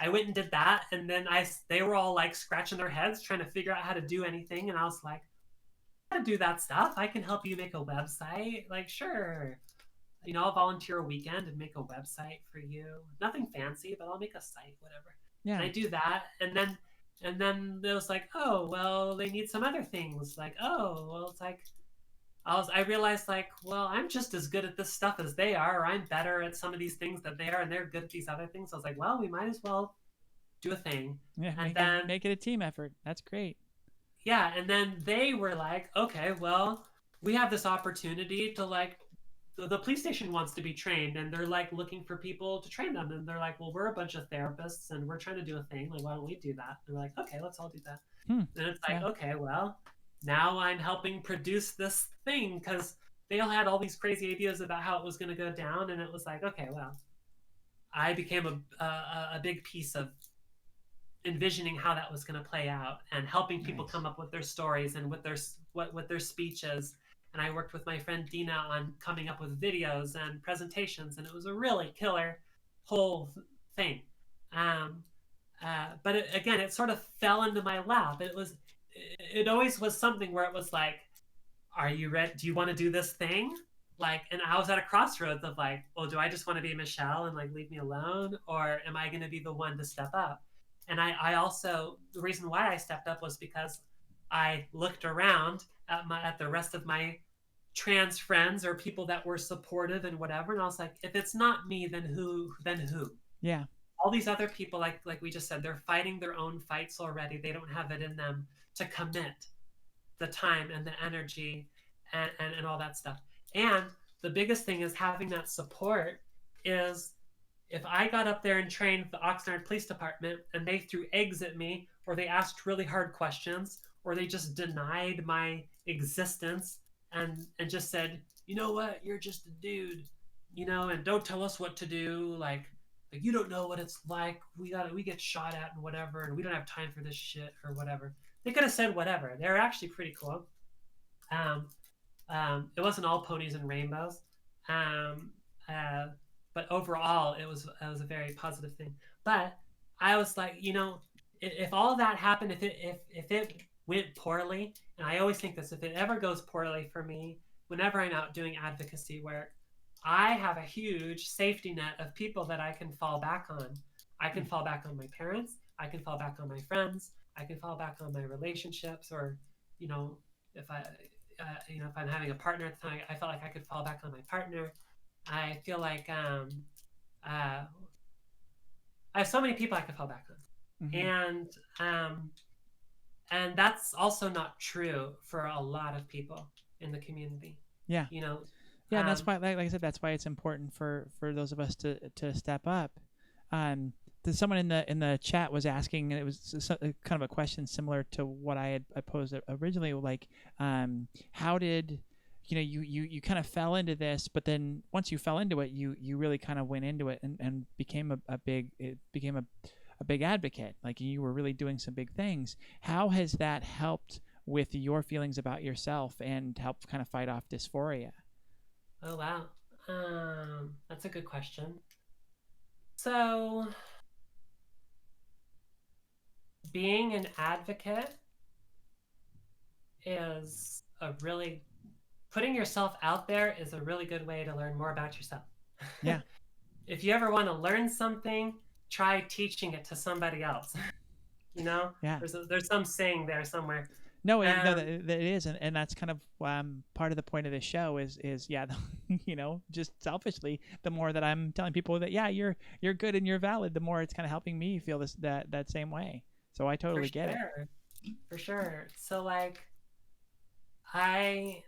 I went and did that, and then they were all like scratching their heads trying to figure out how to do anything, and I was like, how to do that stuff? I can help you make a website. Like, sure. I'll volunteer a weekend and make a website for you. Nothing fancy, but I'll make a site, whatever. Yeah. And I do that, and then it was like, oh, well, they need some other things. Like, oh, well, it's like I realized, like, well, I'm just as good at this stuff as they are, or I'm better at some of these things that they are, and they're good at these other things. I was like, well, we might as well do a thing. Yeah, And make it then make it a team effort. That's great. yeah, and then they were like, okay, well, we have this opportunity to like the police station wants to be trained, and they're like looking for people to train them, and they're like, well, we're a bunch of therapists and we're trying to do a thing, like, why don't we do that? And we're like, okay, let's all do that. Hmm. And it's like, Yeah. okay, well, now I'm helping produce this thing, because they all had all these crazy ideas about how it was going to go down, and it was like, okay, well, I became a big piece of envisioning how that was going to play out, and helping people Nice. come up with their stories and with their speeches. And I worked with my friend Dina on coming up with videos and presentations, and it was a really killer whole thing. Um, but again, it sort of fell into my lap. It always was something where it was like, are you ready? Do you want to do this thing? Like, and I was at a crossroads of like, well, do I just want to be Michelle and like leave me alone, or am I going to be the one to step up? And I also, the reason why I stepped up was because I looked around at the rest of my trans friends or people that were supportive and whatever, and I was like, if it's not me, then who? Then who? Yeah. All these other people, like we just said, they're fighting their own fights already. They don't have it in them to commit the time and the energy and all that stuff. And the biggest thing is having that support. Is if I got up there and trained the Oxnard Police Department and they threw eggs at me, or they asked really hard questions, or they just denied my existence, and just said, you know what, you're just a dude, and don't tell us what to do, like you don't know what it's like. We get shot at and whatever, and we don't have time for this shit or whatever. They could have said whatever. They're actually pretty cool. Um, it wasn't all ponies and rainbows, um, uh, but overall, it was a very positive thing. But I was like, if all of that happened, if it went poorly, and I always think this, if it ever goes poorly for me, whenever I'm out doing advocacy work, I have a huge safety net of people that I can fall back on. I can fall back on my parents. I can fall back on my friends. I can fall back on my relationships, or, if if I'm having a partner at the time, I felt like I could fall back on my partner. I feel like I have so many people I could fall back on, Mm-hmm. um, and that's also not true for a lot of people in the community. Yeah. You know, Yeah, and that's um, why, like I said, that's why it's important for those of us to step up. Um, someone in the chat was asking, and it was kind of a question similar to what I posed originally. Like, how did you kind of fell into this, but then once you fell into it, you really kind of went into it and became a big advocate. Like, you were really doing some big things. How has that helped with your feelings about yourself and helped kind of fight off dysphoria? oh wow, that's a good question. So, being an advocate is a really putting yourself out there is a really good way to learn more about yourself. Yeah. If you ever want to learn something, try teaching it to somebody else. Yeah. There's some saying there somewhere. No, Um, that it is, and that's kind of part of the point of this show is yeah, just selfishly, the more that I'm telling people that yeah, you're good and you're valid, the more it's kind of helping me feel that same way. So I for totally get it. sure, for sure. So like, I,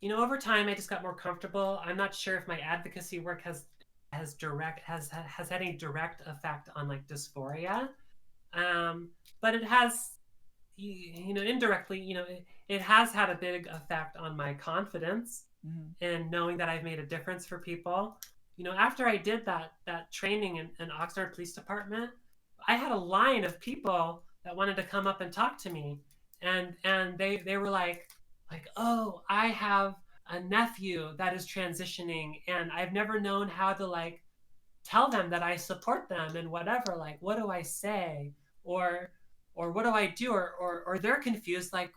over time, I just got more comfortable. I'm not sure if my advocacy work has has had any direct effect on like dysphoria, but it has, indirectly, it has had a big effect on my confidence Mm-hmm. and knowing that I've made a difference for people. After I did that training in Oxnard Police Department, I had a line of people that wanted to come up and talk to me, and they were like, oh, I have a nephew that is transitioning, and I've never known how to like tell them that I support them and whatever. Like, what do I say, or what do I do, or they're confused, like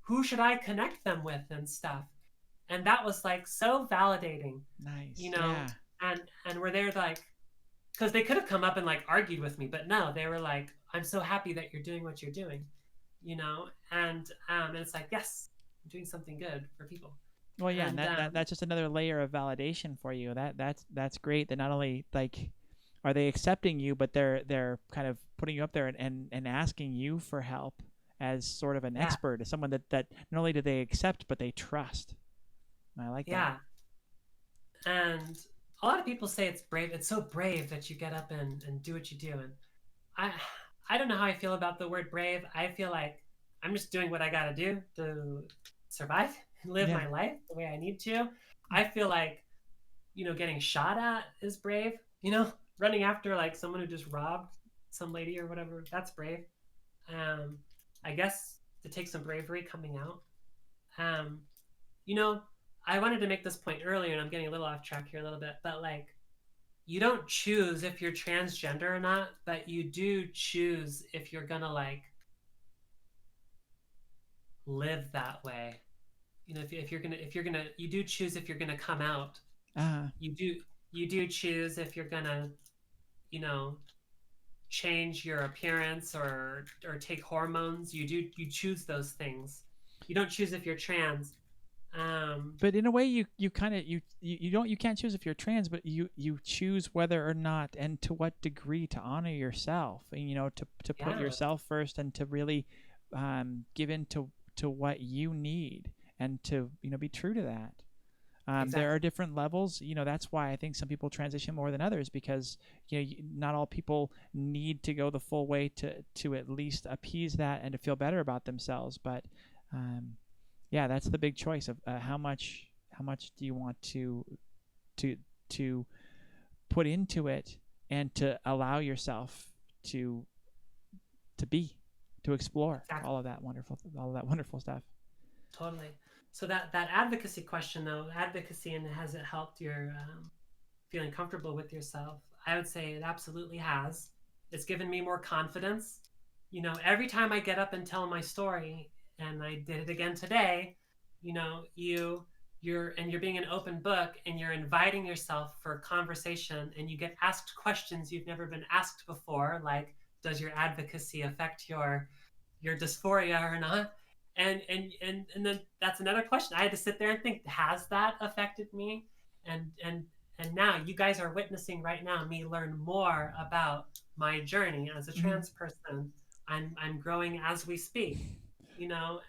who should I connect them with and stuff. And that was like so validating, you Nice. know Yeah. and where they're like, because they could have come up and like argued with me, but no, they were like, I'm so happy that you're doing what you're doing, and it's like, yes, I'm doing something good for people. Well, yeah, and And that's just another layer of validation for you. That's great. That not only like are they accepting you, but they're kind of putting you up there and asking you for help as sort of an yeah, expert, as someone that not only do they accept but they trust. I like that. yeah. And a lot of people say it's brave. It's so brave that you get up and do what you do. And I I don't know how I feel about the word brave. I feel like I'm just doing what I got to do to survive and live Yeah. my life the way I need to. I feel like, getting shot at is brave. Running after like someone who just robbed some lady or whatever, that's brave. Um, I guess it takes some bravery coming out. Um, you know, I wanted to make this point earlier, and I'm getting a little off track here a little bit, but like, you don't choose if you're transgender or not, but you do choose if you're gonna like live that way. If you're gonna you do choose if you're gonna come out. Uh, You do choose if you're gonna, you know, change your appearance or take hormones. You choose those things. You don't choose if you're trans. Um, but in a way, you kind of you don't you can't choose if you're trans, but you choose whether or not and to what degree to honor yourself, and to put yeah, yourself first and to really give in to what you need and to be true to that. There are exactly. different levels. That's why I think some people transition more than others because not all people need to go the full way to at least appease that and to feel better about themselves. But um, yeah, that's the big choice of how much do you want to to put into it and to allow yourself to to be to explore Exactly. all of that wonderful stuff. Totally. So that advocacy question though, advocacy, and has it helped your feeling comfortable with yourself? I would say it absolutely has. It's given me more confidence. Every time I get up and tell my story, and I did it again today, you're being an open book, and you're inviting yourself for conversation, and you get asked questions you've never been asked before, like, does your advocacy affect your dysphoria or not? And then that's another question. I had to sit there and think, has that affected me? And now you guys are witnessing right now me learn more about my journey as a Hmm. trans person. I'm growing as we speak,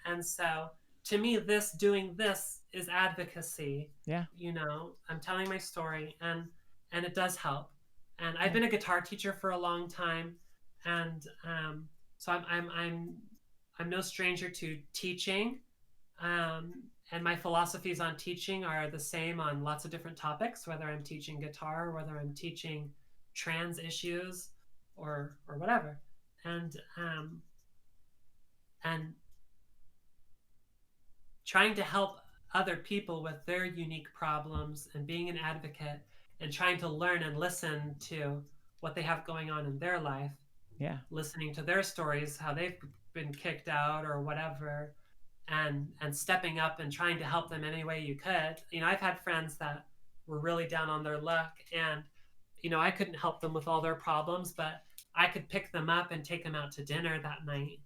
and so to me, doing this is advocacy. Yeah, I'm telling my story, and it does help. And I've yeah, been a guitar teacher for a long time, and so I'm no stranger to teaching, and my philosophies on teaching are the same on lots of different topics, whether I'm teaching guitar, whether I'm teaching trans issues, or whatever. And um, and trying to help other people with their unique problems and being an advocate and trying to learn and listen to what they have going on in their life, yeah, listening to their stories, how they've been kicked out or whatever, and stepping up and trying to help them any way you could. I've had friends that were really down on their luck, and I couldn't help them with all their problems, but I could pick them up and take them out to dinner that night,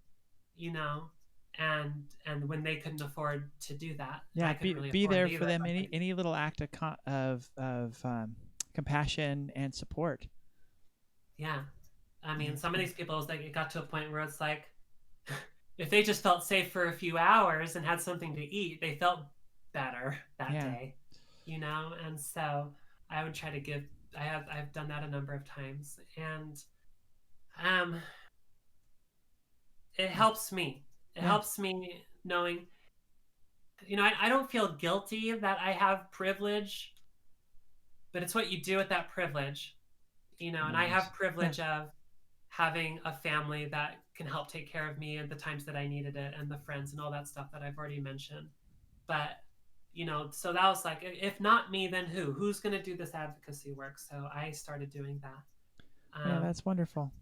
you know, and when they couldn't afford to do that, and yeah. I couldn't Be really be afford there it for either. them. Like, Any little act of compassion and support. yeah, I Yeah, mean, it's some of good. these people, it's like it got to a point where it's like, if they just felt safe for a few hours and had something to eat, they felt better that Yeah, day, and so. I would try to give. I've done that a number of times, and um, it helps me. It Yeah. helps me knowing, I don't feel guilty that I have privilege, but it's what you do with that privilege, and I Nice. have Yeah. privilege of having a family that can help take care of me at the times that I needed it, and the friends and all that stuff that I've already mentioned. But, so that was like, if not me, then who? Who's going to do this advocacy work? So I started doing that. Yeah, that's wonderful.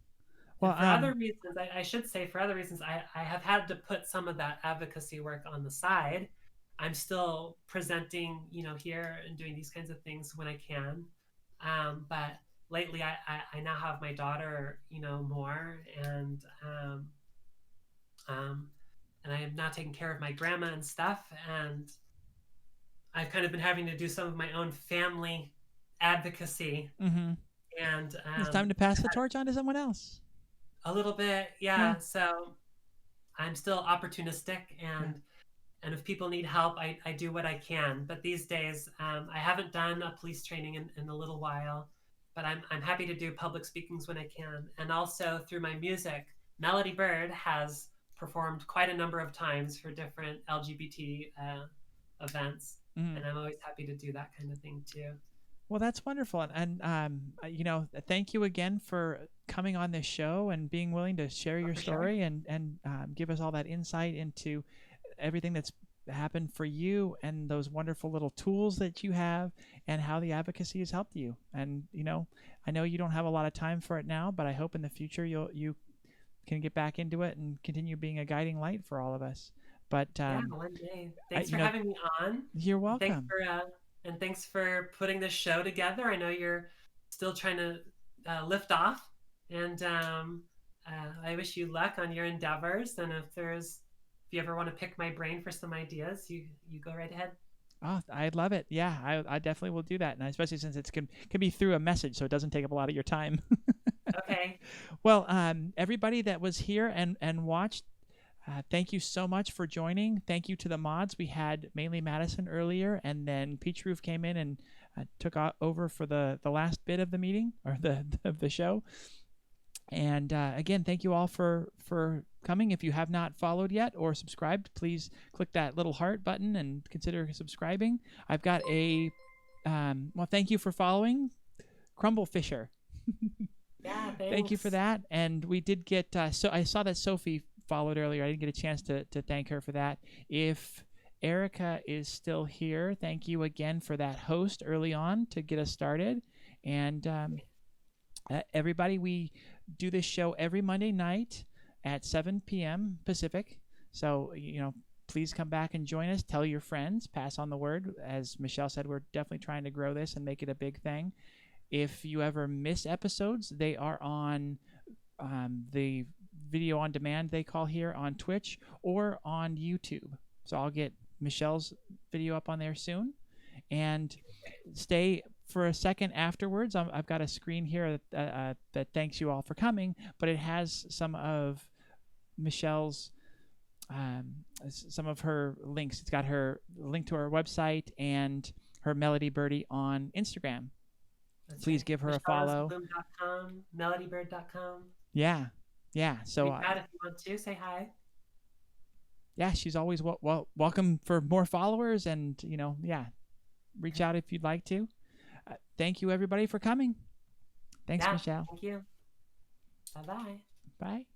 Well, And for other reasons, I should say, for other reasons, I have had to put some of that advocacy work on the side. I'm still presenting, here and doing these kinds of things when I can. But lately, I now have my daughter, more, um, and I am now taking care of my grandma and stuff. And I've kind of been having to do some of my own family advocacy. mm-hmm. And It's time to pass the torch on to someone else. a little bit, Yeah. yeah. So I'm still opportunistic, Yeah. and if people need help, I do what I can. But these days, I haven't done a police training in a little while, but I'm happy to do public speakings when I can. And also through my music, Melody Bird has performed quite a number of times for different LGBT events, Mm. and I'm always happy to do that kind of thing too. Well, that's wonderful, and thank you again for coming on this show and being willing to share Oh, your for sure. story and give us all that insight into everything that's happened for you and those wonderful little tools that you have and how the advocacy has helped you. And I know you don't have a lot of time for it now, but I hope in the future you can get back into it and continue being a guiding light for all of us. But Yeah, one day. Thanks for having me on. you're And thanks welcome. for putting this show together. I know you're still trying to lift off, and I wish you luck on your endeavors. And if you ever want to pick my brain for some ideas, you go right ahead. Oh, I'd love it. Yeah, I definitely will do that, and especially since it can be through a message, so it doesn't take up a lot of your time. Okay. Well, everybody that was here and watched, thank you so much for joining. Thank you to the mods. We had mainly Madison earlier, and then Peach Roof came in and took over for the last bit of the meeting or the show. And again, thank you all for coming. If you have not followed yet or subscribed, please click that little heart button and consider subscribing. I've got thank you for following Crumble Fisher. Yeah, thanks. Thank you for that. And we did get so I saw that Sophie followed earlier. I didn't get a chance to thank her for that. If Erica is still here, thank you again for that host early on to get us started. And everybody, we do this show every Monday night at 7 p.m. Pacific. So, please come back and join us. Tell your friends. Pass on the word. As Michelle said, we're definitely trying to grow this and make it a big thing. If you ever miss episodes, they are on the video on demand, they call here, on Twitch or on YouTube. So I'll get Michelle's video up on there soon. And stay for a second afterwards. I've got a screen here that thanks you all for coming, but it has some of Michelle's some of her links. It's got her link to her website and her Melody Birdie on Instagram. Please give her a follow. Rosenblum.com, melodybird.com. Yeah. So if you want to say hi. Yeah, she's always welcome for more followers, and reach out if you'd like to. Thank you everybody for coming. Thanks, Michelle. Thank you. Bye-bye. Bye.